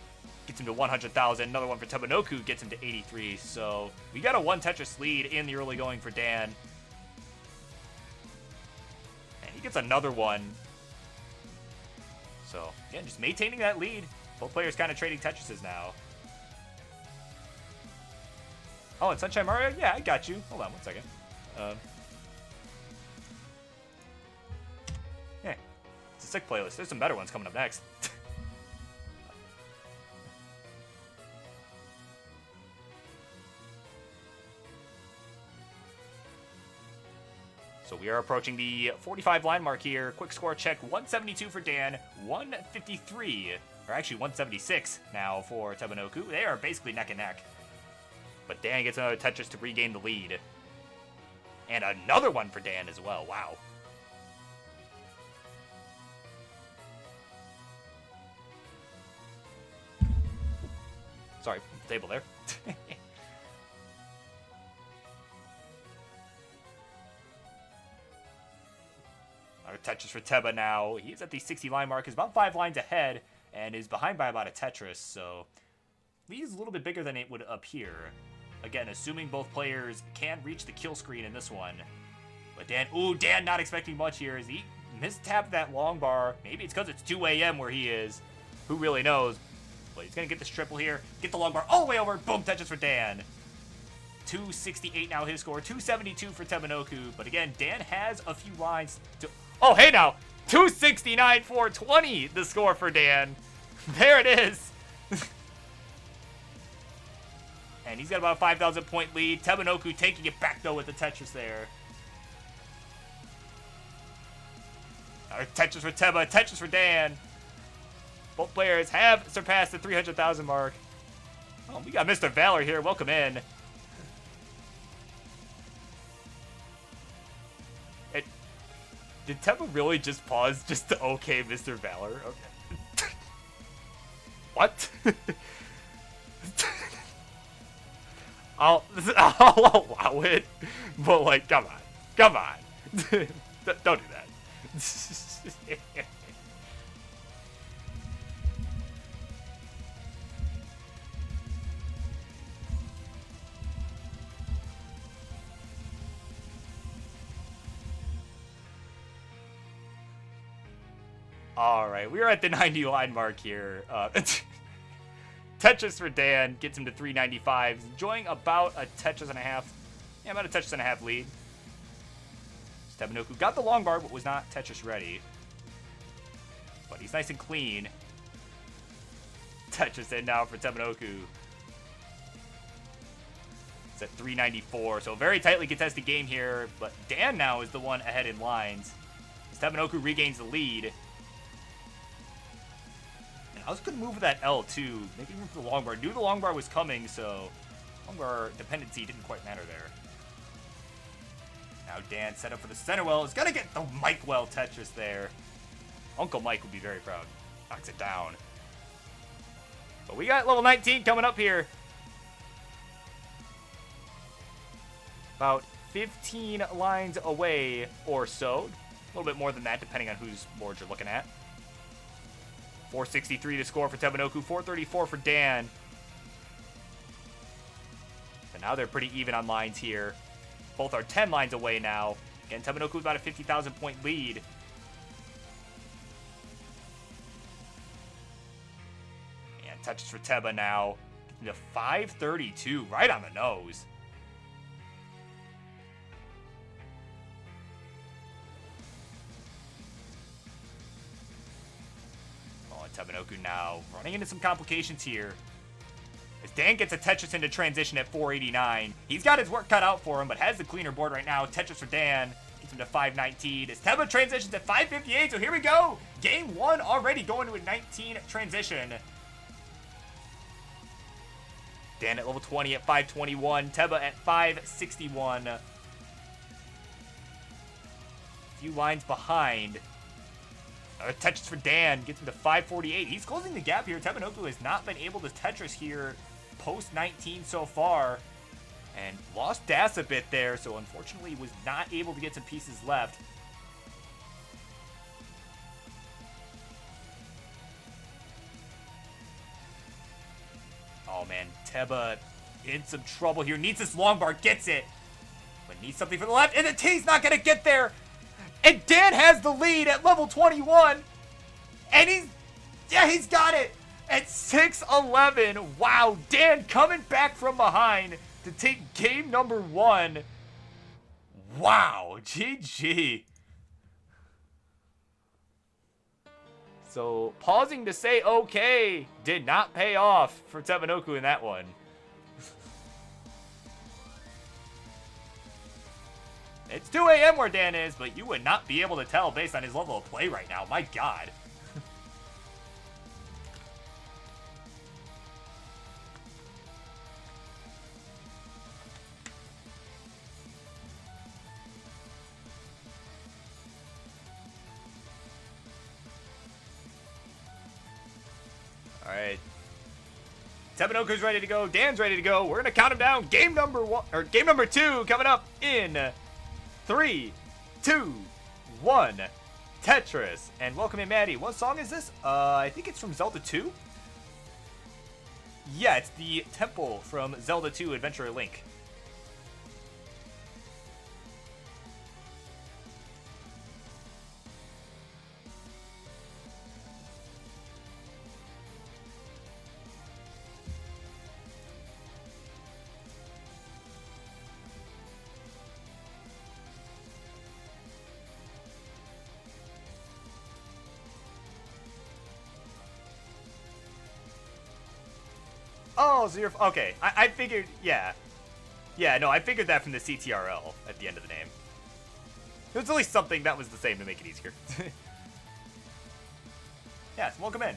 gets him to 100,000. Another one for Tebanoku gets him to 83. So we got a 1 Tetris lead in the early going for Dan. And he gets another one. So, yeah, just maintaining that lead. Both players kind of trading Tetrises now. Oh, and Sunshine Mario? Yeah, I got you. Hold on one second. Eh, it's a sick playlist. There's some better ones coming up next. So we are approaching the 45 line mark here. Quick score check, 172 for Dan, 153, or actually 176 now for Tebanoku. They are basically neck and neck. But Dan gets another Tetris to regain the lead. And another one for Dan as well. Wow. Sorry, table there. Our Tetris for Teba now. He's at the 60 line mark. He's about 5 lines ahead and is behind by about a Tetris. So lead is a little bit bigger than it would appear. Again, assuming both players can reach the kill screen in this one. But Dan not expecting much here as he mistapped that long bar. Maybe it's because it's 2 a.m. where he is. Who really knows? But he's going to get this triple here. Get the long bar all the way over. Boom, Tetris for Dan. 268 now his score. 272 for Tebanoku. But again, Dan has a few lines to... Oh, hey now. 269, 420 the score for Dan. There it is. And he's got about a 5,000 point lead. Tebanoku taking it back though with the Tetris there. Our Tetris for Teba, Tetris for Dan. Both players have surpassed the 300,000 mark. Oh, we got Mr. Valor here. Welcome in. Did Teba really just pause just to okay Mr. Valor? Okay. What? I'll allow it, but like, come on. Don't do that. Alright, we are at the 90 line mark here. Tetris for Dan gets him to 395. He's enjoying about a Tetris and a half. Yeah, about a Tetris and a half lead. Tebanoku got the long bar, but was not Tetris ready. But he's nice and clean. Tetris in now for Tebanoku. It's at 394, so a very tightly contested game here. But Dan now is the one ahead in lines. As Tebanoku regains the lead. I was going to move with that L2, making room for the long bar. Knew the long bar was coming, so long bar dependency didn't quite matter there. Now Dan set up for the center well. Is going to get the Mike Well Tetris there. Uncle Mike would be very proud. Knocks it down. But we got level 19 coming up here. About 15 lines away or so. A little bit more than that, depending on whose board you're looking at. 463 to score for Tebanoku, 434 for Dan. And now they're pretty even on lines here. Both are 10 lines away now. Again, Tebanoku with about a 50,000 point lead. And touches for Teba now. Getting to 532, right on the nose. Tebanoku now running into some complications here. As Dan gets a Tetris into transition at 489. He's got his work cut out for him, but has the cleaner board right now. Tetris for Dan. Gets him to 519. As Teba transitions at 558. So here we go. Game 1 already going to a 19 transition. Dan at level 20 at 521. Teba at 561. A few lines behind. Tetris for Dan gets him to 548. He's closing the gap here. Tebanoku has not been able to Tetris here post 19 so far. And lost Das a bit there, so unfortunately was not able to get some pieces left. Oh man, Teba in some trouble here. Needs this long bar, gets it. But needs something for the left, and the T's not gonna get there. And Dan has the lead at level 21. And he's got it at 611. Wow, Dan coming back from behind to take game number 1. Wow, GG. So pausing to say okay did not pay off for Tebanoku in that one. It's 2 a.m. where Dan is, but you would not be able to tell based on his level of play right now. My God. All right. Tebanoku's ready to go. Dan's ready to go. We're gonna count him down. Game number 2 coming up in 3, 2, 1. Tetris. And welcome in, Maddie. What song is this? I think it's from Zelda 2. Yeah, it's the temple from Zelda 2 Adventure Link. Oh, so you're... Okay, I figured... Yeah. Yeah, no, I figured that from the CTRL at the end of the name. There was at least something that was the same to make it easier. Yes, welcome in.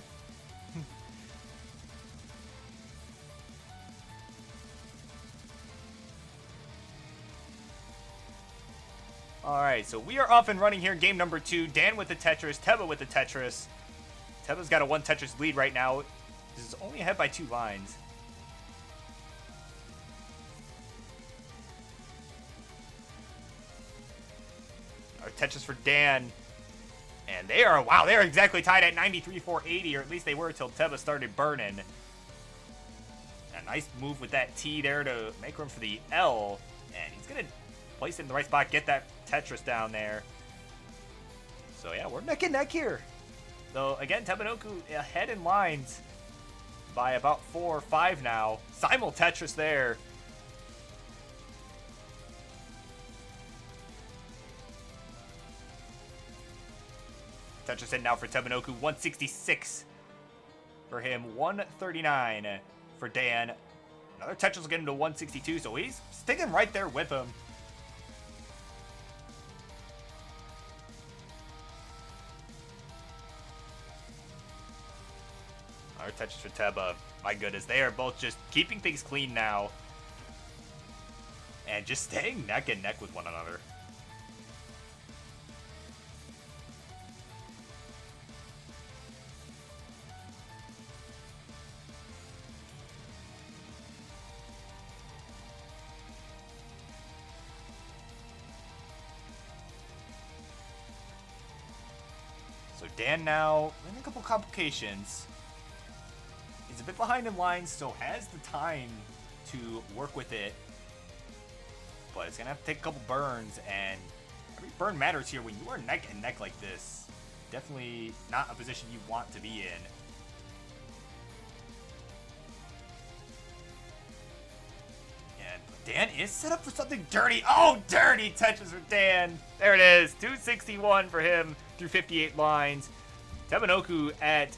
Alright, so we are off and running here. Game number 2. Dan with the Tetris, Teba with the Tetris. Teba's got a 1 Tetris lead right now. This is only ahead by 2 lines. Our Tetris for Dan. And they are, wow, they are exactly tied at 93-480, or at least they were until Teba started burning. A nice move with that T there to make room for the L. And he's going to place it in the right spot, get that Tetris down there. So yeah, we're neck and neck here. So again, Tebanoku ahead in lines by about 4 or 5 now. Simul Tetris there. Tetris in now for Tebanoku, 166 for him, 139 for Dan. Another Tetris will get him to 162, so he's sticking right there with him. Another Tetris for Teba. My goodness, they are both just keeping things clean now. And just staying neck and neck with one another. So Dan now in a couple complications. He's a bit behind in line, still has the time to work with it. But it's going to have to take a couple burns, and every burn matters here when you are neck and neck like this. Definitely not a position you want to be in. And Dan is set up for something dirty. Oh, dirty Tetris for Dan. There it is. 261 for him through 58 lines. Tebanoku at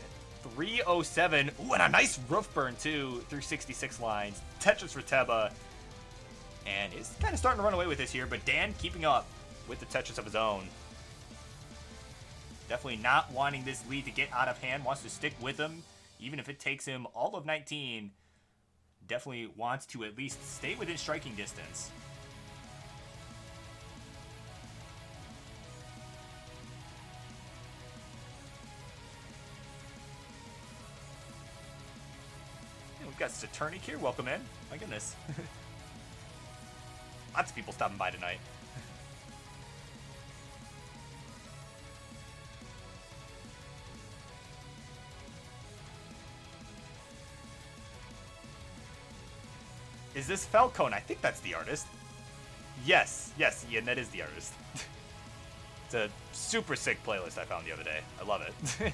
307. Ooh, and a nice roof burn, too, through 66 lines. Tetris for Teba. And is kind of starting to run away with this here, but Dan keeping up with the Tetris of his own. Definitely not wanting this lead to get out of hand. Wants to stick with him, even if it takes him all of 19. Definitely wants to at least stay within striking distance. We've got Saturnic here. Welcome in. My goodness. Lots of people stopping by tonight. Is this Falcone? I think that's the artist. Yes, Ian, that is the artist. It's a super sick playlist I found the other day. I love it.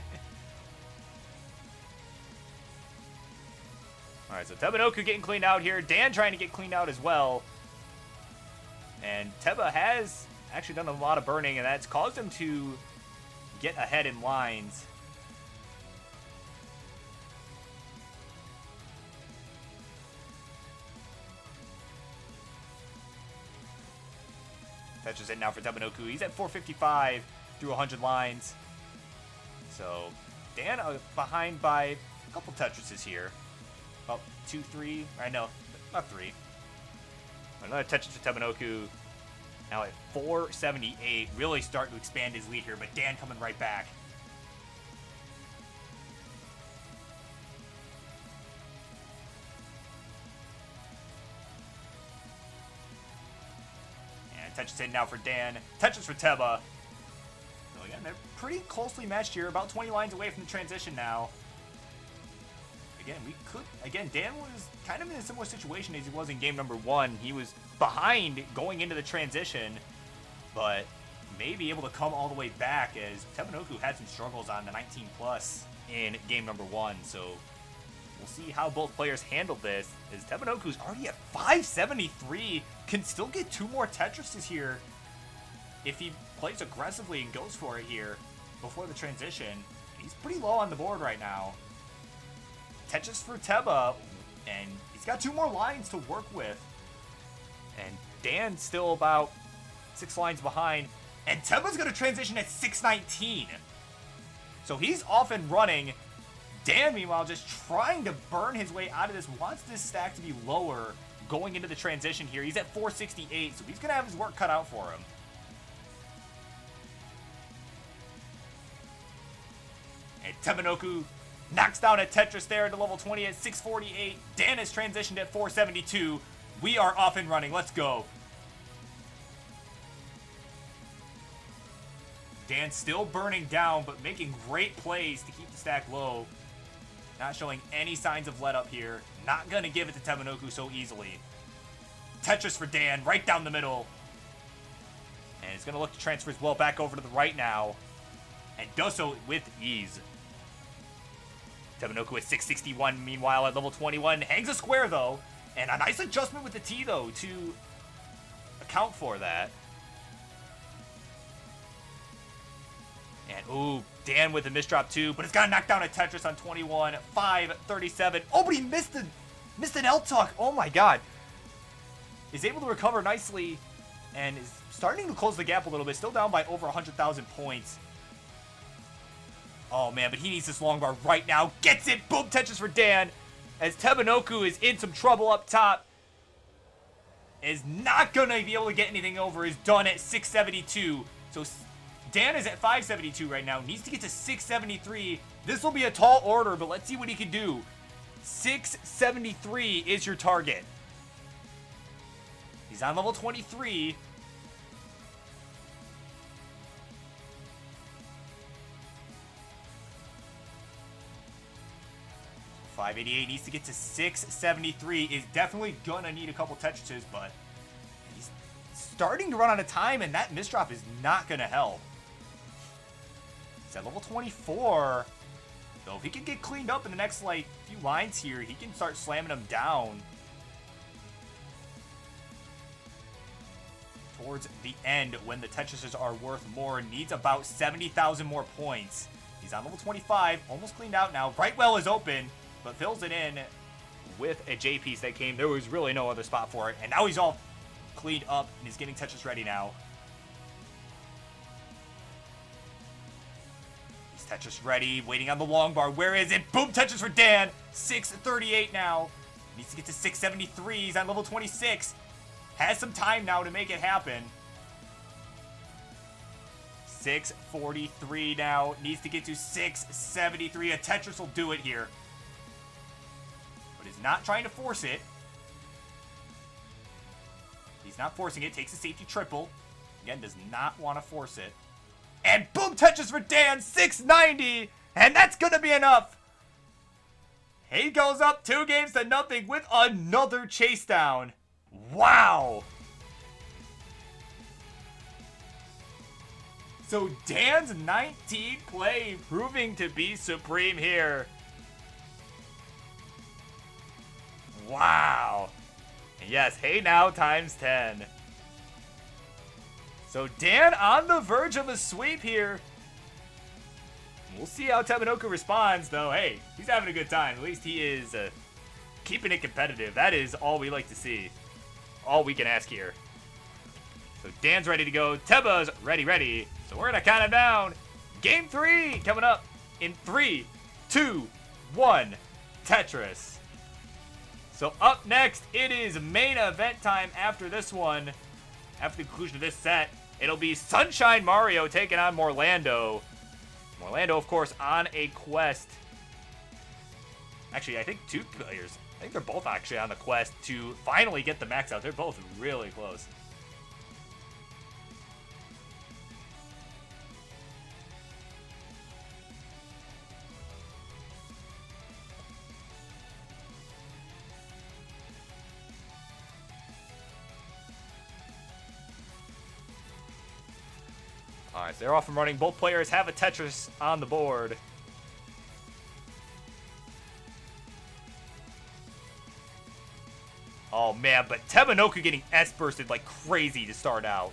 Alright, so Tebanoku getting cleaned out here. Dan trying to get cleaned out as well. And Teba has actually done a lot of burning, and that's caused him to get ahead in lines. Tetris in now for Tebanoku. He's at 455 through 100 lines. So Dan behind by a couple Tetrises here. About 2, 3. I know, not 3. Another Tetris for Tebanoku. Now at 478. Really starting to expand his lead here, but Dan coming right back. Tetris in now for Dan. Tetris for Teba. So again, they're pretty closely matched here. About 20 lines away from the transition now. Again, Dan was kind of in a similar situation as he was in game number 1. He was behind going into the transition, but may be able to come all the way back as Tebanoku had some struggles on the 19 plus in game number 1. So we'll see how both players handle this, as Tebanoku's already at 573, can still get 2 more Tetrises here if he plays aggressively and goes for it here before the transition. He's pretty low on the board right now. Tetris for Teba, and he's got 2 more lines to work with. And Dan's still about 6 lines behind, and Teba's going to transition at 619. So he's off and running. Dan, meanwhile, just trying to burn his way out of this, wants this stack to be lower going into the transition here. He's at 468, so he's going to have his work cut out for him. And Tebanoku knocks down a Tetris there to level 20 at 648. Dan has transitioned at 472. We are off and running. Let's go. Dan still burning down, but making great plays to keep the stack low. Not showing any signs of let up here. Not going to give it to Tebanoku so easily. Tetris for Dan, right down the middle. And he's going to look to transfer his well back over to the right now. And does so with ease. Tebanoku at 661, meanwhile, at level 21. Hangs a square, though. And a nice adjustment with the T, though, to account for that. And, ooh, Dan with the misdrop, too. But it's got to knock down a Tetris on 21. 537. Oh, but he missed an L-Tuck. Oh, my God. Is able to recover nicely. And is starting to close the gap a little bit. Still down by over 100,000 points. Oh, man, but he needs this long bar right now. Gets it. Boom, Tetris for Dan. As Tebanoku is in some trouble up top. Is not going to be able to get anything over. Is done at 672. So Dan is at 572 right now. Needs to get to 673. This will be a tall order, but let's see what he can do. 673 is your target. He's on level 23. $588 needs to get to 673. Is definitely gonna need a couple Tetrises, but he's starting to run out of time, and that misdrop is not gonna help. He's at level 24. So if he can get cleaned up in the next like few lines here, he can start slamming them down towards the end when the Tetrises are worth more. Needs about 70,000 more points. He's on level 25, almost cleaned out now. Brightwell is open, but fills it in with a J piece that came. There was really no other spot for it, and now he's all cleaned up and he's getting Tetris ready now. He's Tetris ready, waiting on the long bar. Where is it? Boom, Tetris for Dan. 638 now. Needs to get to 673. He's on level 26. Has some time now to make it happen. 643 now. Needs to get to 673. A Tetris will do it here. But is not trying to force it. He's not forcing it. Takes a safety triple. Again, does not want to force it. And boom, Tetris for Dan. 690. And that's going to be enough. He goes up 2-0 with another chase down. Wow. So Dan's 19 play proving to be supreme here. Wow. Yes, hey now times 10. So Dan on the verge of a sweep here. We'll see how Tebanoku responds, though. Hey, he's having a good time. At least he is keeping it competitive. That is all we like to see. All we can ask here. So Dan's ready to go. Teba's ready. So we're going to count him down. Game 3 coming up in 3, 2, 1. Tetris. So up next, it is main event time after this one. After the conclusion of this set, it'll be Sunshine Mario taking on Morlando. Morlando, of course, on a quest. Actually, I think 2 players. I think they're both actually on the quest to finally get the max out. They're both really close. Alright, so they're off and running. Both players have a Tetris on the board. Oh man, but Tebanoku getting S-bursted like crazy to start out.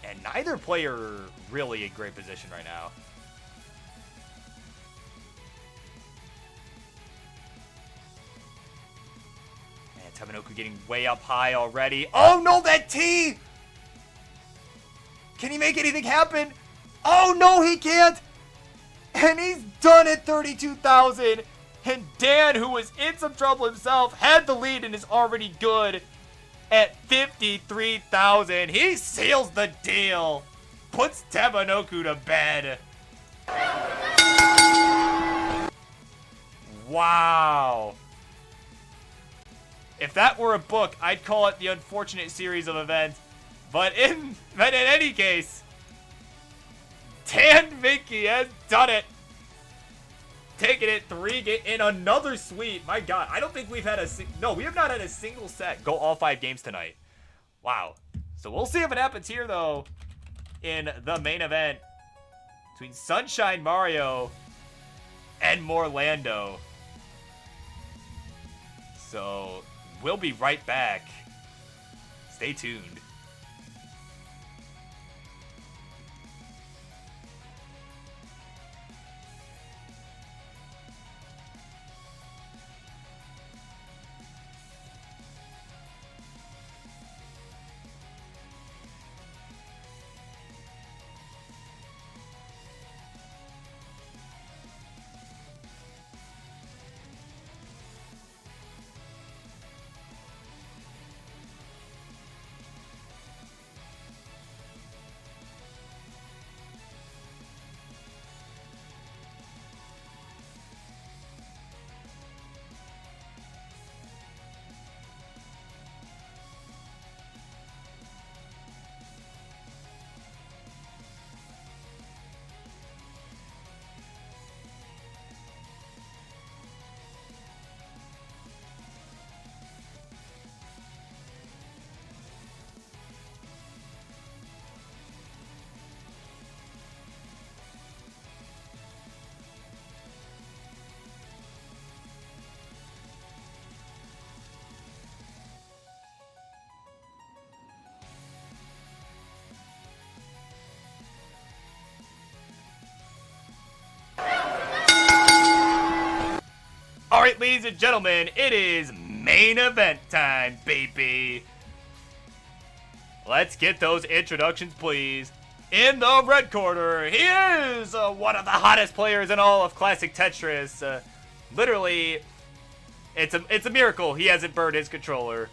And neither player really in great position right now. Tebanoku getting way up high already. Oh no, that T! Can he make anything happen? Oh no, he can't! And he's done at 32,000. And Dan, who was in some trouble himself, had the lead and is already good at 53,000. He seals the deal. Puts Tebanoku to bed. Wow. If that were a book, I'd call it The Unfortunate Series of Events. But in any case, Dan Vinky has done it. Taking it 3 in another sweep. My God, I don't think we've had we have not had a single set go all 5 games tonight. Wow. So we'll see if it happens here, though, in the main event between Sunshine Mario and Morlando. So we'll be right back. Stay tuned. Alright, ladies and gentlemen, it is main event time, baby. Let's get those introductions, please. In the red corner, he is one of the hottest players in all of Classic Tetris. Literally, it's a miracle he hasn't burned his controller.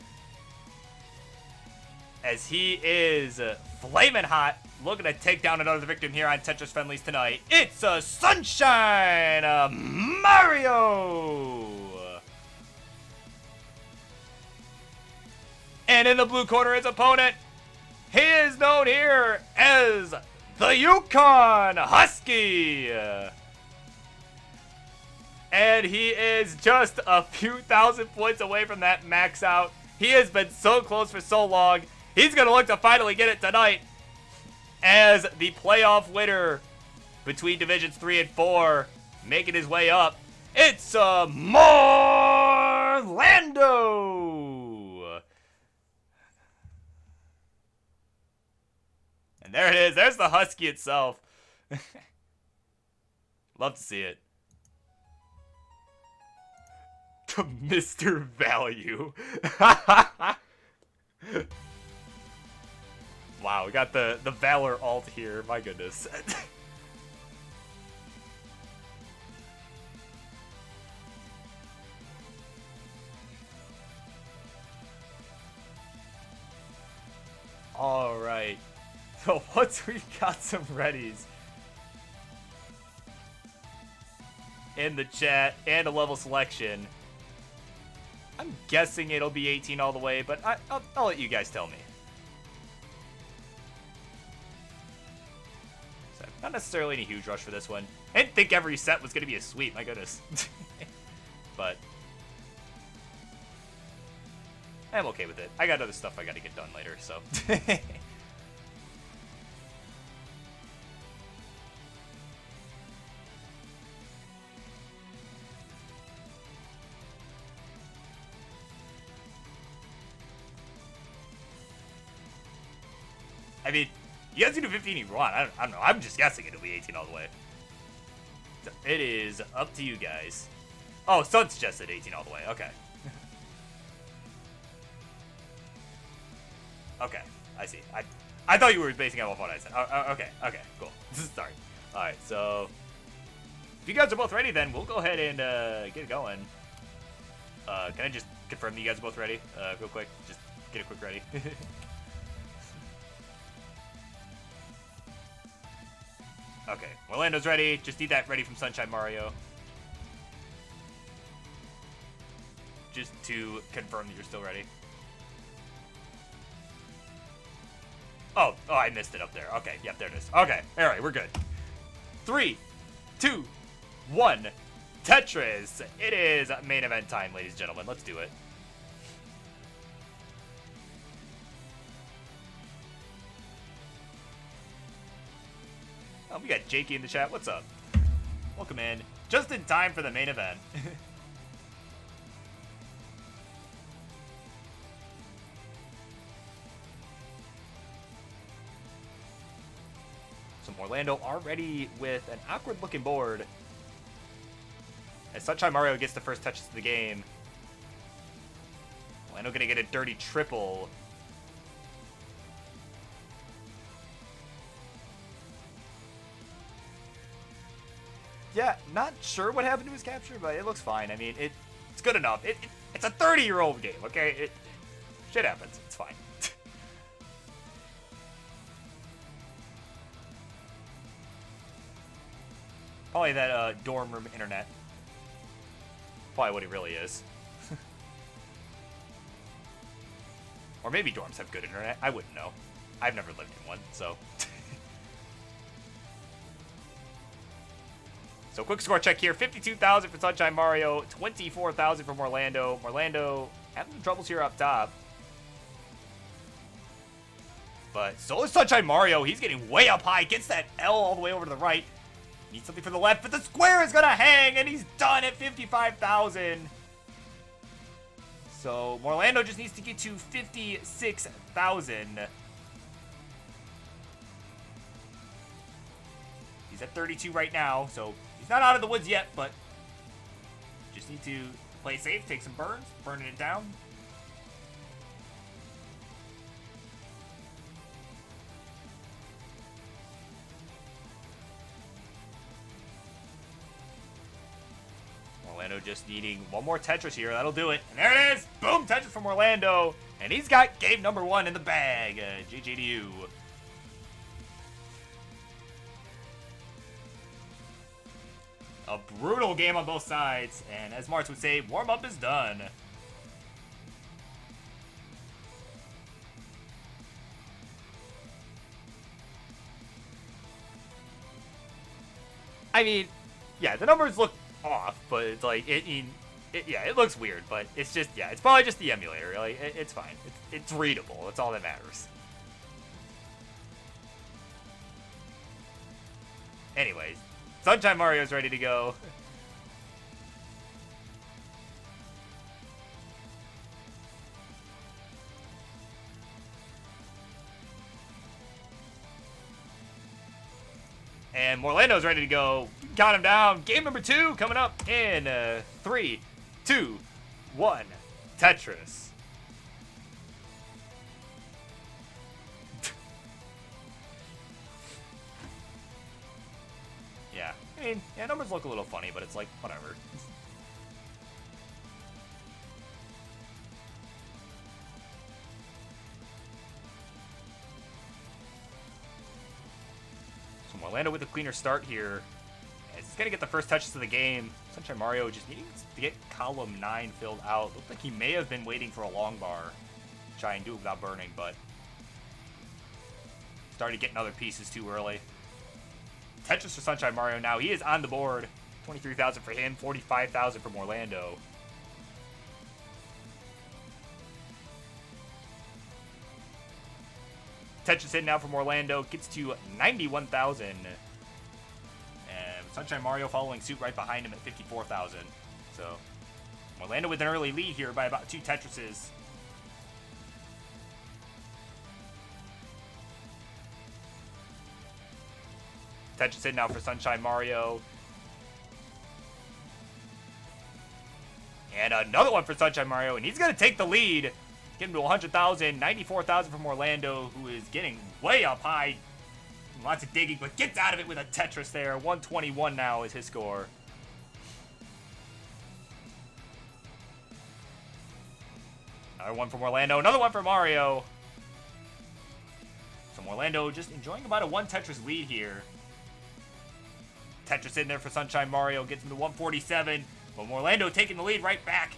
As he is flaming hot, looking to take down another victim here on Tetris Friendlies tonight. It's Sunshine Mario! And in the blue corner, his opponent, he is known here as the Yukon Husky. And he is just a few thousand points away from that max out. He has been so close for so long. He's going to look to finally get it tonight as the playoff winner between Divisions 3 and 4, making his way up. It's Morlando! And there it is. There's the Husky itself. Love to see it. The Mr. Value. Wow, we got the Valor alt here. My goodness. All right. So once we got some readies in the chat and a level selection, I'm guessing it'll be 18 all the way, but I'll let you guys tell me. So not necessarily any huge rush for this one. I didn't think every set was going to be a sweep, my goodness. But I'm okay with it. I got other stuff I got to get done later, so. I mean, you guys can do 15 if you want. I don't know. I'm just guessing it'll be 18 all the way. So it is up to you guys. Oh, Sun's just said 18 all the way. Okay. Okay, I see. I thought you were basing it off what I said. Okay, cool. Sorry. Alright, so if you guys are both ready, then we'll go ahead and get going. Can I just confirm that you guys are both ready? Real quick. Just get a quick ready. Okay, Orlando's ready. Just need that ready from Sunshine Mario. Just to confirm that you're still ready. Oh, I missed it up there. Okay, yep, there it is. Okay, alright, we're good. 3, 2, 1, Tetris. It is main event time, ladies and gentlemen. Let's do it. Oh, we got Jakey in the chat. What's up? Welcome in. Just in time for the main event. So Orlando already with an awkward looking board. As Sunshine Mario gets the first touches of the game. Orlando gonna get a dirty triple. Yeah, not sure what happened to his capture, but it looks fine. I mean, it's good enough. It's a 30-year-old game, okay? Shit happens. It's fine. Probably that dorm room internet. Probably what it really is. Or maybe dorms have good internet. I wouldn't know. I've never lived in one, so. So quick score check here. 52,000 for Sunshine Mario. 24,000 from Orlando. Orlando having some troubles here up top. But so is Sunshine Mario. He's getting way up high. Gets that L all the way over to the right. Needs something for the left, but the square is going to hang, and he's done at 55,000. So Orlando just needs to get to 56,000. He's at 32 right now, so he's not out of the woods yet, but just need to play safe, take some burns, burning it down. Orlando just needing one more Tetris here. That'll do it. And there it is. Boom, Tetris from Orlando. And he's got game number 1 in the bag. GG to you. A brutal game on both sides. And as Martz would say, warm-up is done. I mean, yeah, the numbers look off, but it's like yeah, it looks weird, but it's just, yeah, it's probably just the emulator. Like it's fine. It's readable. That's all that matters. Anyways, Sunshine Mario's ready to go. And Orlando's ready to go. Count him down. Game number 2 coming up in 3, 2, 1. Tetris. Yeah, I mean, yeah, numbers look a little funny, but it's like, whatever. So Orlando with a cleaner start here. He's going to get the first touches of the game. Sunshine Mario just needing to get column 9 filled out. Looked like he may have been waiting for a long bar. Try and do it without burning, but started getting other pieces too early. Tetris for Sunshine Mario now. He is on the board. 23,000 for him, 45,000 from Orlando. Tetris in now from Orlando. Gets to 91,000. And Sunshine Mario following suit right behind him at 54,000. So Orlando with an early lead here by about 2 Tetrises. Tetris in now for Sunshine Mario. And another one for Sunshine Mario, and he's going to take the lead. Get him to 100,000, 94,000 from Orlando, who is getting way up high. Lots of digging, but gets out of it with a Tetris there. 121 now is his score. Another one from Orlando, another one for Mario. So Orlando just enjoying about a 1 Tetris lead here. Tetris in there for Sunshine Mario, gets him to 147. But Orlando taking the lead right back.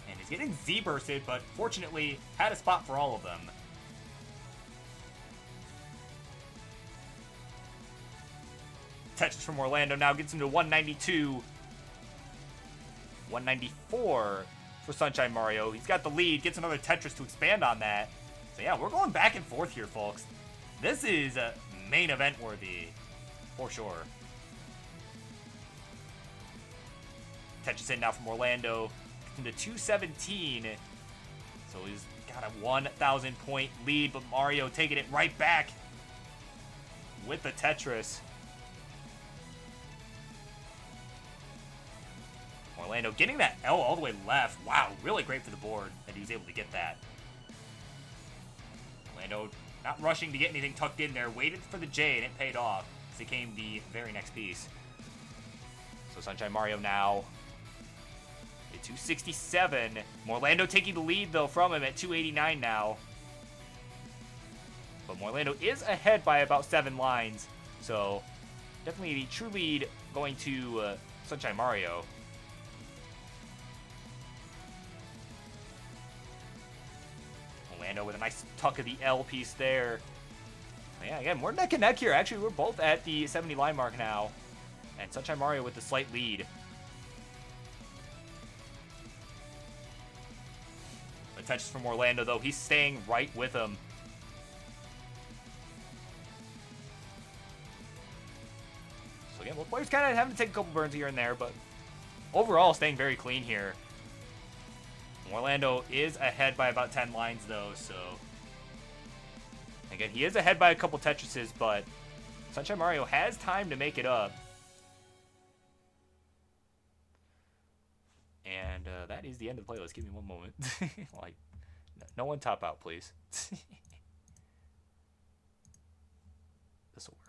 And he's getting Z-bursted, but fortunately had a spot for all of them. Tetris from Orlando now gets him to 192. 194 for Sunshine Mario. He's got the lead, gets another Tetris to expand on that. So yeah, we're going back and forth here, folks. This is main event worthy, for sure. Tetris in now from Orlando, into 217. So he's got a 1,000 point lead, but Mario taking it right back with the Tetris. Orlando getting that L all the way left. Wow, really great for the board that he was able to get that. Orlando not rushing to get anything tucked in there. Waited for the J, and it paid off. It came the very next piece. So Sunshine Mario now at 267. Orlando taking the lead, though, from him at 289 now. But Orlando is ahead by about 7 lines. So definitely the true lead going to Sunshine Mario. Orlando with a nice tuck of the L piece there. Yeah, again, we're neck and neck here. Actually, we're both at the 70 line mark now. And Sunshine Mario with the slight lead. The touches from Orlando, though. He's staying right with him. So again, both players kind of having to take a couple burns here and there, but overall staying very clean here. Orlando is ahead by about 10 lines, though, so again, he is ahead by a couple Tetrises, but Sunshine Mario has time to make it up. And that is the end of the playlist. Give me one moment. Like, no one top out, please. This will work.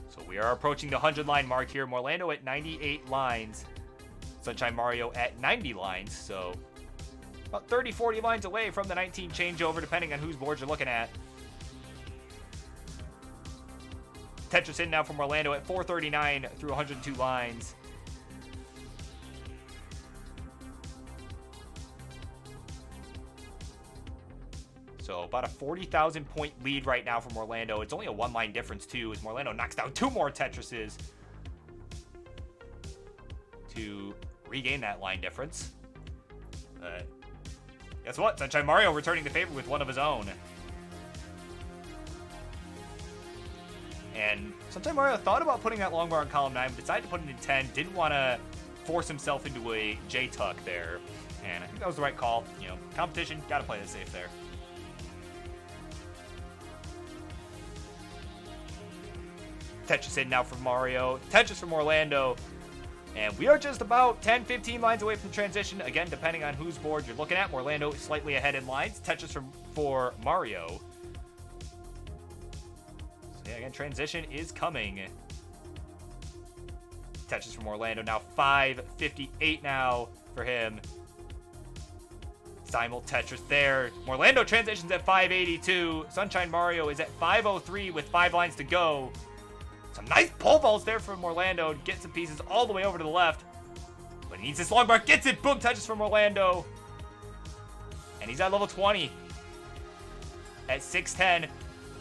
So we are approaching the 100 line mark here. Orlando at 98 lines. Sunshine Mario at 90 lines. So about 30, 40 lines away from the 19 changeover, depending on whose board you're looking at. Tetris in now from Orlando at 439 through 102 lines. So about a 40,000 point lead right now from Orlando. It's only a 1-line difference, too, as Orlando knocks down 2 more Tetrises to regain that line difference. Guess what? Sunshine Mario returning the favor with one of his own. And Sunshine Mario thought about putting that long bar in column 9, but decided to put it in 10. Didn't want to force himself into a J-tuck there. And I think that was the right call. You know, competition, gotta play it safe there. Tetris in now from Mario. Tetris from Orlando. And we are just about 10-15 lines away from transition. Again, depending on whose board you're looking at. Orlando is slightly ahead in lines. Tetris for Mario. So yeah, again, transition is coming. Tetris from Orlando now 558 now for him. Simul Tetris there. Orlando transitions at 582. Sunshine Mario is at 503 with 5 lines to go. Some nice pole vaults there from Orlando to get some pieces all the way over to the left. But he needs this long bar. Gets it. Boom. Touches from Orlando. And he's at level 20. At 610.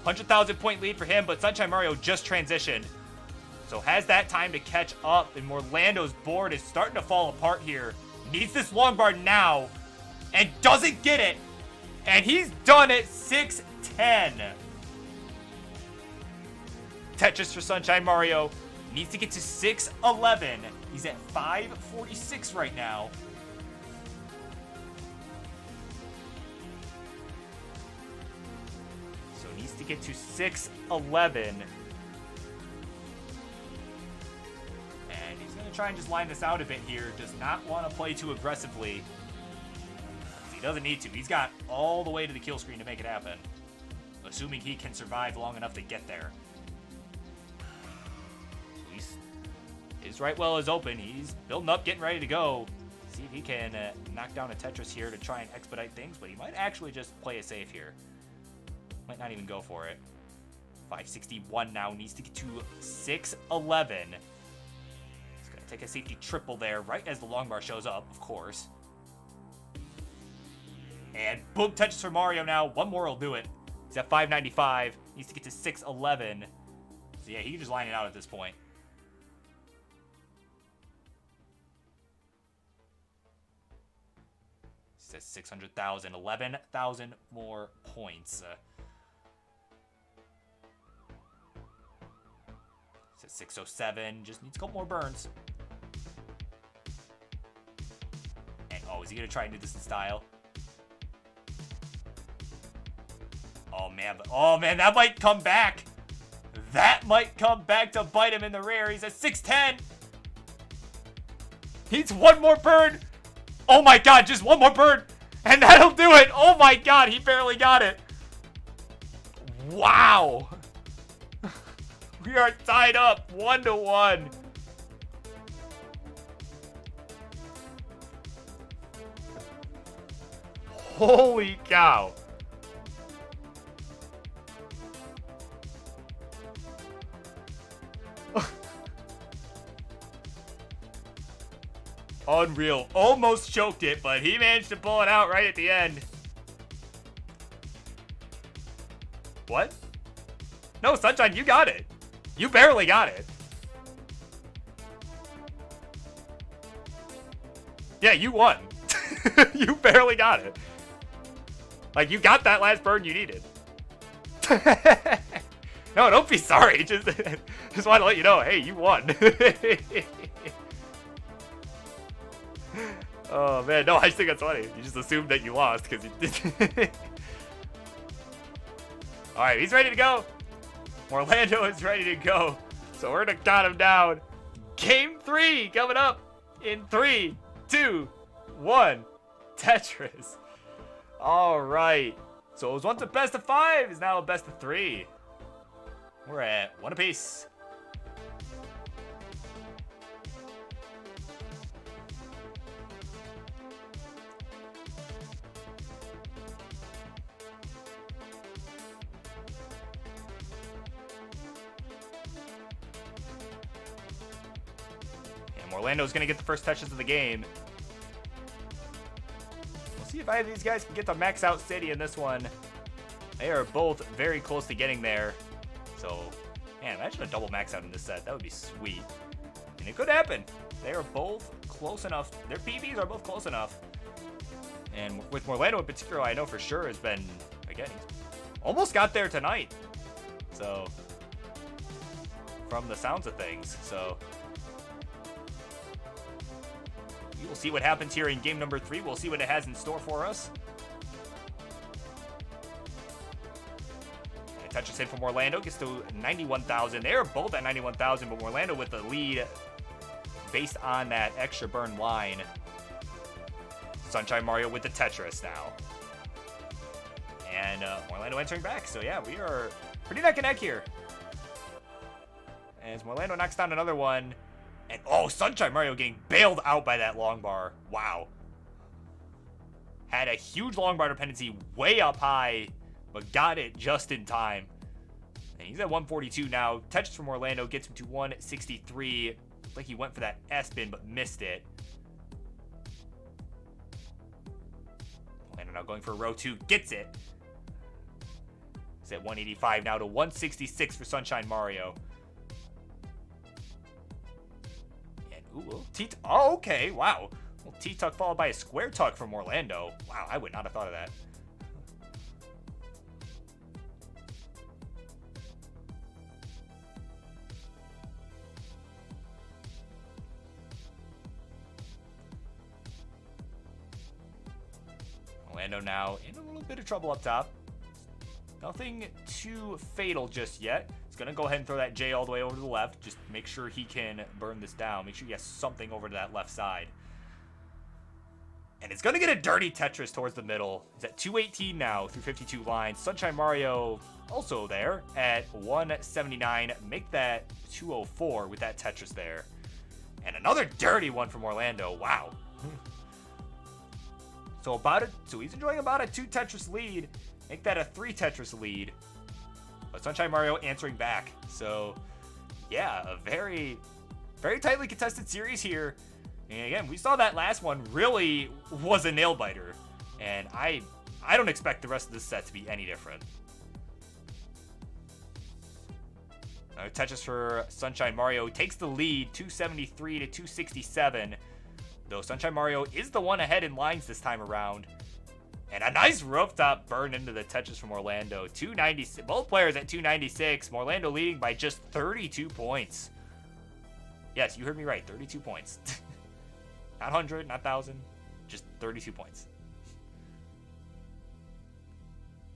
100,000 point lead for him. But Sunshine Mario just transitioned. So has that time to catch up. And Orlando's board is starting to fall apart here. Needs this long bar now. And doesn't get it. And he's done at 610. Tetris for Sunshine Mario needs to get to 611. He's at 546 right now. So he needs to get to 611. And he's going to try and just line this out a bit here. Does not want to play too aggressively. He doesn't need to. He's got all the way to the kill screen to make it happen. Assuming he can survive long enough to get there. His right well is open. He's building up, getting ready to go. See if he can knock down a Tetris here to try and expedite things, but he might actually just play it safe here. Might not even go for it. 561 now. Needs to get to 611. He's going to take a safety triple there right as the long bar shows up, of course. And boom, Tetris for Mario now. One more will do it. He's at 595. Needs to get to 611. So yeah, he can just line it out at this point. Says 600,000, 11,000 more points. Says 607, just needs a couple more burns. And oh, is he gonna try and do this in style? Oh man, that might come back. That might come back to bite him in the rear. He's at 610. Needs one more burn. Oh my god, just one more burn, and that'll do it. Oh my god, he barely got it. Wow. We are tied up 1-1. Holy cow. Unreal. Almost choked it, but he managed to pull it out right at the end. What? No, Sunshine, you got it. You barely got it. Yeah, you won. You barely got it. Like, you got that last burn you needed. No, don't be sorry. Just want to let you know, hey, you won. Oh man, no, I just think that's funny. You just assumed that you lost because you did. Alright, he's ready to go. Orlando is ready to go. So we're gonna count him down. Game 3 coming up in 3, 2, 1. Tetris. Alright. So it was once a best of 5, is now a best of 3. We're at 1 apiece. Orlando's going to get the first touches of the game. We'll see if either of these guys can get to max out City in this one. They are both very close to getting there. So, man, imagine a double max out in this set. That would be sweet. And it could happen. They are both close enough. Their PBs are both close enough. And with Orlando in particular, I know for sure has been, again, he's almost got there tonight. So, from the sounds of things. So, We will see what happens here in game number 3. We'll see what it has in store for us. And Tetris in from Orlando gets to 91,000. They're both at 91,000, but Orlando with the lead based on that extra burn line. Sunshine Mario with the Tetris now. And Orlando entering back. So yeah, we are pretty neck and neck here. As Orlando knocks down another one. And oh, Sunshine Mario getting bailed out by that long bar. Wow. Had a huge long bar dependency way up high, but got it just in time. And he's at 142 now. Tetris from Orlando gets him to 163. Looks like he went for that S-spin, but missed it. Orlando now going for row 2. Gets it. He's at 185 now to 166 for Sunshine Mario. Ooh, oh, okay, wow. Well, T-Tuck followed by a square tuck from Orlando. Wow, I would not have thought of that. Orlando now in a little bit of trouble up top. Nothing too fatal just yet. He's going to go ahead and throw that J all the way over to the left. Just make sure he can burn this down. Make sure he has something over to that left side. And it's going to get a dirty Tetris towards the middle. He's at 218 now through 52 lines. Sunshine Mario also there at 179. Make that 204 with that Tetris there. And another dirty one from Orlando. Wow. So he's enjoying about a 2 Tetris lead. Make that a 3 Tetris lead. But Sunshine Mario answering back. So, yeah, a very, very tightly contested series here. And again, we saw that last one really was a nail-biter. And I don't expect the rest of this set to be any different. Tetris for Sunshine Mario takes the lead, 273 to 267. Though Sunshine Mario is the one ahead in lines this time around. And a nice rooftop burn into the Tetris from Orlando. 296. Both players at 296. Orlando leading by just 32 points. Yes, you heard me right. 32 points. Not 100, not 1,000. Just 32 points.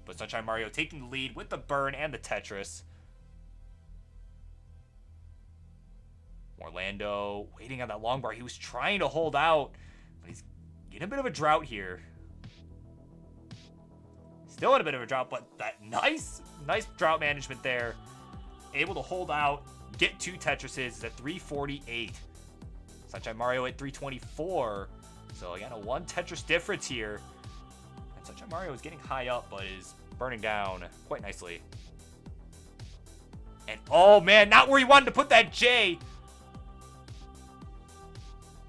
But Sunshine Mario taking the lead with the burn and the Tetris. Orlando waiting on that long bar. He was trying to hold out, but he's getting a bit of a drought here. Still in a bit of a drought, but that nice drought management there. Able to hold out, get 2 Tetrises at 348. Sunshine Mario at 324. So again, a 1 Tetris difference here. And Sunshine Mario is getting high up, but is burning down quite nicely. And oh man, not where he wanted to put that J.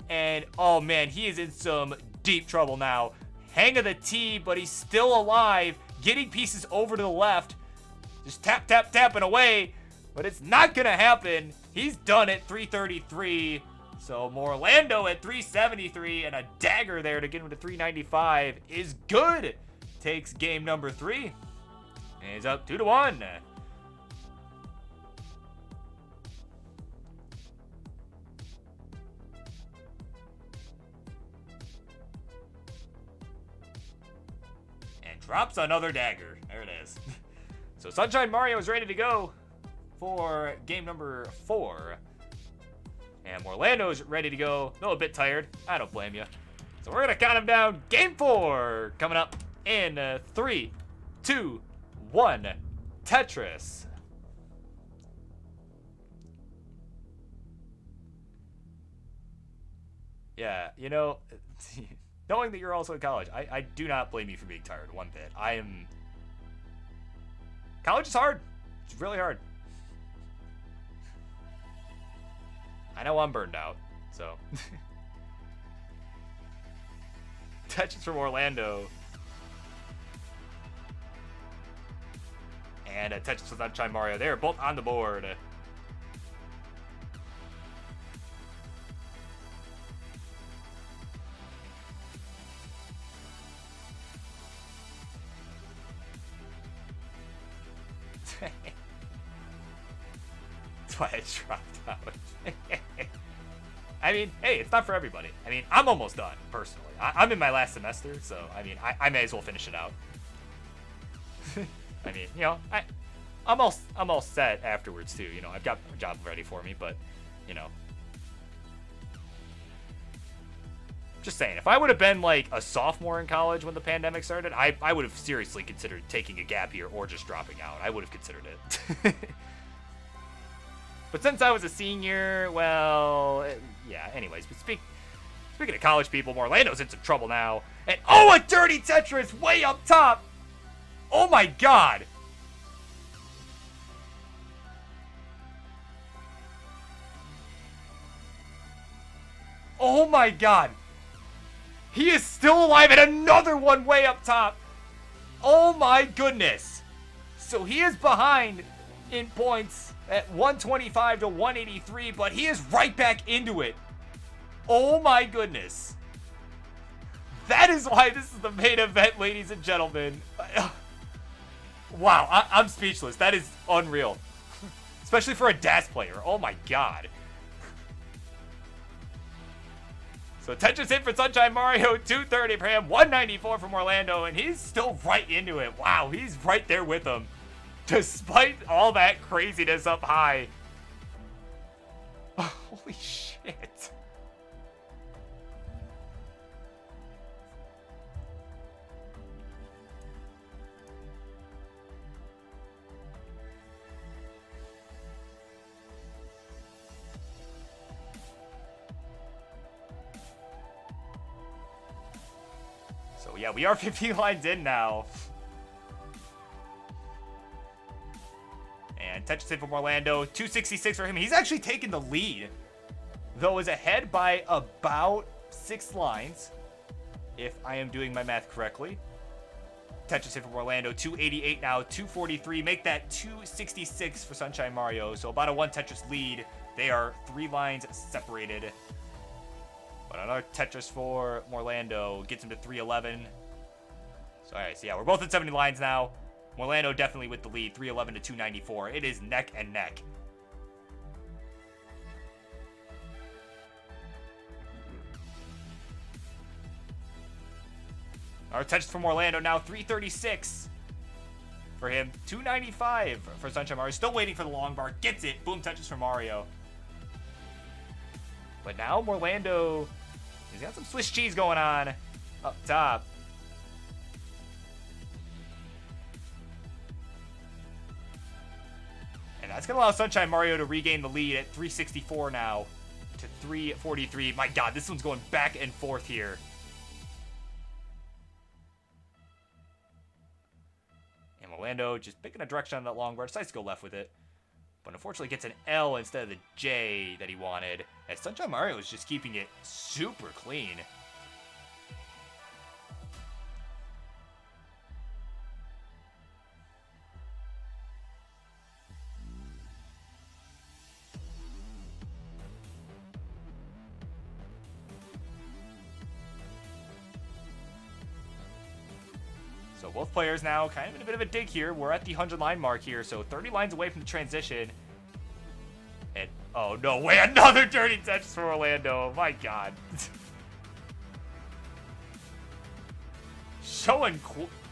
And oh man, he is in some deep trouble now. Hang of the T, but he's still alive. Getting pieces over to the left. Just tap, tap, tapping away. But it's not going to happen. He's done at 333. So Orlando at 373. And a dagger there to get him to 395 is good. Takes game number 3. And he's up 2-1. Drops another dagger. There it is. So Sunshine Mario is ready to go for game number 4. And Orlando's ready to go. A little bit tired. I don't blame you. So we're going to count him down. Game 4 coming up in 3, 2, 1. Tetris. Yeah, you know... Knowing that you're also in college, I do not blame you for being tired one bit. College is hard. It's really hard. I know I'm burned out, so. Tetris from Orlando. And Tetris from Sunshine Mario. They're both on the board. That's why I dropped out. I mean, hey, it's not for everybody. I mean, I'm almost done, personally. I'm in my last semester, so, I mean, I may as well finish it out. I mean, you know, I'm all set afterwards, too. You know, I've got a job ready for me, but, you know. Just saying, if I would have been, like, a sophomore in college when the pandemic started, I would have seriously considered taking a gap year or just dropping out. I would have considered it. But since I was a senior, well, yeah, anyways. But speaking of college people, Orlando's in some trouble now. And, oh, a dirty Tetris way up top! Oh my god! Oh my god! He is still alive, and another one way up top! Oh my goodness! So he is behind in points at 125 to 183, but he is right back into it. Oh my goodness. That is why this is the main event, ladies and gentlemen. Wow, I'm speechless. That is unreal. Especially for a DAS player. Oh my god. So Tetris hit for Sunshine Mario, 230 for him, 194 from Orlando, and he's still right into it. Wow, he's right there with him. Despite all that craziness up high. Holy shit. So yeah, we are 50 lines in now. And Tetris hit from Orlando, 266 for him. He's actually taken the lead, though is ahead by about 6 lines, if I am doing my math correctly. Tetris hit from Orlando, 288 now, 243. Make that 266 for Sunshine Mario. So about a 1 Tetris lead. They are 3 lines separated. But another Tetris for Orlando gets him to 311. So, alright, so yeah, we're both at 70 lines now. Orlando definitely with the lead, 311 to 294. It is neck and neck. Our Tetris from Orlando now, 336 for him. 295 for Sunshine Mario. Still waiting for the long bar. Gets it. Boom, Tetris for Mario. But now Orlando, he's got some Swiss cheese going on up top. And that's going to allow Sunshine Mario to regain the lead at 364 now to 343. My god, this one's going back and forth here. And Orlando just picking a direction on that long bar. Decides to go left with it. But unfortunately gets an L instead of the J that he wanted. As Sunshine Mario is just keeping it super clean. So both players now kind of in a bit of a dig here. We're at the 100 line mark here, so 30 lines away from the transition. And, oh no way, another dirty Tetris for Orlando. Oh my god. Showing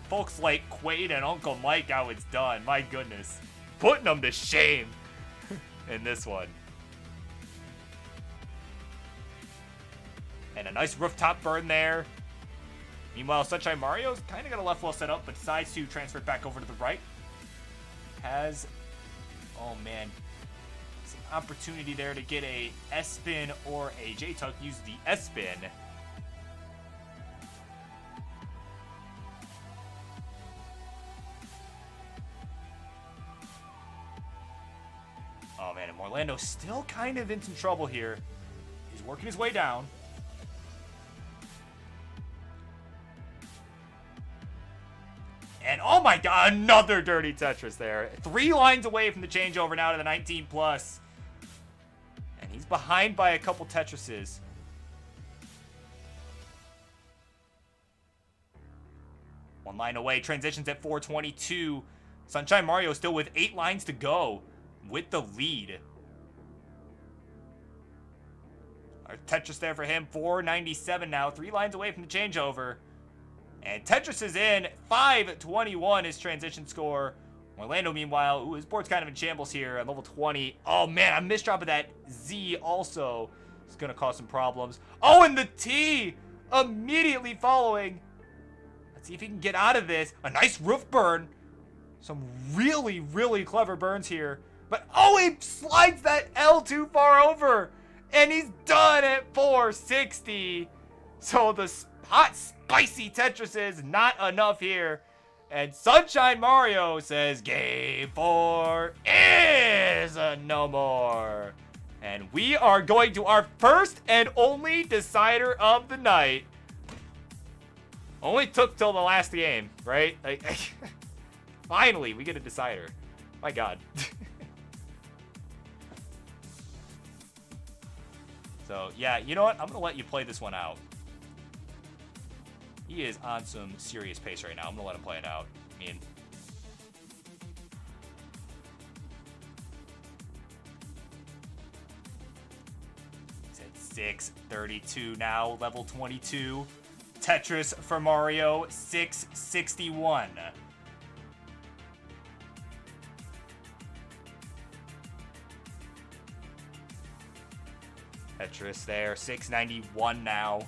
folks like Quaid and Uncle Mike how it's done. My goodness. Putting them to shame in this one. And a nice rooftop burn there. Meanwhile, Sunshine Mario's kind of got a left well set up, but decides to transfer it back over to the right. Has, oh man, some opportunity there to get a S-spin or a J-tuck. Use the S-spin. Oh man, and Orlando's still kind of in some trouble here. He's working his way down. And oh my god, another dirty Tetris there. 3 lines away from the changeover now to the 19 plus. And he's behind by a couple Tetrises. One line away, transitions at 422. Sunshine Mario still with 8 lines to go with the lead. Tetris there for him, 497 now, 3 lines away from the changeover. And Tetris is in, 521 his transition score. Orlando, meanwhile, ooh, his board's kind of in shambles here at level 20. Oh, man, a misdrop of that Z also is going to cause some problems. Oh, and the T immediately following. Let's see if he can get out of this. A nice roof burn. Some really, really clever burns here. But, oh, he slides that L too far over. And he's done at 460. So the hot, spicy Tetris is not enough here. And Sunshine Mario says Game 4 is no more. And we are going to our first and only decider of the night. Only took till the last game, right? Finally, we get a decider. My God. So, yeah, you know what? I'm going to let you play this one out. He is on some serious pace right now. I'm going to let him play it out. I mean, he's at 632 now, level 22. Tetris for Mario, 661. Tetris there, 691 now.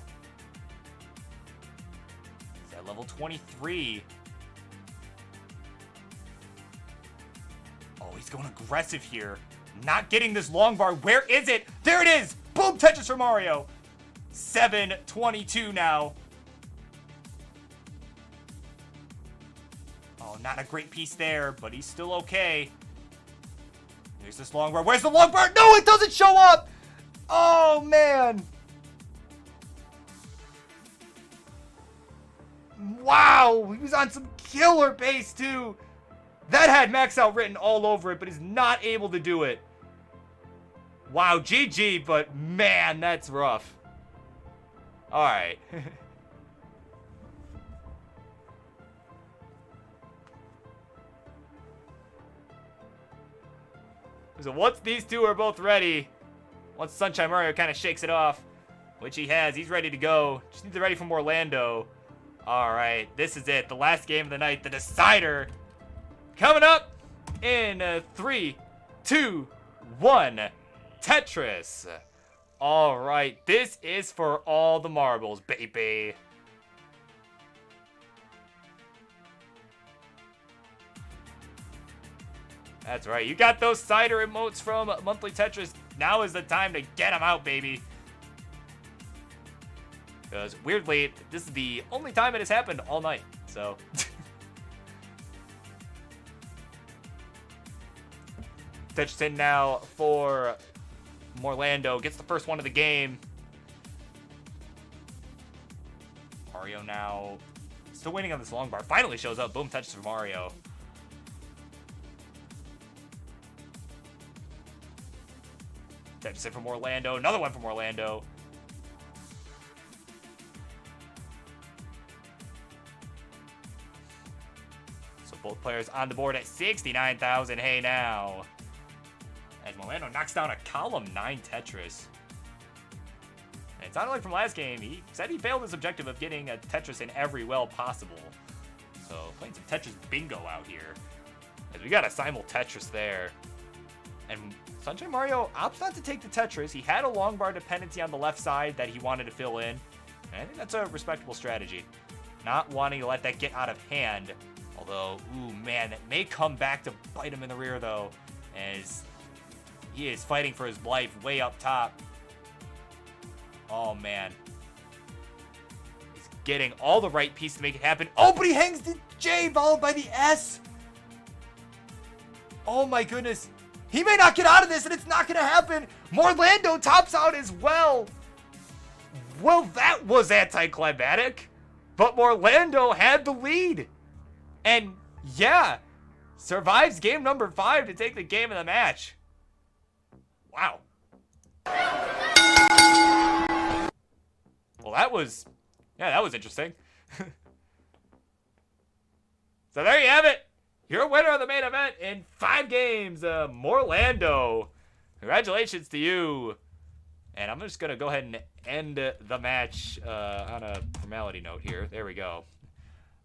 He's at level 23. Oh, he's going aggressive here. Not getting this long bar. Where is it? There it is! Boom! Tetris for Mario. 722 now. Oh, not a great piece there, but he's still okay. There's this long bar. Where's the long bar? No, it doesn't show up! Oh, man. Wow, he was on some killer pace, too. That had max out written all over it, but is not able to do it. Wow, GG, but man, that's rough. All right. So once these two are both ready, once Sunshine Mario kind of shakes it off, which he has, he's ready to go. Just needs it ready from Orlando. All right, this is it. The last game of the night, the decider. Coming up in 3, 2, 1, Tetris. All right, this is for all the marbles, baby. That's right, you got those cider emotes from Monthly Tetris. Now is the time to get them out, baby. Because weirdly, this is the only time it has happened all night, so. Tetris in now for Orlando. Gets the first one of the game. Mario now still waiting on this long bar. Finally shows up. Boom, Tetris for Mario. Tetris in from Orlando. Another one from Orlando. So both players on the board at 69,000. Hey now. As Orlando knocks down a column 9 Tetris. And it sounded like from last game, he said he failed his objective of getting a Tetris in every well possible. So playing some Tetris bingo out here. As we got a simul Tetris there. And Sunshine Mario opts not to take the Tetris. He had a long bar dependency on the left side that he wanted to fill in. And I think that's a respectable strategy. Not wanting to let that get out of hand. Although, ooh, man, that may come back to bite him in the rear, though. As he is fighting for his life way up top. Oh, man. He's getting all the right pieces to make it happen. Oh, but he hangs the J followed by the S. Oh, my goodness. He may not get out of this, and it's not going to happen. Orlando tops out as well. Well, that was anticlimactic. But Orlando had the lead. And, yeah, survives game number 5 to take the game of the match. Wow. Well, that was interesting. So there you have it. Your winner of the main event in 5 games, Orlando. Congratulations to you. And I'm just going to go ahead and end the match on a formality note here. There we go.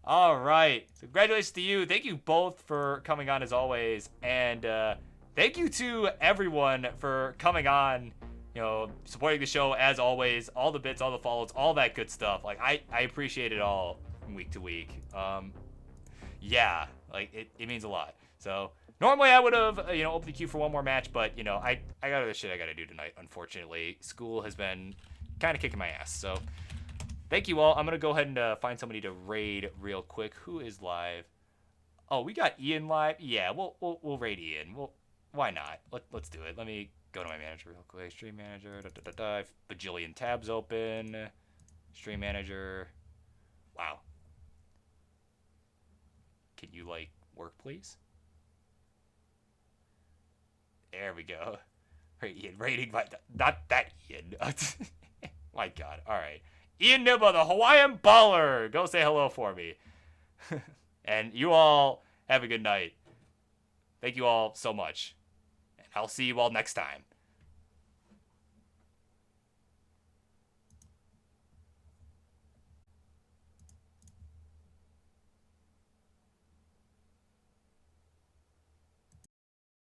All right. So congratulations to you. Thank you both for coming on as always. And thank you to everyone for coming on, you know, supporting the show as always. All the bits, all the follows, all that good stuff. Like, I appreciate it all from week to week. Yeah, like, it means a lot. So normally I would have, you know, opened the queue for one more match, but, you know, I got other shit I got to do tonight, unfortunately. School has been kind of kicking my ass, so thank you all. I'm going to go ahead and find somebody to raid real quick. Who is live? Oh, we got Ian live? Yeah, we'll raid Ian. Why not? Let's do it. Let me go to my manager real quick. Stream manager, I have bajillion tabs open. Stream manager. Wow. Can you, like, work, please? There we go. Right, Ian, rating by... Not that Ian. My God. All right. Ian Nibba, the Hawaiian Baller. Go say hello for me. And you all have a good night. Thank you all so much. And I'll see you all next time.